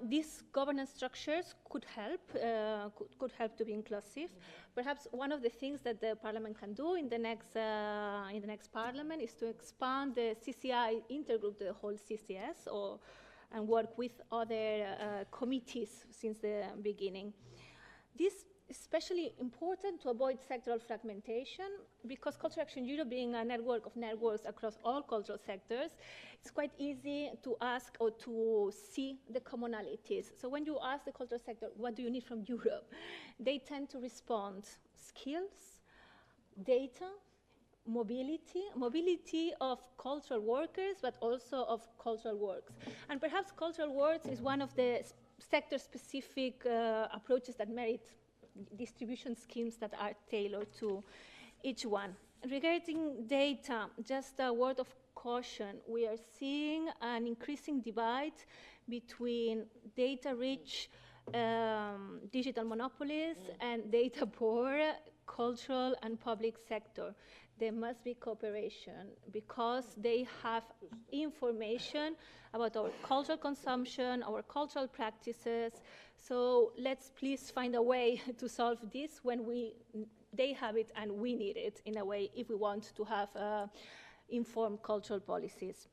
these governance structures could help to be inclusive. Perhaps one of the things that the Parliament can do in the next Parliament is to expand the CCI intergroup, the whole CCS, and work with other committees since the beginning. This is especially important to avoid sectoral fragmentation, because Cultural Action Europe, being a network of networks across all cultural sectors, it's quite easy to ask or to see the commonalities. So when you ask the cultural sector, what do you need from Europe? They tend to respond skills, data, mobility of cultural workers, but also of cultural works. And perhaps cultural works is one of the sector-specific approaches that merit distribution schemes that are tailored to each one. Regarding data, just a word of caution. We are seeing an increasing divide between data-rich digital monopolies and data-poor cultural and public sector. There must be cooperation because they have information about our cultural consumption, our cultural practices. So let's please find a way to solve this when they have it and we need it in a way if we want to have informed cultural policies.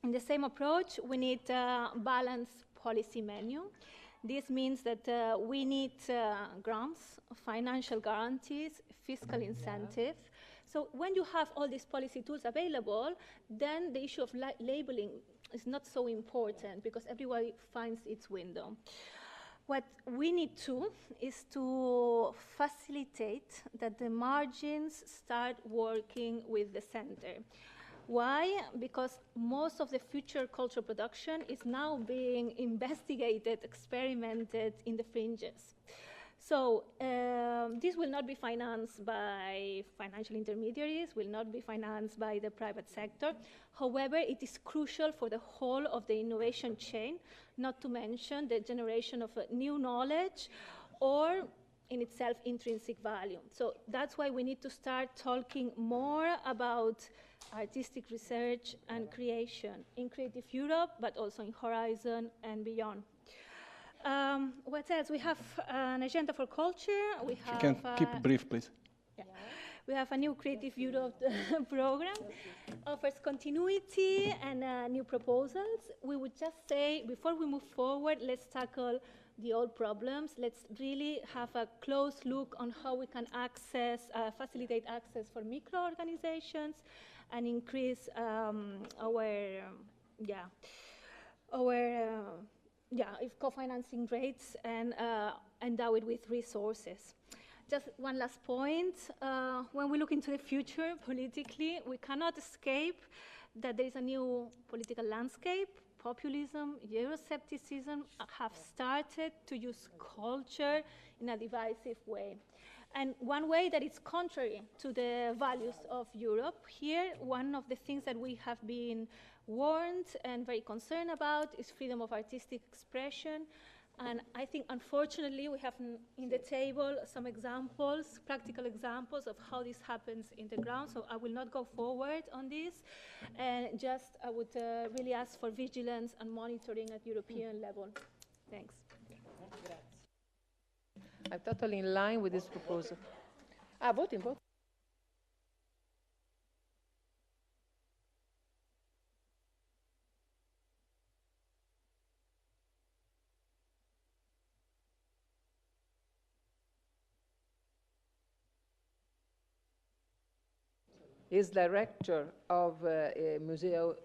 In the same approach, we need a balanced policy menu. This means that we need grants, financial guarantees, fiscal incentive. So when you have all these policy tools available, then the issue of labeling is not so important because everybody finds its window. What we need to is to facilitate that the margins start working with the center. Why? Because most of the future cultural production is now being investigated, experimented in the fringes. So this will not be financed by financial intermediaries, will not be financed by the private sector. However, it is crucial for the whole of the innovation chain, not to mention the generation of new knowledge or in itself intrinsic value. So that's why we need to start talking more about artistic research and creation in Creative Europe, but also in Horizon and beyond. What else? We have an agenda for culture. We have, you can keep it brief, please. Yeah. We have a new Creative Europe program, offers continuity and new proposals. We would just say, before we move forward, let's tackle the old problems. Let's really have a close look on how we can facilitate access for micro-organizations and increase our co-financing rates and endow it with resources. Just one last point. When we look into the future politically, we cannot escape that there is a new political landscape, populism, Euroscepticism have started to use culture in a divisive way. And one way that is contrary to the values of Europe. Here, one of the things that we have been warned and very concerned about is freedom of artistic expression. And I think, unfortunately, we have in the table some examples, practical examples of how this happens in the ground. So I will not go forward on this. And just I would really ask for vigilance and monitoring at European level. Thanks. I'm totally in line with this proposal. Voting. Is director of Museo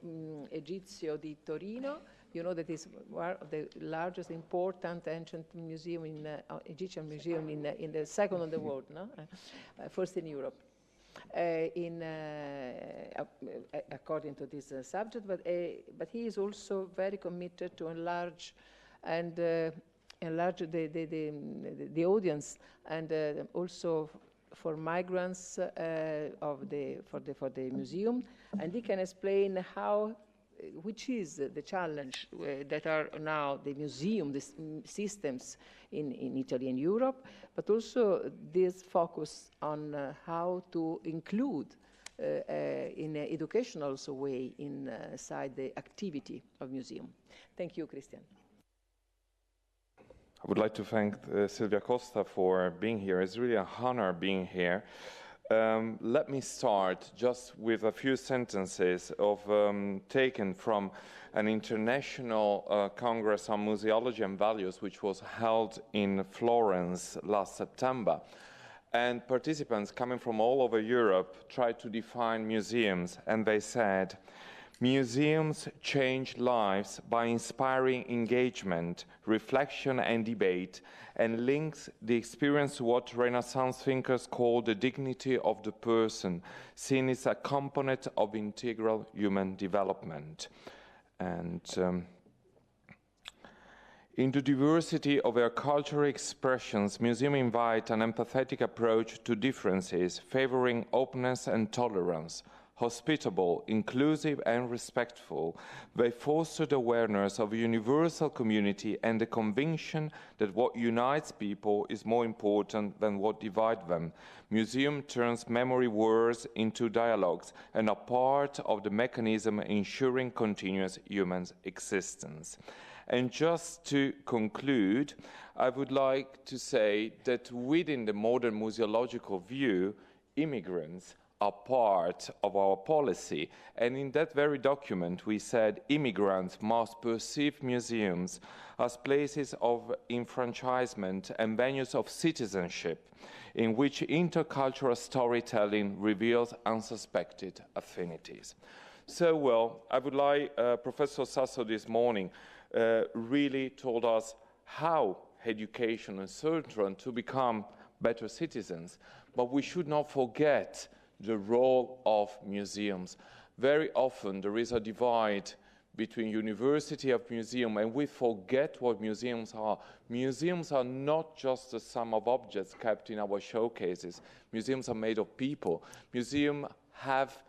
Egizio di Torino. You know that is one of the largest important ancient museum in Egyptian museum in the second in the world, no? First in Europe. According to this subject, but he is also very committed to enlarge the audience, and also for migrants for the museum, and he can explain which is the challenge that are now the museum, the systems in Italy and Europe, but also this focus on how to include in an educational way inside the activity of museum. Thank you, Christian. I would like to thank Silvia Costa for being here. It's really an honor being here. Let me start just with a few sentences taken from an international Congress on Museology and Values, which was held in Florence last September. And participants coming from all over Europe tried to define museums, and they said, museums change lives by inspiring engagement, reflection and debate, and links the experience to what Renaissance thinkers call the dignity of the person, seen as a component of integral human development. And in the diversity of their cultural expressions, museums invite an empathetic approach to differences, favoring openness and tolerance. Hospitable, inclusive, and respectful, they fostered awareness of a universal community and the conviction that what unites people is more important than what divides them. Museum turns memory wars into dialogues and are part of the mechanism ensuring continuous human existence. And just to conclude, I would like to say that within the modern museological view, immigrants are part of our policy. And in that very document, we said immigrants must perceive museums as places of enfranchisement and venues of citizenship in which intercultural storytelling reveals unsuspected affinities. So, well, I would like Professor Sasso this morning really told us how education is certain to become better citizens, but we should not forget the role of museums. Very often there is a divide between university and museum, and we forget what museums are. Museums are not just the sum of objects kept in our showcases. Museums are made of people. Museums have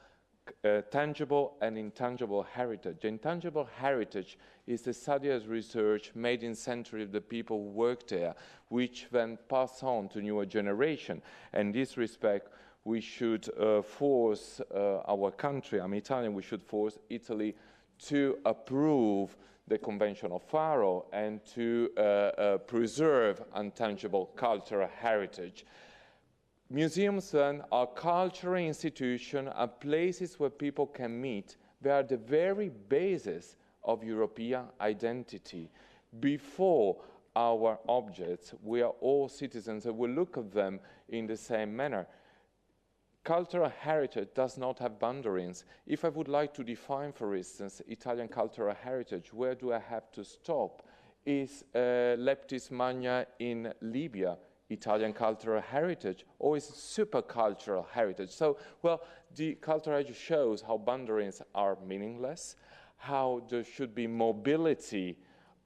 tangible and intangible heritage. Intangible heritage is the study and research made in centuries of the people who work there, which then pass on to newer generation. In this respect, we should force our country, I'm Italian, we should force Italy to approve the Convention of Faro and to preserve intangible cultural heritage. Museums then are cultural institutions, are places where people can meet. They are the very basis of European identity. Before our objects, we are all citizens and we look at them in the same manner. Cultural heritage does not have boundaries. If I would like to define, for instance, Italian cultural heritage, where do I have to stop? Is Leptis Magna in Libya Italian cultural heritage, or is it supercultural heritage? So, well, the cultural heritage shows how boundaries are meaningless, how there should be mobility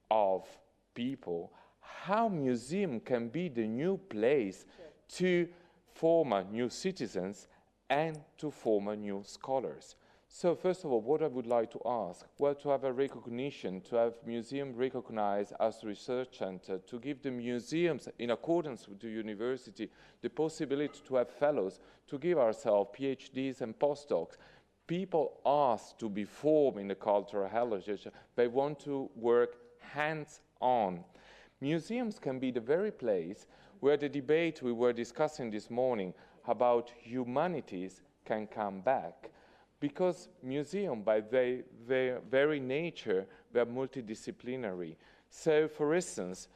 of people, how museum can be the new place to form new citizens and to form new scholars. So first of all, what I would like to ask, well, to have a recognition, to have museum recognized as research center, to give the museums, in accordance with the university, the possibility to have fellows, to give ourselves PhDs and postdocs. People ask to be formed in the cultural heritage. They want to work hands-on. Museums can be the very place where the debate we were discussing this morning about humanities can come back. Because museums, by their very nature, they're multidisciplinary. So, for instance,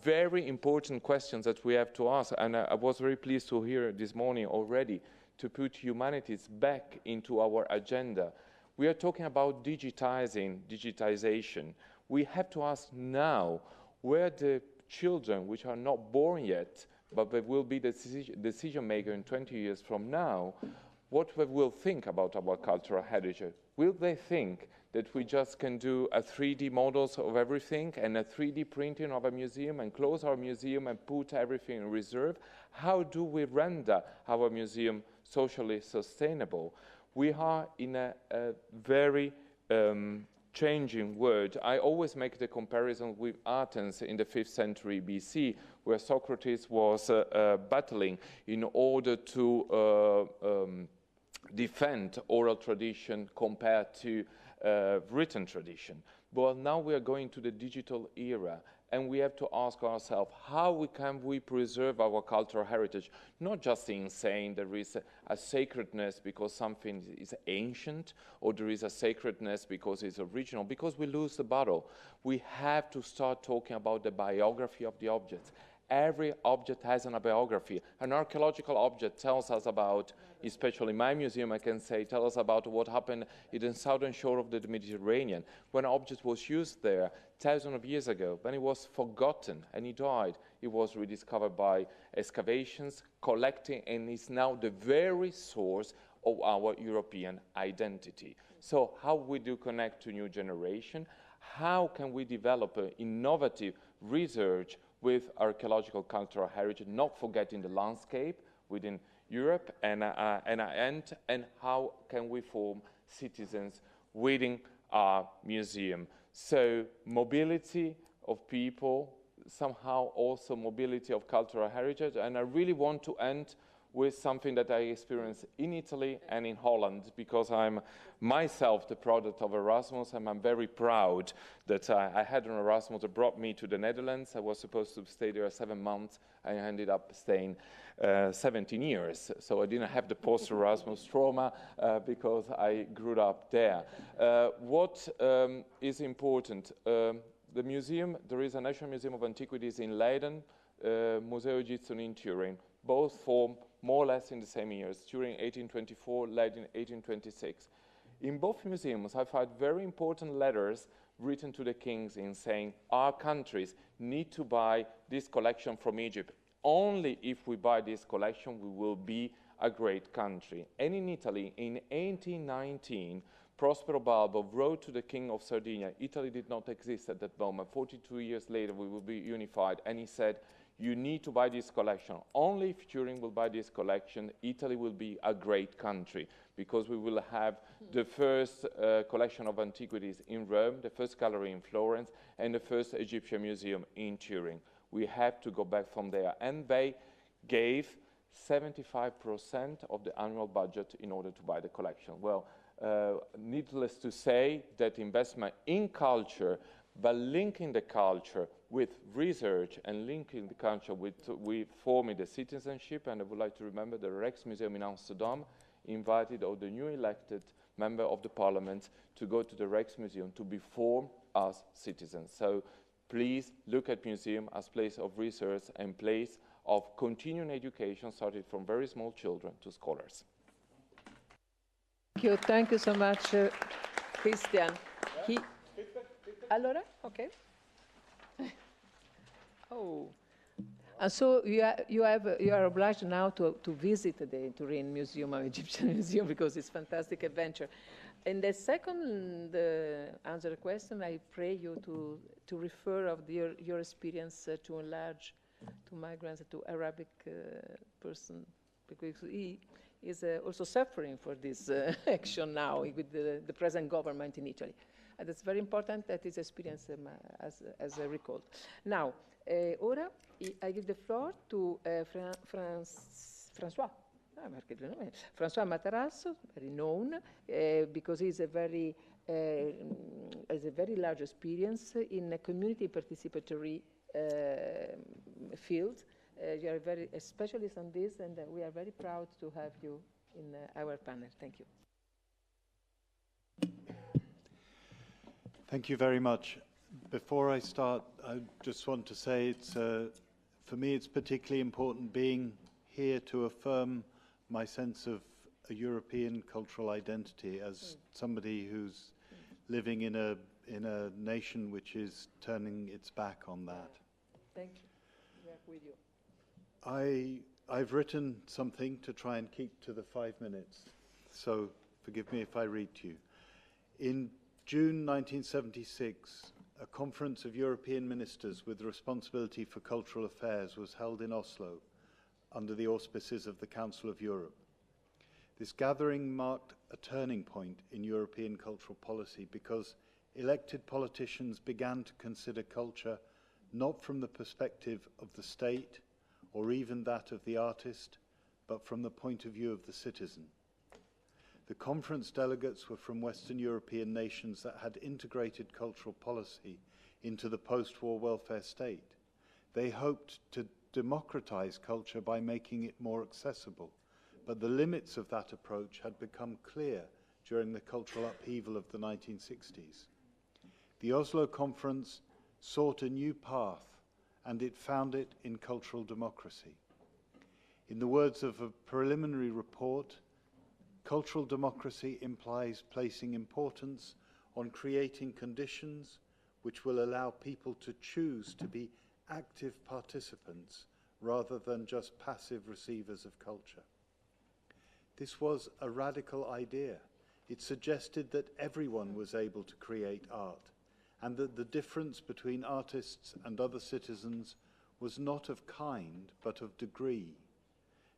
very important questions that we have to ask, and I was very pleased to hear this morning already, to put humanities back into our agenda. We are talking about digitization. We have to ask now where the children, which are not born yet, but they will be the decision maker in 20 years from now, what they will think about our cultural heritage. Will they think that we just can do a 3D models of everything and a 3D printing of a museum and close our museum and put everything in reserve? How do we render our museum socially sustainable? We are in a very changing world. I always make the comparison with Athens in the 5th century BC, where Socrates was battling in order to defend oral tradition compared to written tradition. But now we are going to the digital era, and we have to ask ourselves, how can we preserve our cultural heritage? Not just in saying there is a sacredness because something is ancient, or there is a sacredness because it's original, because we lose the battle. We have to start talking about the biography of the objects. Every object has a biography. An archaeological object tells us about, especially in my museum, I can say, tell us about what happened in the southern shore of the Mediterranean. When an object was used there thousands of years ago, when it was forgotten and it died, it was rediscovered by excavations, collecting, and is now the very source of our European identity. So how we do connect to new generation? How can we develop innovative research with archaeological cultural heritage, not forgetting the landscape within Europe, and how can we form citizens within our museum? So mobility of people, somehow also mobility of cultural heritage, and I really want to end with something that I experienced in Italy and in Holland, because I'm myself the product of Erasmus, and I'm very proud that I had an Erasmus that brought me to the Netherlands. I was supposed to stay there 7 months, and I ended up staying 17 years. So I didn't have the post-Erasmus trauma because I grew up there. What is important? The museum, there is a National Museum of Antiquities in Leiden, Museo Egizio in Turin, both formed more or less in the same years, Turin 1824, Leiden 1826. In both museums, I found very important letters written to the kings in saying, our countries need to buy this collection from Egypt. Only if we buy this collection, we will be a great country. And in Italy, in 1819, Prospero Balbo wrote to the King of Sardinia. Italy did not exist at that moment. 42 years later, we will be unified. And he said, you need to buy this collection. Only if Turin will buy this collection, Italy will be a great country, because we will have the first collection of antiquities in Rome, the first gallery in Florence, and the first Egyptian museum in Turin. We have to go back from there. And they gave 75% of the annual budget in order to buy the collection. Well, needless to say that investment in culture, but linking the culture with research and linking the culture with forming the citizenship. And I would like to remember the Rijksmuseum in Amsterdam invited all the new elected member of the parliament to go to the Rijksmuseum to be formed as citizens. So please look at museum as place of research and place of continuing education, started from very small children to scholars. Thank you so much, Christian. Allora, okay. Oh, And so you are obliged now to visit the Turin Museum of Egyptian Museum, because it's a fantastic adventure. And the second answer question, I pray you to refer of your experience to enlarge to migrants, to Arabic person, because he is also suffering for this action now with the present government in Italy. And it's very important that his experience as recalled. Now, ora I give the floor to François. François Matarazzo, very known, because he's has a very large experience in a community participatory field. You are very a specialist on this, and we are very proud to have you in our panel. Thank you. Thank you very much. Before I start, I just want to say it's, for me, it's particularly important being here to affirm my sense of a European cultural identity as somebody who's living in a nation which is turning its back on that. Thank you. We are with you. I've written something to try and keep to the 5 minutes, so forgive me if I read to you. In June 1976, a conference of European ministers with responsibility for cultural affairs was held in Oslo under the auspices of the Council of Europe. This gathering marked a turning point in European cultural policy because elected politicians began to consider culture not from the perspective of the state or even that of the artist, but from the point of view of the citizen. The conference delegates were from Western European nations that had integrated cultural policy into the post-war welfare state. They hoped to democratize culture by making it more accessible, but the limits of that approach had become clear during the cultural upheaval of the 1960s. The Oslo conference sought a new path, and it found it in cultural democracy. In the words of a preliminary report, cultural democracy implies placing importance on creating conditions which will allow people to choose to be active participants rather than just passive receivers of culture. This was a radical idea. It suggested that everyone was able to create art, and that the difference between artists and other citizens was not of kind, but of degree.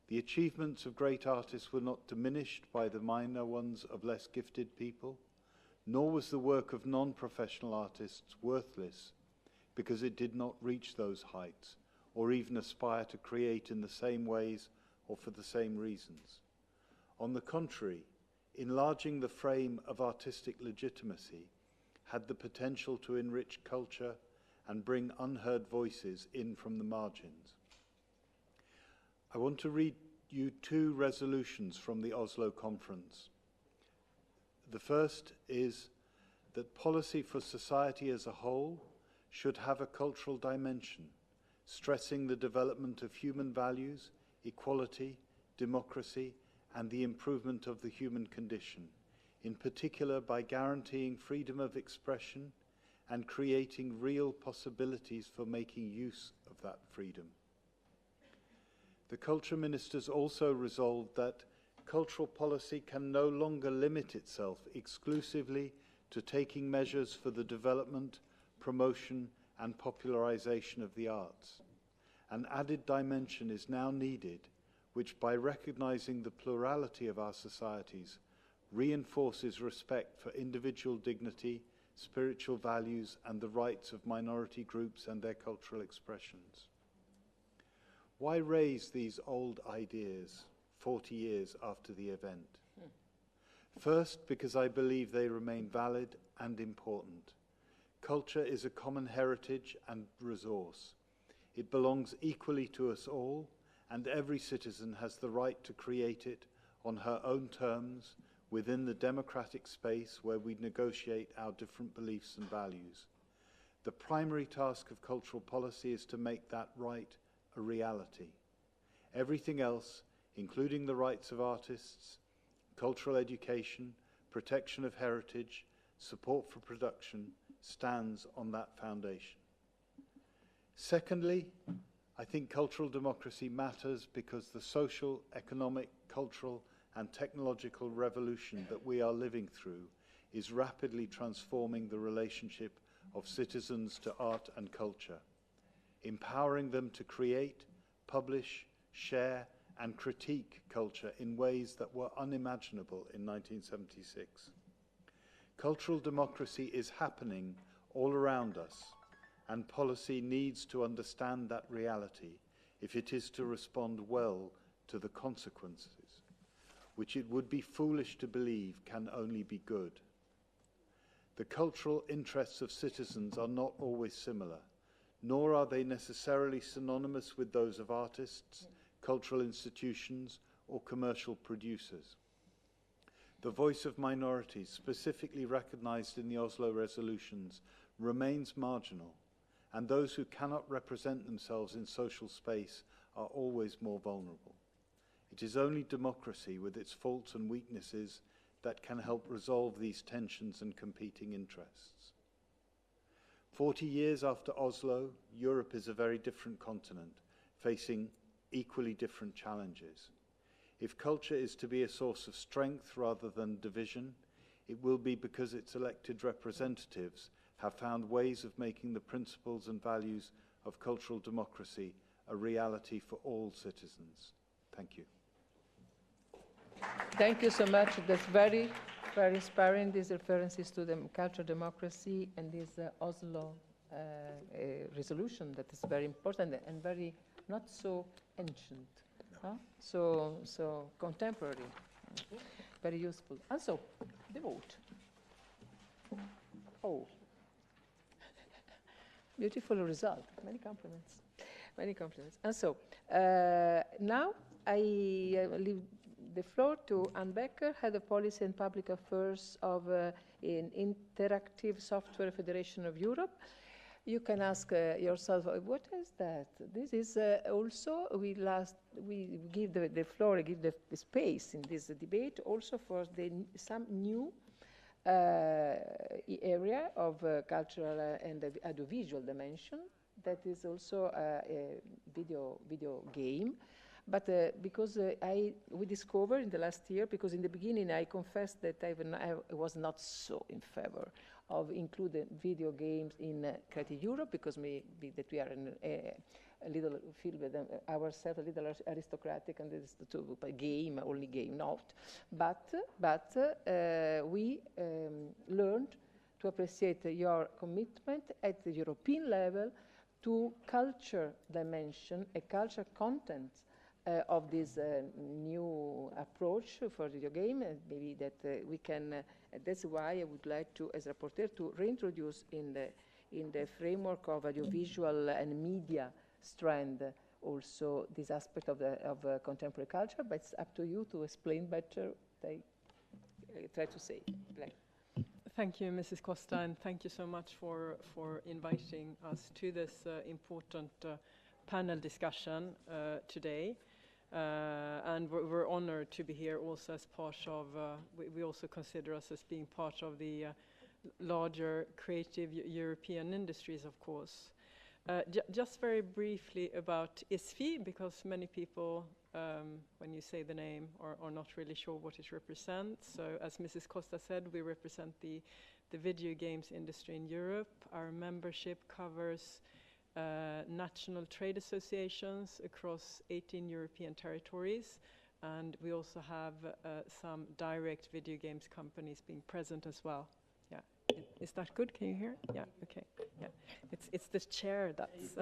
The achievements of great artists were not diminished by the minor ones of less gifted people, nor was the work of non-professional artists worthless because it did not reach those heights, or even aspire to create in the same ways or for the same reasons. On the contrary, enlarging the frame of artistic legitimacy had the potential to enrich culture and bring unheard voices in from the margins. I want to read you 2 resolutions from the Oslo conference. The first is that policy for society as a whole should have a cultural dimension, stressing the development of human values, equality, democracy, and the improvement of the human condition, in particular by guaranteeing freedom of expression and creating real possibilities for making use of that freedom. The culture ministers also resolved that cultural policy can no longer limit itself exclusively to taking measures for the development, promotion, and popularization of the arts. An added dimension is now needed, which, by recognizing the plurality of our societies, reinforces respect for individual dignity, spiritual values, and the rights of minority groups and their cultural expressions. Why raise these old ideas 40 years after the event? First, because I believe they remain valid and important. Culture is a common heritage and resource. It belongs equally to us all, and every citizen has the right to create it on her own terms within the democratic space where we negotiate our different beliefs and values. The primary task of cultural policy is to make that right a reality. Everything else, including the rights of artists, cultural education, protection of heritage, support for production, stands on that foundation. Secondly, I think cultural democracy matters because the social, economic, cultural, and technological revolution that we are living through is rapidly transforming the relationship of citizens to art and culture, empowering them to create, publish, share, and critique culture in ways that were unimaginable in 1976. Cultural democracy is happening all around us, and policy needs to understand that reality if it is to respond well to the consequences, which it would be foolish to believe can only be good. The cultural interests of citizens are not always similar, nor are they necessarily synonymous with those of artists, cultural institutions, or commercial producers. The voice of minorities, specifically recognized in the Oslo resolutions, remains marginal, and those who cannot represent themselves in social space are always more vulnerable. It is only democracy, with its faults and weaknesses, that can help resolve these tensions and competing interests. 40 years after Oslo, Europe is a very different continent, facing equally different challenges. If culture is to be a source of strength rather than division, it will be because its elected representatives have found ways of making the principles and values of cultural democracy a reality for all citizens. Thank you. Thank you so much. That's very, very inspiring, these references to the cultural democracy and this Oslo resolution that is very important and very not so ancient, no. So contemporary, very useful. And so, the vote. Oh, beautiful result. Many compliments. Many compliments. And so, now I leave the floor to Anne Becker, Head of Policy and Public Affairs of in Interactive Software Federation of Europe. You can ask yourself, what is that? This is also, we give the floor, give the space in this debate also for some new area of cultural and audiovisual dimension that is also a video game. But because we discovered in the last year, because in the beginning I confessed that I was not so in favor of including video games in Creative Europe, because maybe that we are in a little feel with ourselves a little aristocratic, and this is a game, only game, not. But we learned to appreciate your commitment at the European level to culture dimension, a culture content of this new approach for video game, and maybe that we can. That's why I would like to, as rapporteur, to reintroduce in the framework of audiovisual and media strand also this aspect of contemporary culture. But it's up to you to explain better. I try to say. Thank you, Mrs. Costa, and thank you so much for inviting us to this important panel discussion today. And we're honored to be here also as part of, we also consider us as being part of the larger creative European industries, of course. Just very briefly about ISFI, because many people, when you say the name, are not really sure what it represents. So as Mrs. Costa said, we represent the video games industry in Europe. Our membership covers national trade associations across 18 European territories, and we also have some direct video games companies being present as well. Yeah, is that good? Can you hear? Yeah, okay. Yeah, it's the chair that's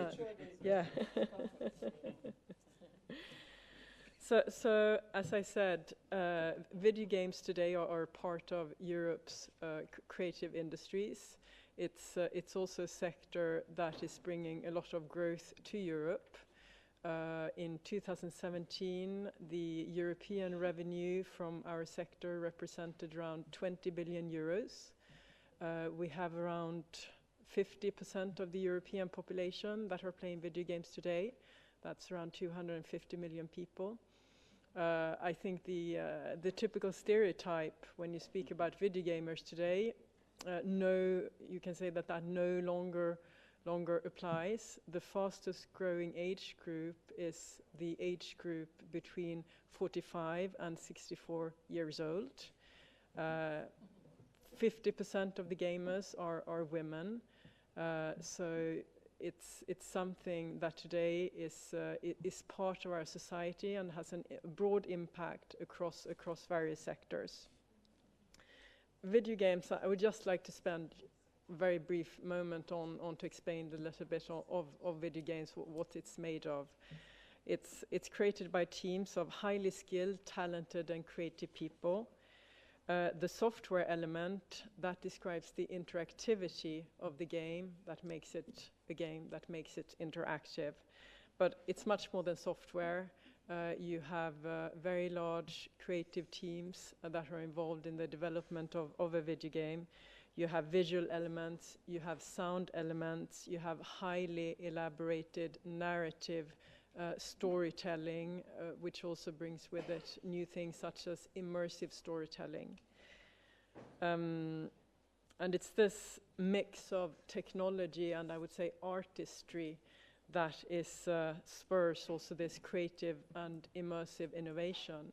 yeah. So as I said, video games today are part of Europe's creative industries. It's also a sector that is bringing a lot of growth to Europe. In 2017, the European revenue from our sector represented around 20 billion euros. We have around 50% of the European population that are playing video games today. That's around 250 million people. I think the typical stereotype when you speak about video gamers today, you can say that no longer longer applies. The fastest growing age group is the age group between 45 and 64 years old. 50% of the gamers are women. So it's something that today is part of our society and has a broad impact across various sectors. Video games, I would just like to spend a very brief moment on to explain a little bit of video games, what it's made of. It's created by teams of highly skilled, talented and creative people. The software element, that describes the interactivity of the game, that makes it a game, that makes it interactive. But it's much more than software. You have very large creative teams that are involved in the development of a video game. You have visual elements, you have sound elements, you have highly elaborated narrative storytelling, which also brings with it new things such as immersive storytelling. And it's this mix of technology and I would say artistry that spurs also this creative and immersive innovation.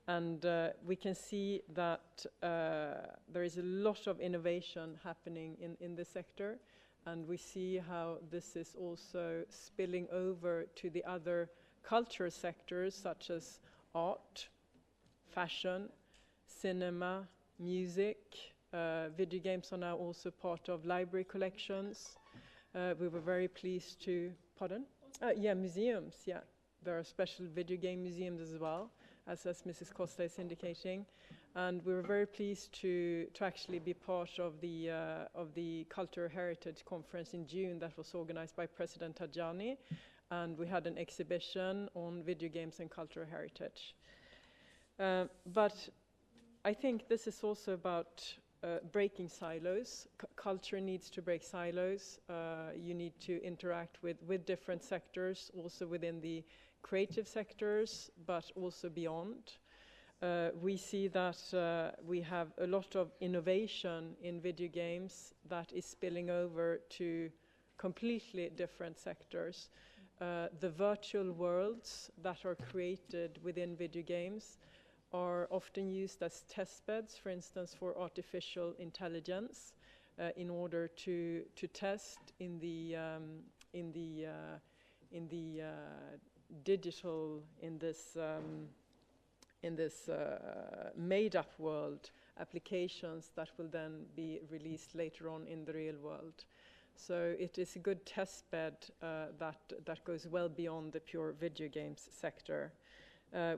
And we can see that there is a lot of innovation happening in this sector, and we see how this is also spilling over to the other culture sectors such as art, fashion, cinema, music. Video games are now also part of library collections. We were very pleased to, museums, yeah. There are special video game museums as well, as Mrs. Costa is indicating. And we were very pleased to actually be part of the Cultural Heritage Conference in June that was organized by President Tajani. And we had an exhibition on video games and cultural heritage. But I think this is also about breaking silos. Culture needs to break silos. You need to interact with different sectors, also within the creative sectors, but also beyond. We see that we have a lot of innovation in video games that is spilling over to completely different sectors. The virtual worlds that are created within video games are often used as test beds, for instance, for artificial intelligence, in order to test in the digital, in this made-up world, applications that will then be released later on in the real world. So it is a good test bed that goes well beyond the pure video games sector.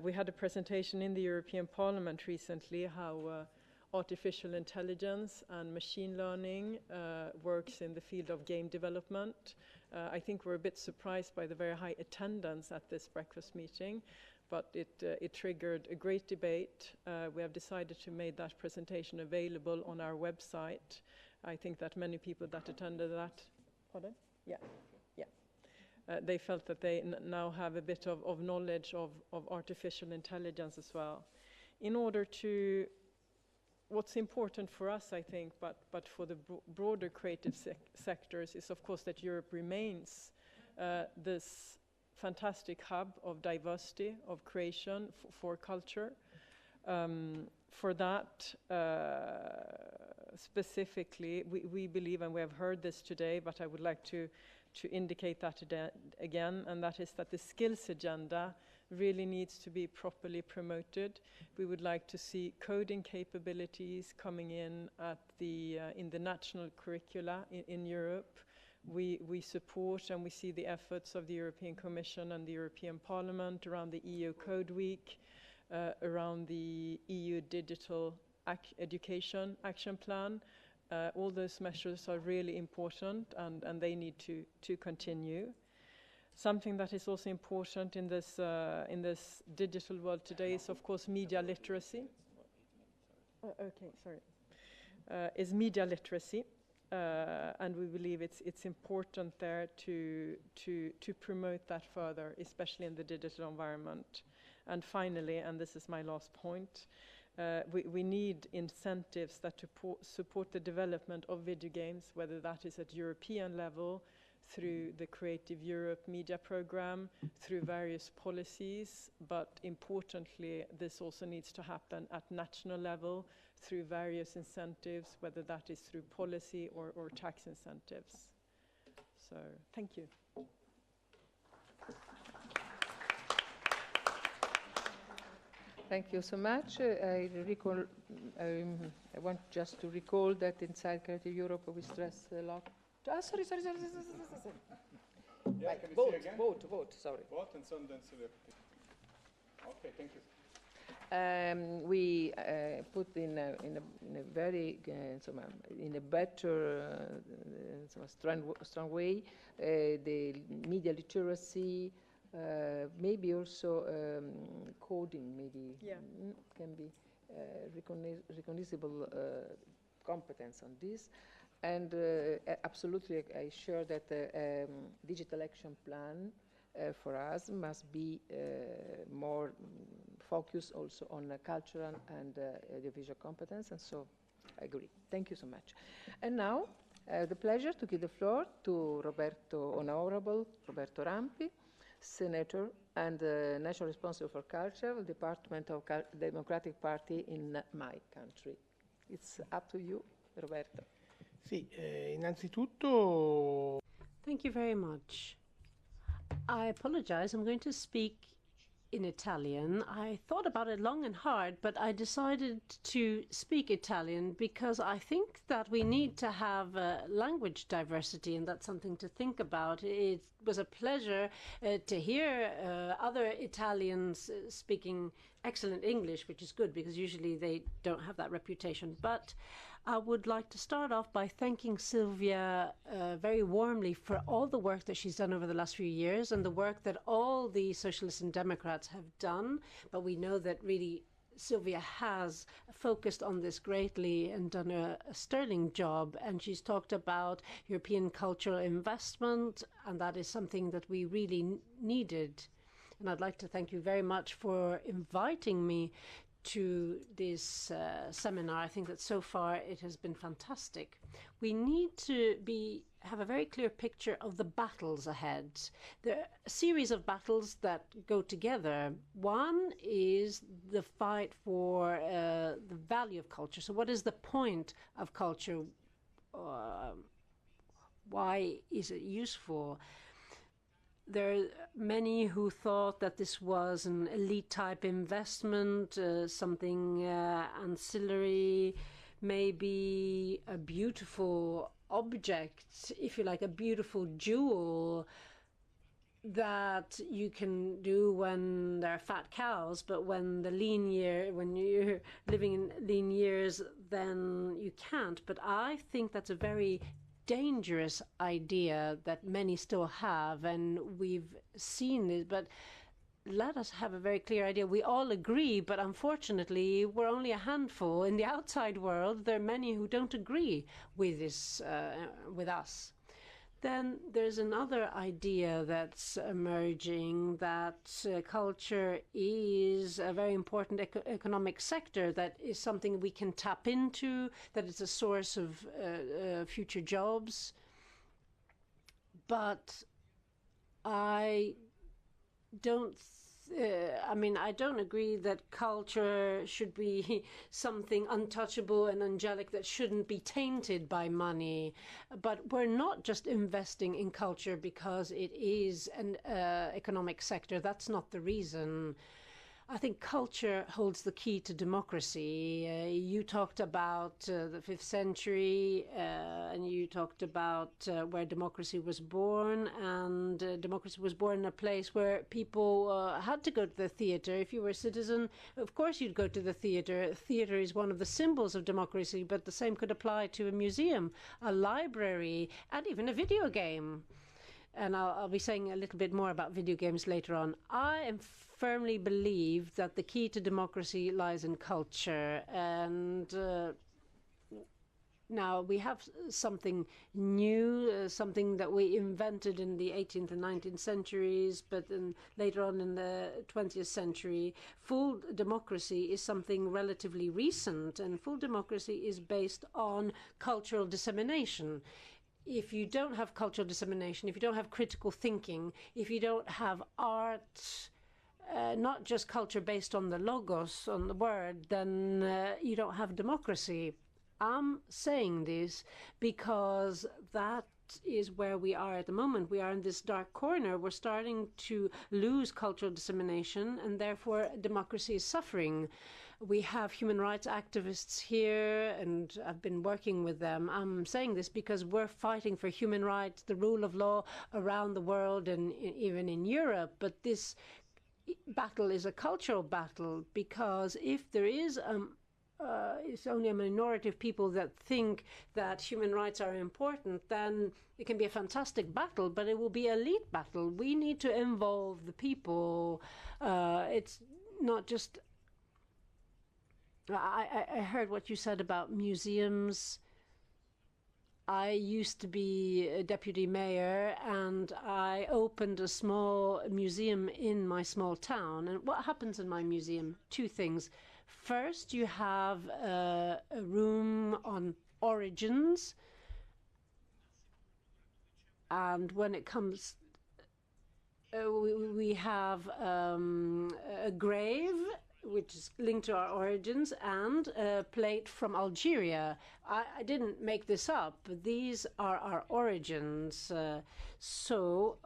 We had a presentation in the European Parliament recently how artificial intelligence and machine learning works in the field of game development. I think we're a bit surprised by the very high attendance at this breakfast meeting, but it triggered a great debate. We have decided to make that presentation available on our website. I think that many people that attended that, pardon? Yeah. They felt that they now have a bit of knowledge of artificial intelligence as well. In order to, what's important for us, I think, but for the broader creative sectors is, of course, that Europe remains this fantastic hub of diversity, of creation for culture. For that, specifically, we believe, and we have heard this today, but I would like to indicate that again, and that is that the skills agenda really needs to be properly promoted. We would like to see coding capabilities coming in at in the national curricula in Europe. We support and we see the efforts of the European Commission and the European Parliament around the EU Code Week, around the EU Digital Education Action Plan. All those measures are really important, and they need to continue. Something that is also important in this digital world today is, of course, media literacy. Is media literacy, and we believe it's important there to promote that further, especially in the digital environment. And finally, and this is my last point, we need incentives that support the development of video games, whether that is at European level, through the Creative Europe media program, through various policies, but importantly, this also needs to happen at national level through various incentives, whether that is through policy or tax incentives. So, thank you. Thank you so much. I want just to recall that inside Creative Europe we stress a lot. Sorry. Yeah, Right. can we Vote, see again? vote, sorry. Vote and so then Silvia. Okay, thank you. We put in a very in a better strong way the media literacy, maybe also coding maybe can be recognizable competence on this. And absolutely, I share that the digital action plan for us must be more focused also on cultural and audiovisual competence, and so I agree. Thank you so much. And now, the pleasure to give the floor to Honorable Roberto Rampi, Senator and National Responsible for Culture, Department of Democratic Party in my country. It's up to you, Roberto. Sì, innanzitutto... Thank you very much. I apologize. I'm going to speak in Italian. I thought about it long and hard, but I decided to speak Italian because I think that we need to have language diversity, and that's something to think about. It was a pleasure to hear other Italians speaking excellent English, which is good because usually they don't have that reputation. But I would like to start off by thanking Silvia very warmly for all the work that she's done over the last few years and the work that all the Socialists and Democrats have done. But we know that really Silvia has focused on this greatly and done a sterling job. And she's talked about European cultural investment, and that is something that we really needed. And I'd like to thank you very much for inviting me to this seminar. I think that so far it has been fantastic. We need to have a very clear picture of the battles ahead. There are a series of battles that go together. One is the fight for the value of culture. So what is the point of culture? Why is it useful? There are many who thought that this was an elite-type investment, something ancillary, maybe a beautiful object, if you like, a beautiful jewel that you can do when there are fat cows, but when you're living in lean years, then you can't. But I think that's a very dangerous idea that many still have, and we've seen it, but let us have a very clear idea. We all agree, but unfortunately we're only a handful. In the outside world, there are many who don't agree with this, with us. Then there's another idea that's emerging, that culture is a very important economic sector, that is something we can tap into, that it's a source of future jobs. But I don't I don't agree that culture should be something untouchable and angelic that shouldn't be tainted by money. But we're not just investing in culture because it is an economic sector. That's not the reason. I think culture holds the key to democracy. You talked about the 5th century, and you talked about where democracy was born, and democracy was born in a place where people had to go to the theater. If you were a citizen, of course you'd go to the theater. Theater is one of the symbols of democracy, but the same could apply to a museum, a library, and even a video game. And I'll be saying a little bit more about video games later on. I firmly believe that the key to democracy lies in culture. And now we have something new, something that we invented in the 18th and 19th centuries, but then later on in the 20th century. Full democracy is something relatively recent, and full democracy is based on cultural dissemination. if you don't have cultural dissemination, if you don't have critical thinking, if you don't have art, not just culture based on the logos, on the word, then you don't have democracy. I'm saying this because that is where we are at the moment. We are in this dark corner. We're starting to lose cultural dissemination, and therefore democracy is suffering. We have human rights activists here, and I've been working with them. I'm saying this because we're fighting for human rights, the rule of law around the world, and even in Europe. But this battle is a cultural battle, because if there is it's only a minority of people that think that human rights are important, then it can be a fantastic battle, but it will be an elite battle. We need to involve the people. It's not just... I heard what you said about museums. I used to be a deputy mayor, and I opened a small museum in my small town. And what happens in my museum? Two things. First, you have a room on origins, and when it comes, we have a grave which is linked to our origins, and a plate from Algeria. I didn't make this up. These are our origins. So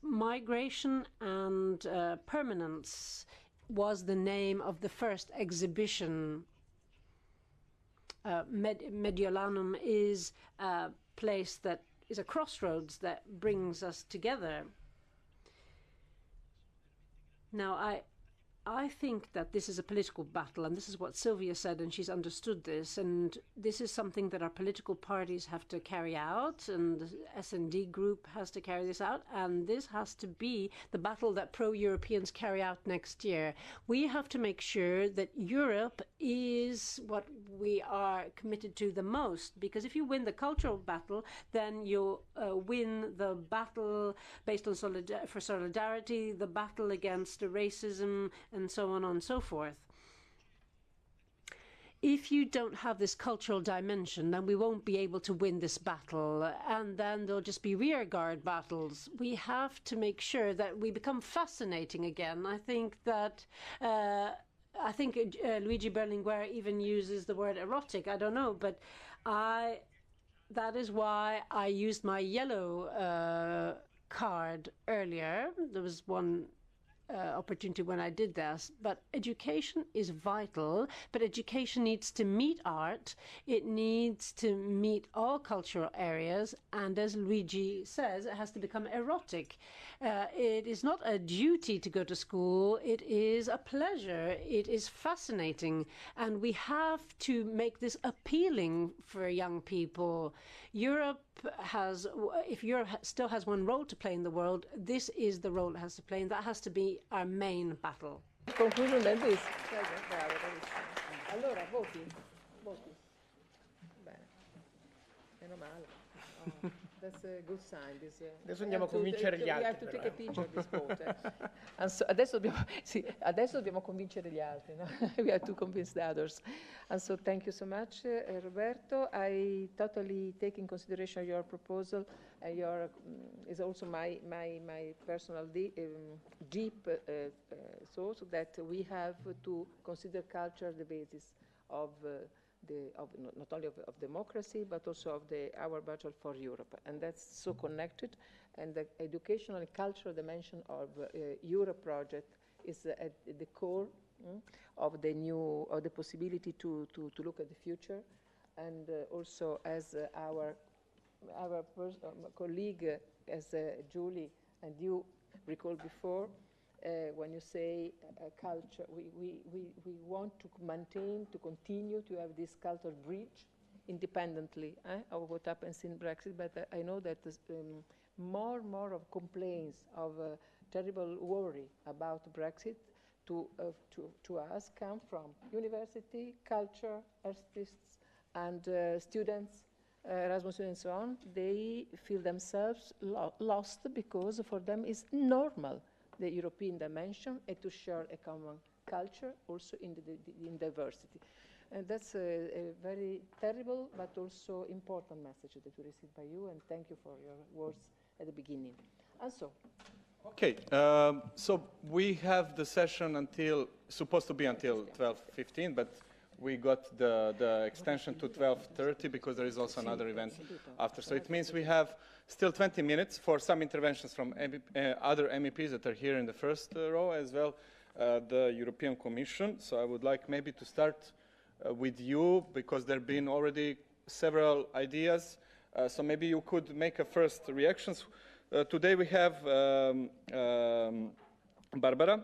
migration and permanence was the name of the first exhibition. Mediolanum is a place that is a crossroads that brings us together. Now, I think that this is a political battle, and this is what Sylvia said, and she's understood this, and this is something that our political parties have to carry out, and the S&D group has to carry this out, and this has to be the battle that pro-Europeans carry out next year. We have to make sure that Europe is what we are committed to the most, because if you win the cultural battle, then you'll win the battle based on solidarity, the battle against racism, and so on and so forth. If you don't have this cultural dimension, then we won't be able to win this battle, and then there'll just be rearguard battles. We have to make sure that we become fascinating again. I think that Luigi Berlinguer even uses the word erotic. I don't know, but that is why I used my yellow card earlier. There was one opportunity when I did this, but education is vital, but education needs to meet art, it needs to meet all cultural areas, and as Luigi says, it has to become erotic. It is not a duty to go to school, it is a pleasure, it is fascinating, and we have to make this appealing for young people. If Europe still has one role to play in the world, this is the role it has to play, and that has to be our main battle. Conclusion then this. Bravo, allora, voti. Bene. Meno male. Oh, that's a good sign. Adesso andiamo a convincere gli altri. We have to take a picture of this vote. And so, adesso dobbiamo convincere gli altri. No? We have to convince the others. And so thank you so much, Roberto. I totally take in consideration your proposal. Is also my personal deep thought that we have to consider culture the basis of not only of democracy, but also of our battle for Europe. And that's so connected. And the educational and cultural dimension of Europe project is at the core of the possibility to look at the future. And also, as our colleague, as Julie and you recalled before, when you say culture, we want to maintain, to continue to have this cultural bridge independently of what happens in Brexit. But I know that more and more of complaints of terrible worry about Brexit to us come from university, culture, artists, and students, Erasmus and so on. They feel themselves lost because for them it's normal, the European dimension, and to share a common culture also in diversity. And that's a very terrible but also important message that we received by you, and thank you for your words at the beginning. And so. Okay, so we have the session supposed to be until 12:15, but we got the extension to 12:30 because there is also another event after. So it means we have still 20 minutes for some interventions from other MEPs that are here in the first row, as well the European Commission. So I would like maybe to start with you, because there have been already several ideas. So maybe you could make a first reactions. Today we have Barbara,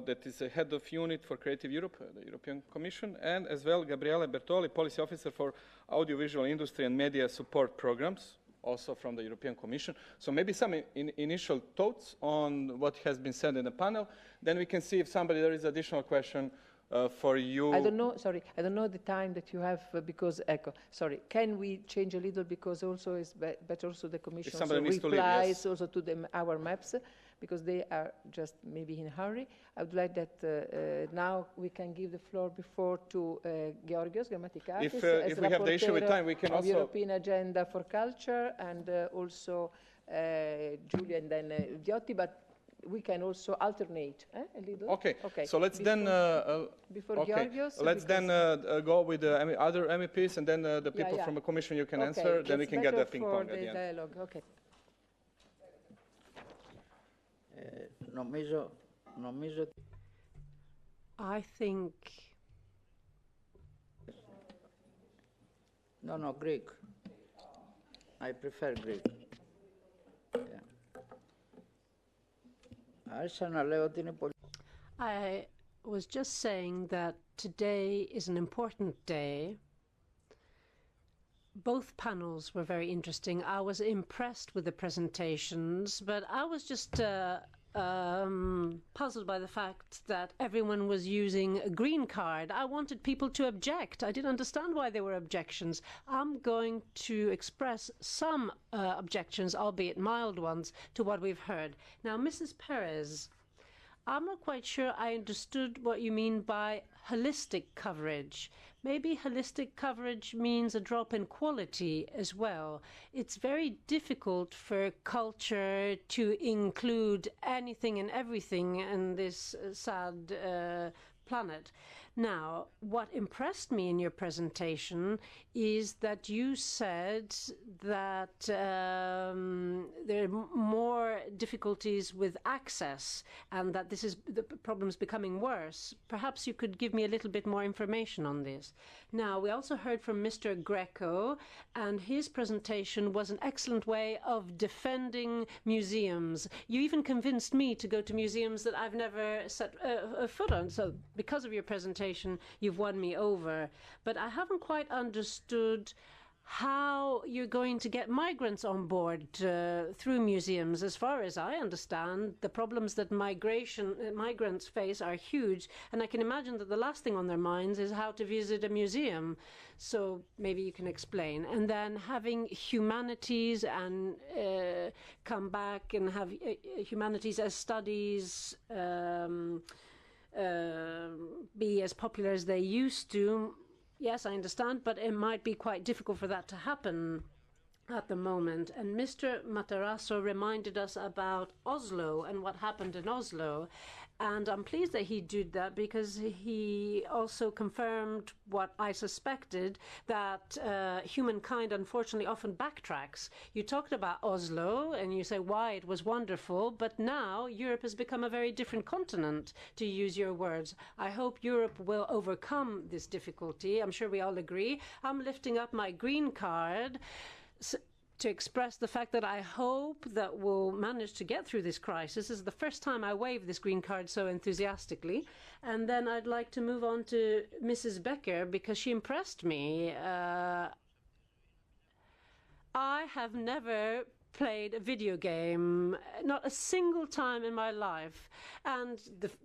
that is the head of unit for Creative Europe, the European Commission, and as well Gabriele Bertoli, policy officer for audiovisual industry and media support programs, also from the European Commission. So maybe some initial thoughts on what has been said in the panel. Then we can see if there is additional question for you. I don't know the time that you have because, can we change a little, because also it's better also the Commission also replies also to our maps, because they are just maybe in a hurry. I would like that now we can give the floor before to Georgios Grammatikakis, if we have the issue with time, we can also European Agenda for Culture, and also Giulia and then Viotti, but we can also alternate a little. Okay. So let's let's then go with the other MEPs, and then the people from the Commission you can answer. Then we can get the ping pong at the end. Dialogue. Okay. I think. No, Greek. I prefer Greek. I was just saying that today is an important day. Both panels were very interesting. I was impressed with the presentations, but I was just puzzled by the fact that everyone was using a green card. I wanted people to object. I didn't understand why there were objections. I'm going to express some objections, albeit mild ones, to what we've heard. Now, Mrs. Perez, I'm not quite sure I understood what you mean by holistic coverage. Maybe holistic coverage means a drop in quality as well. It's very difficult for culture to include anything and everything in this sad planet. Now, what impressed me in your presentation is that you said that there are more difficulties with access and that the problem is becoming worse. Perhaps you could give me a little bit more information on this. Now, we also heard from Mr. Greco, and his presentation was an excellent way of defending museums. You even convinced me to go to museums that I've never set a foot on. So because of your presentation, you've won me over. But I haven't quite understood how you're going to get migrants on board through museums. As far as I understand, the problems that migrants face are huge, and I can imagine that the last thing on their minds is how to visit a museum. So maybe you can explain. And then having humanities and come back and have humanities as studies be as popular as they used to. Yes, I understand, but it might be quite difficult for that to happen at the moment. And Mr. Matarazzo reminded us about Oslo and what happened in Oslo. And I'm pleased that he did that, because he also confirmed what I suspected, that humankind unfortunately often backtracks. You talked about Oslo and you say why it was wonderful, but now Europe has become a very different continent, to use your words. I hope Europe will overcome this difficulty. I'm sure we all agree. I'm lifting up my green card to express the fact that I hope that we'll manage to get through this crisis. This is the first time I wave this green card so enthusiastically. And then I'd like to move on to Mrs. Becker, because she impressed me. I have never played a video game, not a single time in my life. And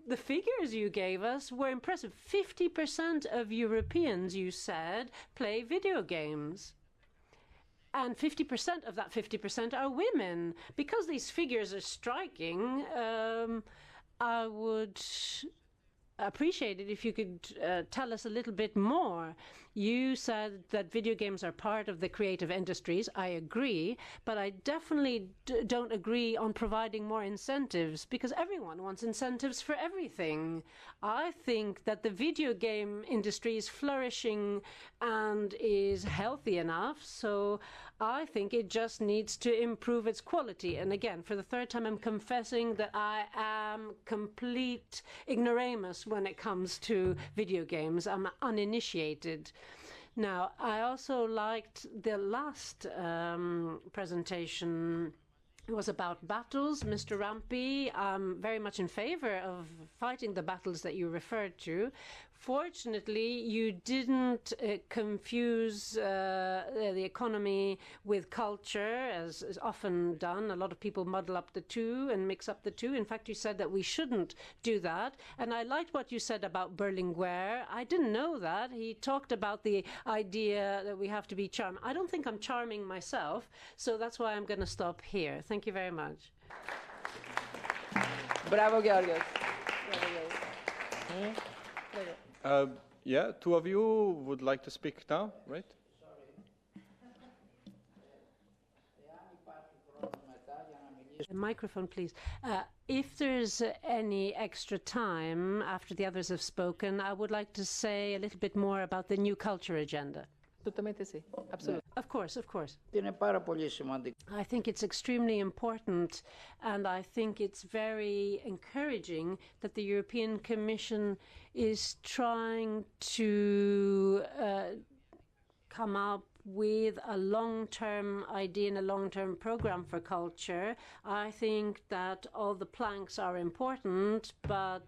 the figures you gave us were impressive. 50% of Europeans, you said, play video games. And 50% of that 50% are women. Because these figures are striking, I would appreciate it if you could tell us a little bit more. You said that video games are part of the creative industries. I agree, but I definitely don't agree on providing more incentives, because everyone wants incentives for everything. I think that the video game industry is flourishing and is healthy enough, so I think it just needs to improve its quality. And again, for the third time, I'm confessing that I am complete ignoramus when it comes to video games. I'm uninitiated. Now, I also liked the last presentation. It was about battles. Mr. Rampi, I'm very much in favor of fighting the battles that you referred to. Fortunately, you didn't confuse the economy with culture, as is often done. A lot of people muddle up the two and mix up the two. In fact, you said that we shouldn't do that. And I liked what you said about Berlinguer. I didn't know that. He talked about the idea that we have to be charming. I don't think I'm charming myself, so that's why I'm going to stop here. Thank you very much. Bravo, Georgios. Yeah, two of you would like to speak now, right? Microphone, please. If there's any extra time after the others have spoken, I would like to say a little bit more about the new culture agenda. Assolutamente sì, absolutely. Of course, of course. Είναι πάρα πολύ σημαντικό. I think it's extremely important, and I think it's very encouraging that the European Commission is trying to come up with a long-term idea and a long-term program for culture. I think that all the planks are important, but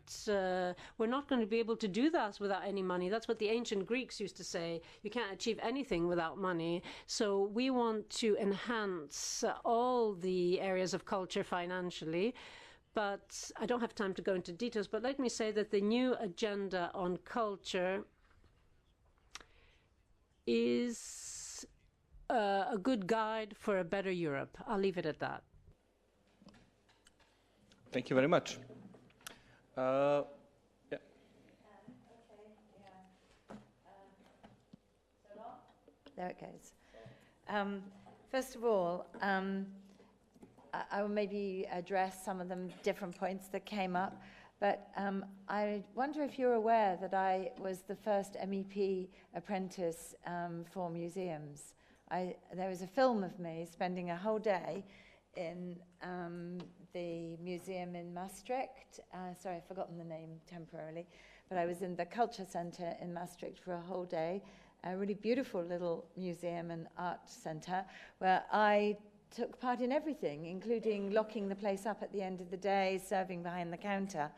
we're not going to be able to do that without any money. That's what the ancient Greeks used to say. You can't achieve anything without money. So we want to enhance all the areas of culture financially. But I don't have time to go into details, but let me say that the new agenda on culture is a good guide for a better Europe. I'll leave it at that. Thank you very much. Yeah. There it goes. First of all, I will maybe address some of the different points that came up. But I wonder if you're aware that I was the first MEP apprentice for museums. There was a film of me spending a whole day in the museum in Maastricht. Sorry, I've forgotten the name temporarily. But I was in the Culture Center in Maastricht for a whole day, a really beautiful little museum and art center, where I took part in everything, including locking the place up at the end of the day, serving behind the counter.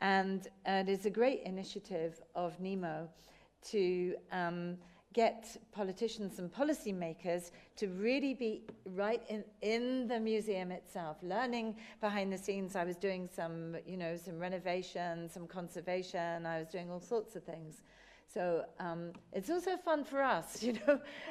And it is a great initiative of NEMO to get politicians and policymakers to really be right in the museum itself, learning behind the scenes. I was doing some, some renovation, some conservation. I was doing all sorts of things. So it's also fun for us,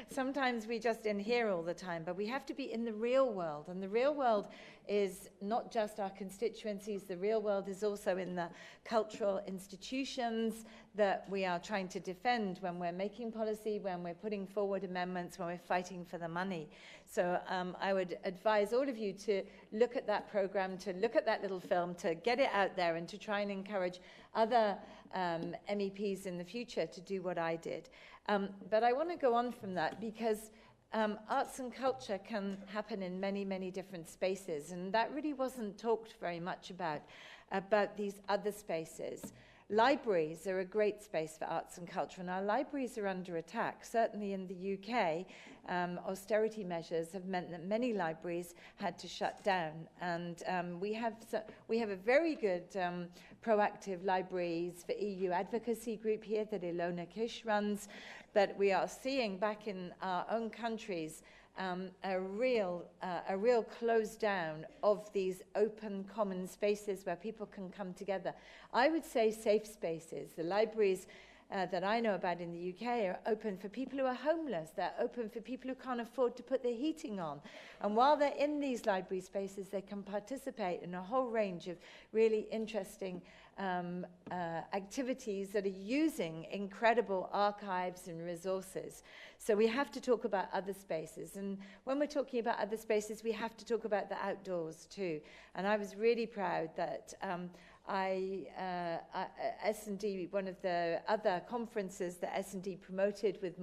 Sometimes we just in here all the time, but we have to be in the real world. And the real world is not just our constituencies. The real world is also in the cultural institutions that we are trying to defend when we're making policy, when we're putting forward amendments, when we're fighting for the money. So I would advise all of you to look at that program, to look at that little film, to get it out there and to try and encourage other MEPs in the future to do what I did. But I want to go on from that because arts and culture can happen in many, many different spaces, and that really wasn't talked very much about these other spaces. Libraries are a great space for arts and culture, and our libraries are under attack. Certainly in the UK, austerity measures have meant that many libraries had to shut down. And we have a very good proactive libraries for EU advocacy group here that Ilona Kish runs, but we are seeing back in our own countries a real close down of these open common spaces where people can come together. I would say safe spaces. The libraries that I know about in the UK are open for people who are homeless. They're open for people who can't afford to put their heating on. And while they're in these library spaces, they can participate in a whole range of really interesting activities that are using incredible archives and resources. So we have to talk about other spaces. And when we're talking about other spaces, we have to talk about the outdoors too. And I was really proud that S&D, one of the other conferences that S&D promoted with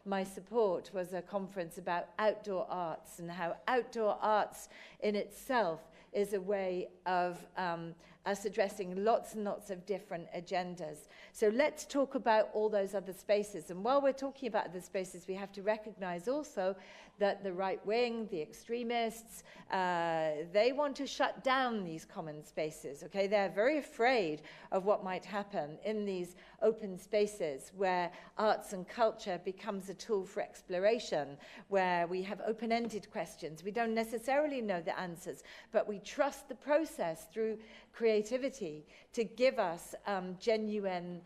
my support was a conference about outdoor arts and how outdoor arts in itself is a way of us addressing lots and lots of different agendas. So let's talk about all those other spaces. And while we're talking about other spaces, we have to recognize also that the right wing, the extremists, they want to shut down these common spaces, okay? They're very afraid of what might happen in these open spaces where arts and culture becomes a tool for exploration, where we have open-ended questions. We don't necessarily know the answers, but we trust the process through creativity to give us genuine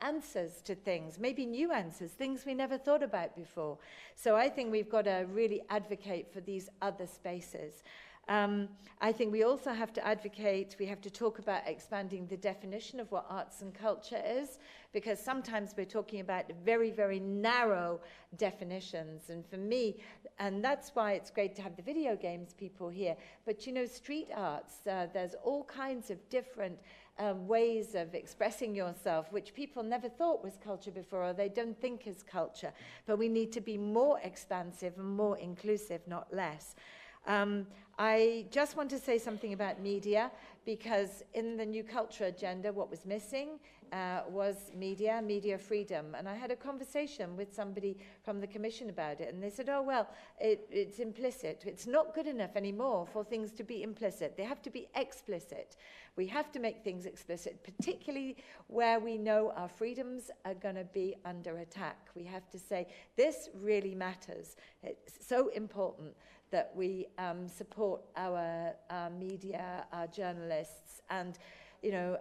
answers to things, maybe new answers, things we never thought about before. So I think we've got to really advocate for these other spaces. I think we also have to advocate, we have to talk about expanding the definition of what arts and culture is, because sometimes we're talking about very, very narrow definitions. And for me, and that's why it's great to have the video games people here, but you know, street arts, there's all kinds of different ways of expressing yourself, which people never thought was culture before, or they don't think is culture. But we need to be more expansive and more inclusive, not less. I just want to say something about media, because in the new culture agenda, what was missing was media freedom. And I had a conversation with somebody from the Commission about it, and they said, oh, well, it's implicit. It's not good enough anymore for things to be implicit. They have to be explicit. We have to make things explicit, particularly where we know our freedoms are going to be under attack. We have to say, this really matters. It's so important that we support our media, our journalists, and you know,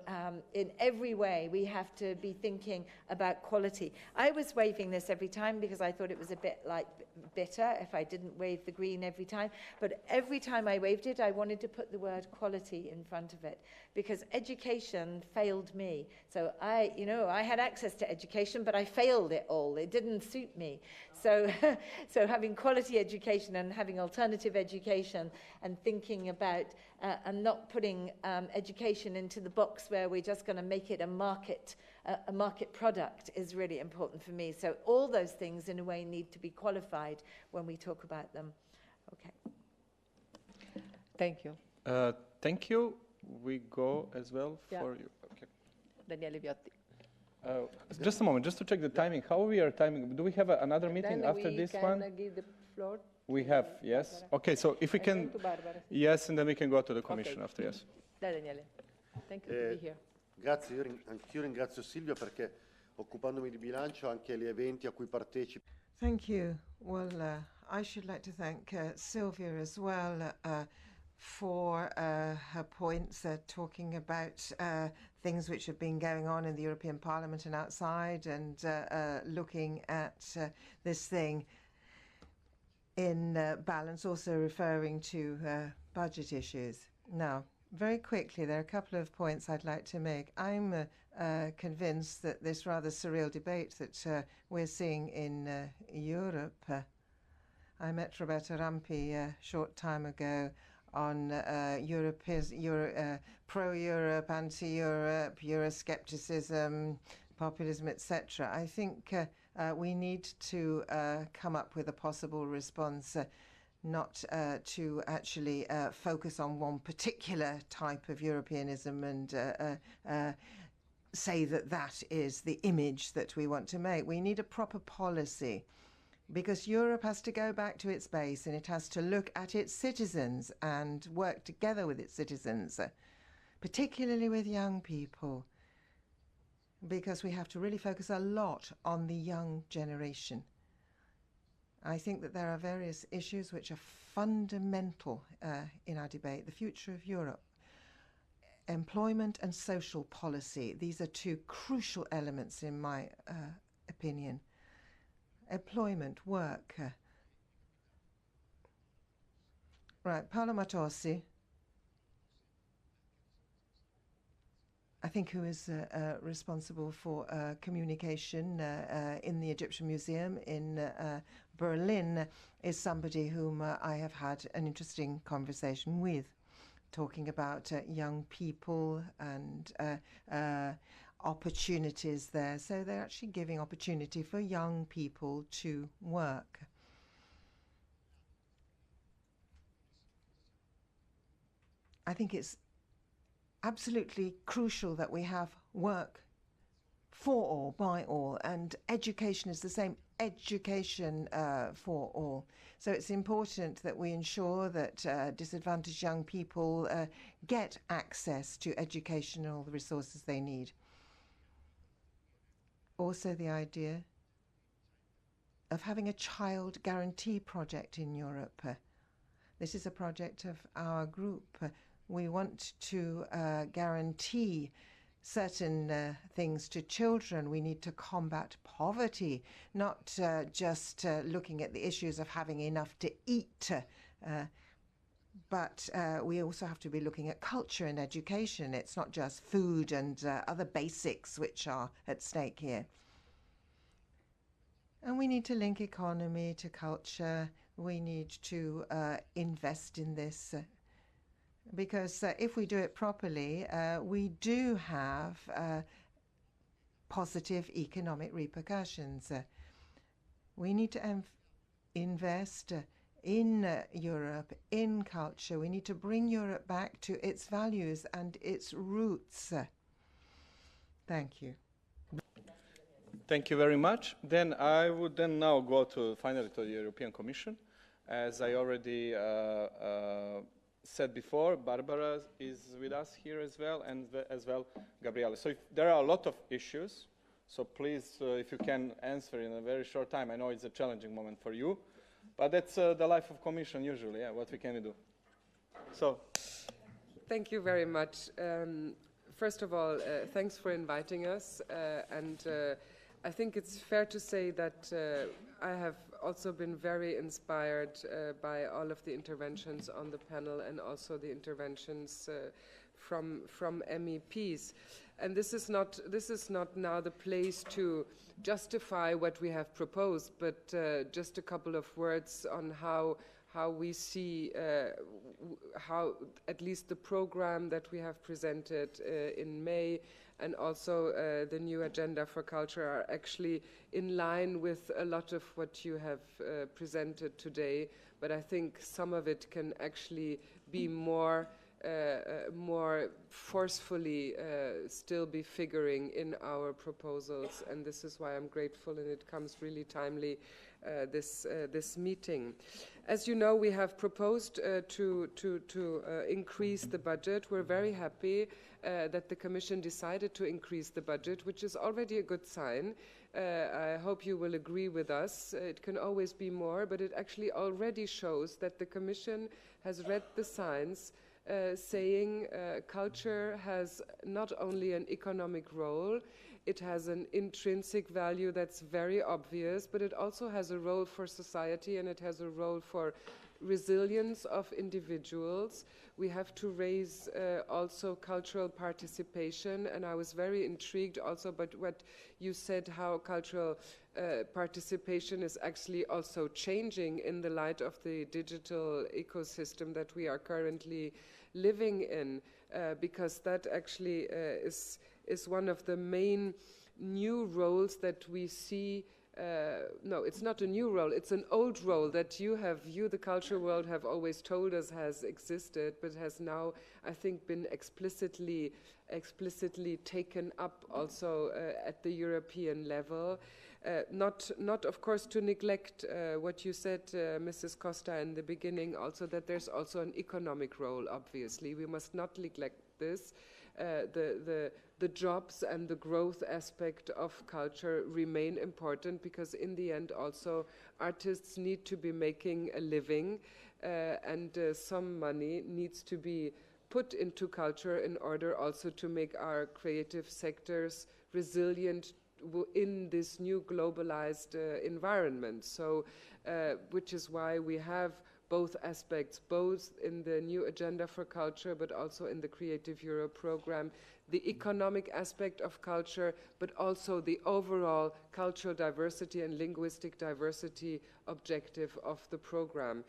in every way we have to be thinking about quality. I was waving this every time because I thought it was a bit like bitter if I didn't wave the green every time, but every time I waved it I wanted to put the word quality in front of it, because education failed me. So I had access to education, but I failed it all. It didn't suit me. So so having quality education and having alternative education and thinking about and not putting education into the box where we're just going to make it a market product is really important for me. So all those things in a way need to be qualified when we talk about them. Okay. Thank you. Thank you. We go as well for you. Okay. Daniele Viotti. Just a moment, just to check the timing. How we are timing? Do we have another meeting after this one? Give the floor. We have, yes. Okay, so if we can, yes, and then we can go to the Commission after, yes. Daniele, thank you for being here. Grazie, anch'io ringrazio Silvia perché occupandomi di bilancio anche gli eventi a cui partecipo. Thank you. Well, I should like to thank Sylvia as well for her points, talking about things which have been going on in the European Parliament and outside, and looking at this thing in balance, also referring to budget issues. Now, very quickly, there are a couple of points I'd like to make. I'm convinced that this rather surreal debate that we're seeing in Europe, I met Roberto Rampi a short time ago on pro-Europe, anti-Europe, Euroscepticism, populism, etc. I think we need to come up with a possible response, not to actually focus on one particular type of Europeanism and say that that is the image that we want to make. We need a proper policy, because Europe has to go back to its base, and it has to look at its citizens and work together with its citizens, particularly with young people, because we have to really focus a lot on the young generation. I think that there are various issues which are fundamental in our debate. The future of Europe, employment and social policy. These are two crucial elements in my opinion. Employment, work. Right, Paolo Matossi. I think who is responsible for communication in the Egyptian Museum in Berlin, is somebody whom I have had an interesting conversation with, talking about young people and opportunities there. So they're actually giving opportunity for young people to work. I think it's absolutely crucial that we have work for all, by all, and education is the same, education for all. So it's important that we ensure that disadvantaged young people get access to educational resources they need. Also the idea of having a child guarantee project in Europe. This is a project of our group. We want to guarantee certain things to children. We need to combat poverty, not just looking at the issues of having enough to eat, but we also have to be looking at culture and education. It's not just food and other basics which are at stake here. And we need to link economy to culture. We need to invest in this. Because if we do it properly, we do have positive economic repercussions. We need to invest in Europe, in culture. We need to bring Europe back to its values and its roots. Thank you. Thank you very much. Then I would now go finally to the European Commission. As I already said before, Barbara is with us here as well, and as well Gabriele. So there are a lot of issues, so please, if you can answer in a very short time. I know it's a challenging moment for you, but that's the life of Commission usually. Yeah, what we can do. So, thank you very much. First of all, thanks for inviting us, and I think it's fair to say that I have also been very inspired by all of the interventions on the panel and also the interventions from MEPs. And this is not now the place to justify what we have proposed, but just a couple of words on how we see how at least the program that we have presented in May and also the new agenda for culture are actually in line with a lot of what you have presented today, but I think some of it can actually be more forcefully still be figuring in our proposals, and this is why I'm grateful, and it comes really timely, this meeting. As you know, we have proposed to increase the budget. We're very happy that the Commission decided to increase the budget, which is already a good sign. I hope you will agree with us. It can always be more, but it actually already shows that the Commission has read the signs saying culture has not only an economic role, it has an intrinsic value that's very obvious, but it also has a role for society, and it has a role for resilience of individuals. We have to raise also cultural participation, and I was very intrigued also by what you said, how cultural participation is actually also changing in the light of the digital ecosystem that we are currently living in, because that actually is one of the main new roles that we see. No, it's not a new role, it's an old role that you, the culture world, have always told us has existed, but has now, I think, been explicitly taken up also at the European level. Not of course to neglect what you said, Mrs. Costa, in the beginning, also that there's also an economic role, obviously. We must not neglect this. The jobs and the growth aspect of culture remain important, because in the end also artists need to be making a living, and some money needs to be put into culture in order also to make our creative sectors resilient in this new globalized environment. So, which is why we have both aspects, both in the new agenda for culture, but also in the Creative Europe program, the economic aspect of culture, but also the overall cultural diversity and linguistic diversity objective of the program.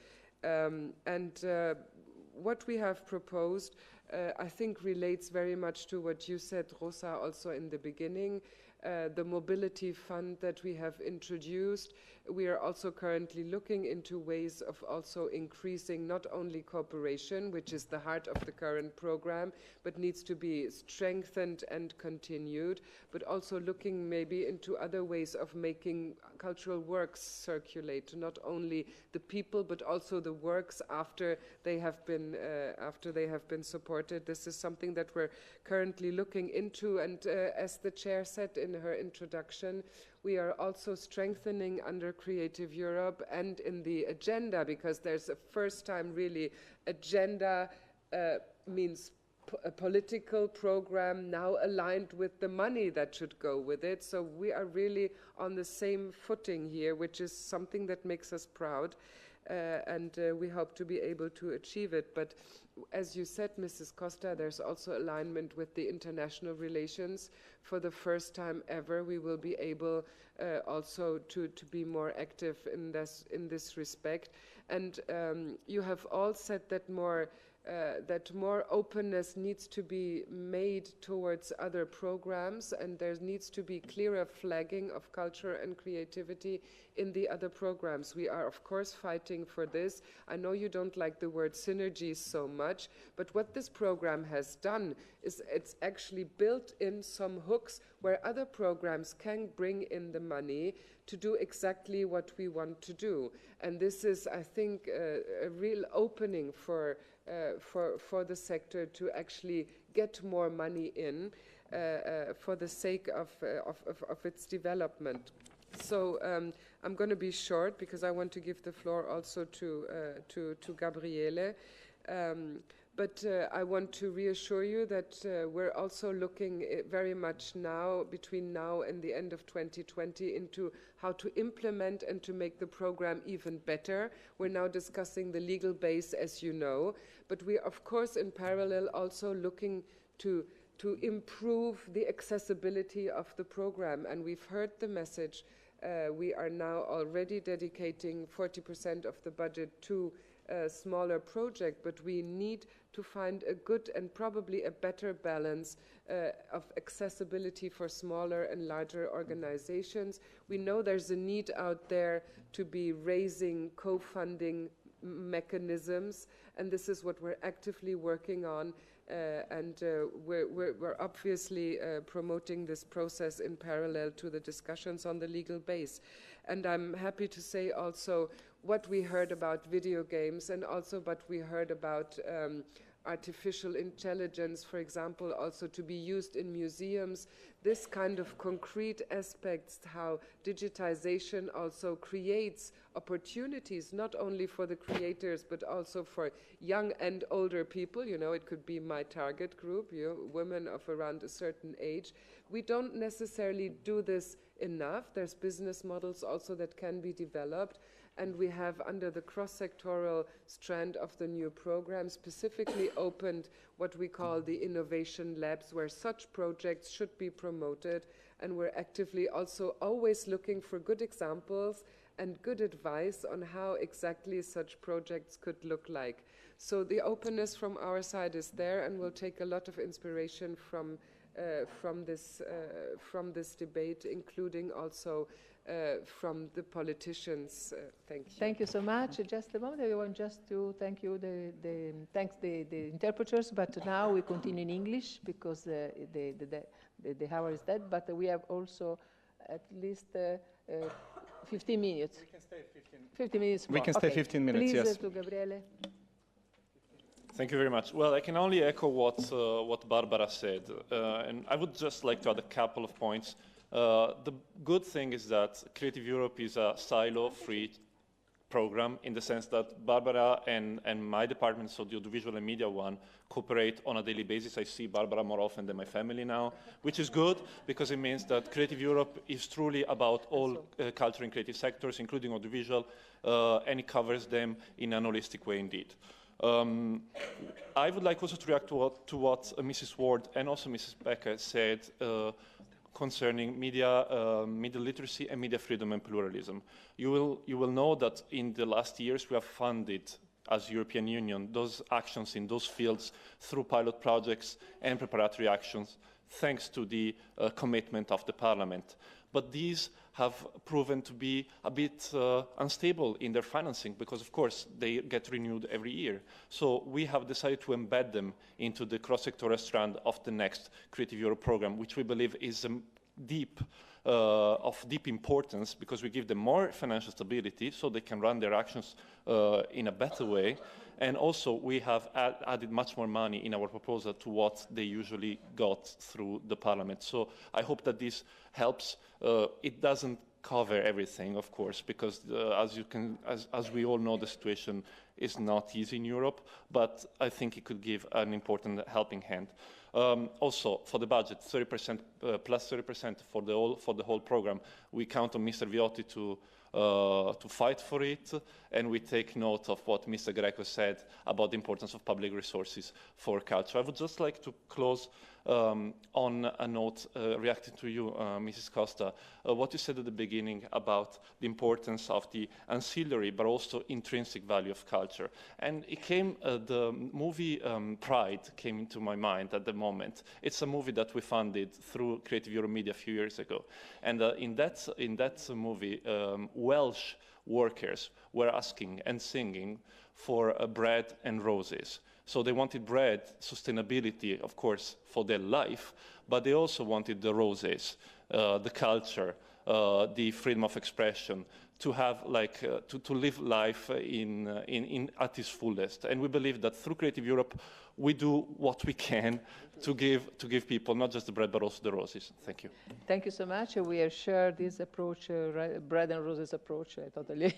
What we have proposed, I think, relates very much to what you said, Rosa, also in the beginning. The mobility fund that we have introduced. We are also currently looking into ways of also increasing not only cooperation, which is the heart of the current program, but needs to be strengthened and continued, but also looking maybe into other ways of making cultural works circulate, not only the people, but also the works after they have been supported. This is something that we're currently looking into, and as the chair said in her introduction, we are also strengthening under Creative Europe and in the agenda, because there's a first time really agenda means a political program now aligned with the money that should go with it. So we are really on the same footing here, which is something that makes us proud. And we hope to be able to achieve it. But as you said, Mrs. Costa, there's also alignment with the international relations. For the first time ever, we will be able also to be more active in this respect. And you have all said that more openness needs to be made towards other programs, and there needs to be clearer flagging of culture and creativity in the other programs. We are, of course, fighting for this. I know you don't like the word synergies so much, but what this program has done is it's actually built in some hooks where other programs can bring in the money to do exactly what we want to do. And this is, I think, a real opening for the sector to actually get more money in for the sake of its development. So I'm going to be short because I want to give the floor also to Gabriele. But I want to reassure you that we're also looking very much now, between now and the end of 2020, into how to implement and to make the program even better. We're now discussing the legal base, as you know, but we are, of course, in parallel also looking to improve the accessibility of the program. And we've heard the message. We are now already dedicating 40% of the budget to a smaller project, but we need to find a good and probably a better balance of accessibility for smaller and larger organizations. We know there's a need out there to be raising co-funding mechanisms, and this is what we're actively working on. We're obviously promoting this process in parallel to the discussions on the legal base. And I'm happy to say also what we heard about video games, and also what we heard about artificial intelligence, for example, also to be used in museums. This kind of concrete aspects, how digitization also creates opportunities, not only for the creators, but also for young and older people. You know, it could be my target group, you know, women of around a certain age. We don't necessarily do this enough. There's business models also that can be developed. And we have, under the cross-sectoral strand of the new program, specifically opened what we call the innovation labs, where such projects should be promoted. And we're actively also always looking for good examples and good advice on how exactly such projects could look like. So the openness from our side is there, and we'll take a lot of inspiration from this debate, including also from the politicians. Thank you. Thank you so much. Just a moment, I want just to thank you, thanks the interpreters, but now we continue in English because the hour is dead, but we have also at least 15 minutes. We can stay 15 minutes more. We can stay 15 minutes, Please, yes. to Gabriele. Thank you very much. Well, I can only echo what Barbara said, and I would just like to add a couple of points. The good thing is that Creative Europe is a silo-free. program, in the sense that Barbara and my department, so the audiovisual and media one, cooperate on a daily basis. I see Barbara more often than my family now, which is good, because it means that Creative Europe is truly about all culture and creative sectors, including audiovisual, and it covers them in an holistic way indeed. I would like also to react to what Mrs. Ward and also Mrs. Becker said concerning media literacy and media freedom and pluralism. You will know that in the last years we have funded, as European Union, those actions in those fields through pilot projects and preparatory actions, thanks to the commitment of the Parliament. But these have proven to be a bit unstable in their financing, because of course they get renewed every year. So we have decided to embed them into the cross-sectoral strand of the next Creative Europe program, which we believe is of deep importance, because we give them more financial stability so they can run their actions in a better way. And also we have added much more money in our proposal to what they usually got through the Parliament. So I hope that this helps. It doesn't cover everything, of course, because as we all know, the situation is not easy in Europe, but I think it could give an important helping hand. Also, for the budget, 30%, plus 30% for the whole program. We count on Mr. Viotti to fight for it, and we take note of what Mr. Greco said about the importance of public resources for culture. I would just like to close on a note reacting to you, Mrs. Costa, what you said at the beginning about the importance of the ancillary but also intrinsic value of culture. And it came, the movie Pride came into my mind at the moment. It's a movie that we funded through Creative Europe Media a few years ago. And in that movie, Welsh workers were asking and singing for bread and roses. So they wanted bread, sustainability, of course, for their life, but they also wanted the roses, the culture, the freedom of expression, to have to live life at its fullest. And we believe that through Creative Europe, we do what we can to give people not just the bread, but also the roses. Thank you. Thank you so much. We have shared this approach, bread and roses approach. I totally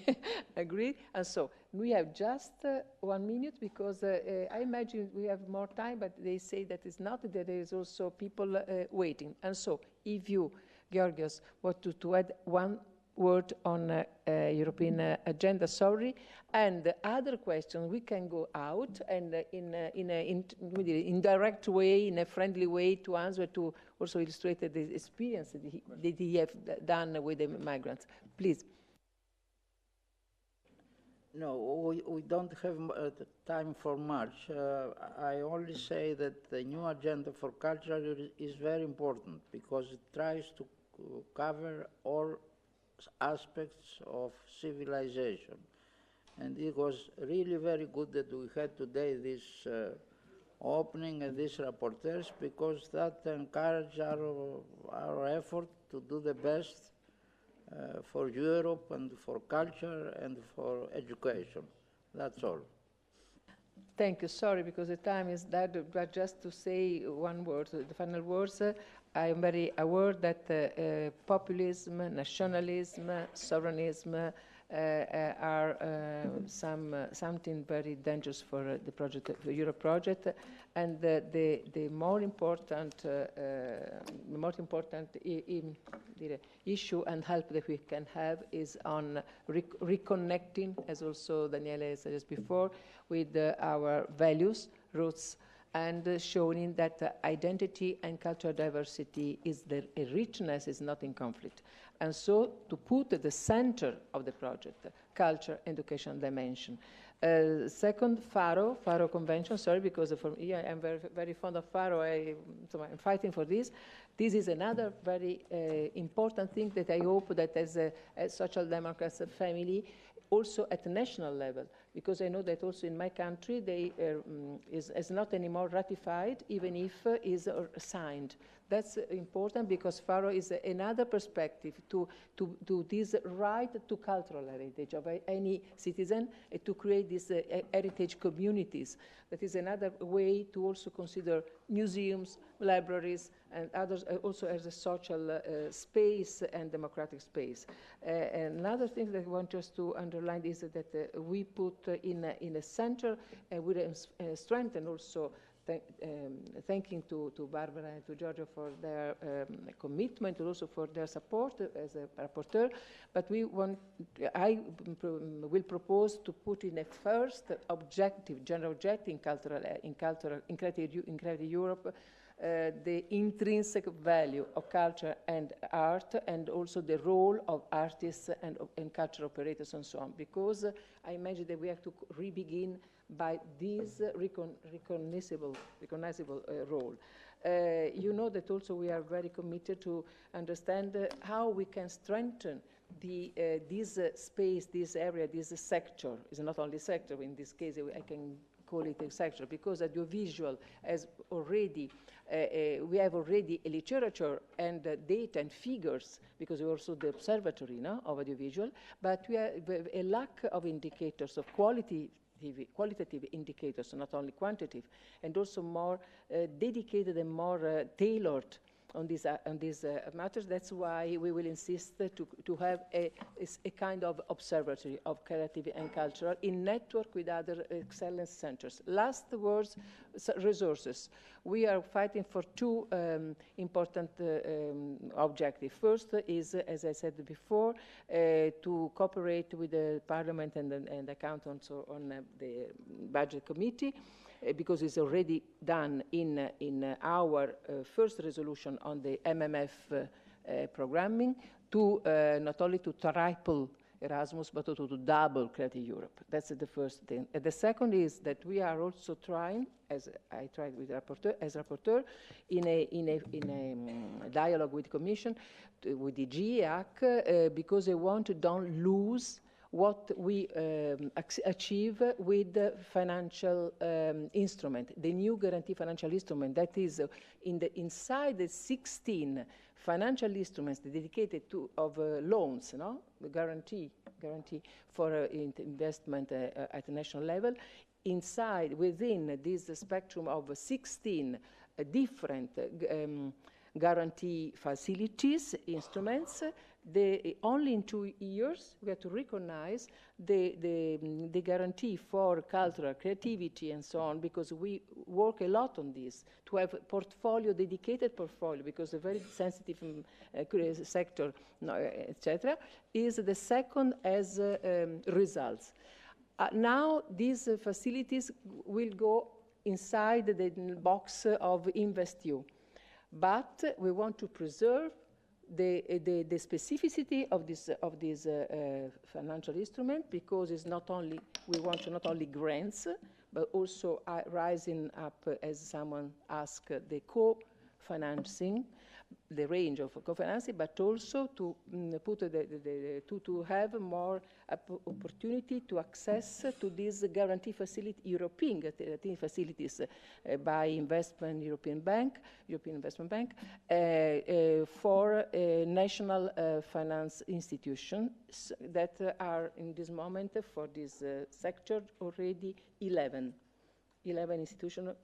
agree. And so we have just 1 minute, because I imagine we have more time, but they say that it's not, that there is also people waiting. And so if you, Georgios, want to add one word on European agenda, sorry, and other questions, we can go out and in an indirect way, in a friendly way, to answer, to also illustrate the experience that he have done with the migrants. Please. No, we don't have time for much. I only say that the new agenda for culture is very important, because it tries to cover all aspects of civilization. And it was really very good that we had today this opening and these rapporteurs, because that encouraged our effort to do the best for Europe and for culture and for education. That's all. Thank you. Sorry, because the time is that, but just to say one word, the final words. I am very aware that populism, nationalism, sovereignism are something very dangerous for the project, the Europe project, and the more important issue and help that we can have is on reconnecting, as also Daniele said before, with our values, roots, and showing that identity and cultural diversity is a richness, is not in conflict. And so to put at the center of the project, culture, education dimension. Second, Faro Convention, sorry, because for me, I'm very, very fond of Faro, so I'm fighting for this. This is another very important thing that I hope that as a Social Democrats family, also at the national level, because I know that also in my country, they is not anymore ratified, even if is signed. That's important because Faro is another perspective to this right to cultural heritage of any citizen, to create these heritage communities. That is another way to also consider museums, libraries, and others also as a social space and democratic space. Another thing that I want just to underline is that we put in a center, we strengthen also thanking to Barbara and to Giorgio for their commitment and also for their support as a rapporteur. But I will propose to put in a first objective, general objective in Creative Europe, the intrinsic value of culture and art, and also the role of artists and cultural operators and so on, because I imagine that we have to re-begin by this recognizable role. You know that also we are very committed to understand how we can strengthen this space, this area, this sector. It's not only sector, in this case I can call it a sector, because audiovisual has already, we have already a literature and data and figures, because we're also the observatory of audiovisual, but we have a lack of indicators of qualitative indicators, not only quantitative, and also more dedicated and more tailored on these matters. That's why we will insist to have a kind of observatory of creative and cultural in network with other excellence centers. Last words, resources. We are fighting for two important objectives. First is, as I said before, to cooperate with the Parliament and accountants on the budget committee, because it's already done in our first resolution on the MMF programming, to not only to triple Erasmus, but also to double Creative Europe. That's the first thing. And the second is that we are also trying, as I tried with rapporteur, in a dialogue with the Commission, with the GEAC, because they want to don't lose what we achieve with the financial instrument, the new guarantee financial instrument that is inside the 16 financial instruments dedicated to loans, the guarantee for investment at the national level. Inside, within this spectrum of 16 different guarantee facilities, instruments, only in 2 years we have to recognize the guarantee for cultural creativity and so on, because we work a lot on this, to have portfolio, dedicated portfolio, because a very sensitive sector, etc., is the second as results. Now these facilities will go inside the box of InvestEU, but we want to preserve the specificity of this financial instrument, because it's not only, we want to not only grants, but also rising up, as someone asked, the co-financing, the range of co-financing, but also to put to have more opportunity to access to these guarantee facility, European guarantee facilities by European Investment Bank, for national finance institutions that are in this moment for this sector already 11 institutions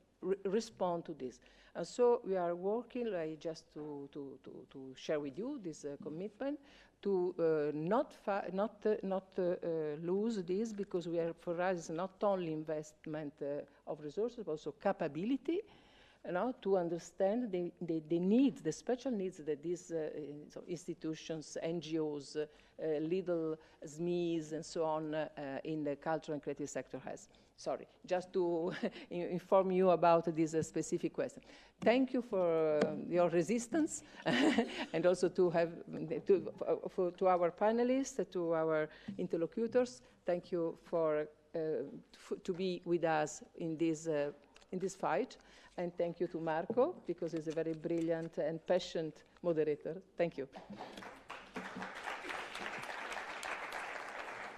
respond to this. And so we are working, just to share with you this commitment, to not lose this, because we are, for us, not only investment of resources, but also capability, to understand the needs, the special needs that these institutions, NGOs, little SMEs, and so on, in the cultural and creative sector has. Sorry, just to inform you about this specific question. Thank you for your resistance, and also to our panelists, to our interlocutors. Thank you for to be with us in this fight, and thank you to Marco, because he's a very brilliant and passionate moderator. Thank you.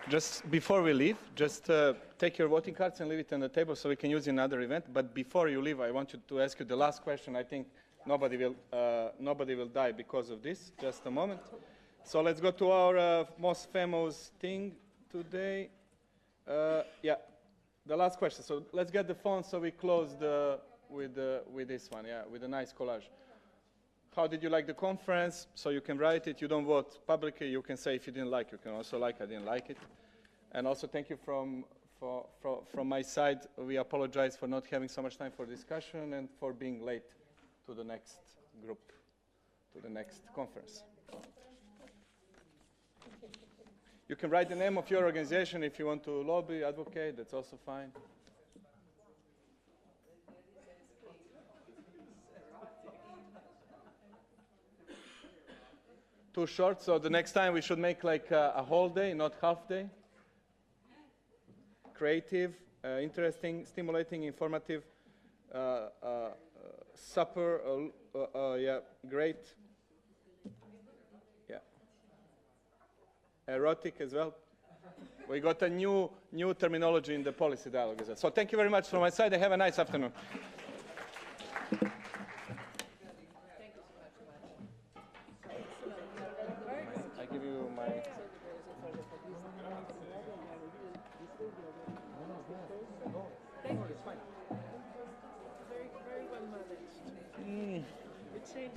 Just before we leave, just take your voting cards and leave it on the table so we can use in another event. But before you leave, I want to ask you the last question. I think nobody will die because of this. Just a moment. So let's go to our most famous thing today. Yeah, the last question. So let's get the phone so we close with this one, yeah, with a nice collage. How did you like the conference? So you can write it. You don't vote publicly. You can say if you didn't like it. You can also like I didn't like it. And also thank you from my side. We apologize for not having so much time for discussion and for being late to the next group, to the next conference. You can write the name of your organization if you want to lobby, advocate. That's also fine. Too short, so the next time we should make like a whole day, not half day. Creative, interesting, stimulating, informative, supper, yeah, great. Yeah. Erotic as well. We got a new terminology in the policy dialogue as well. So thank you very much from my side and have a nice afternoon.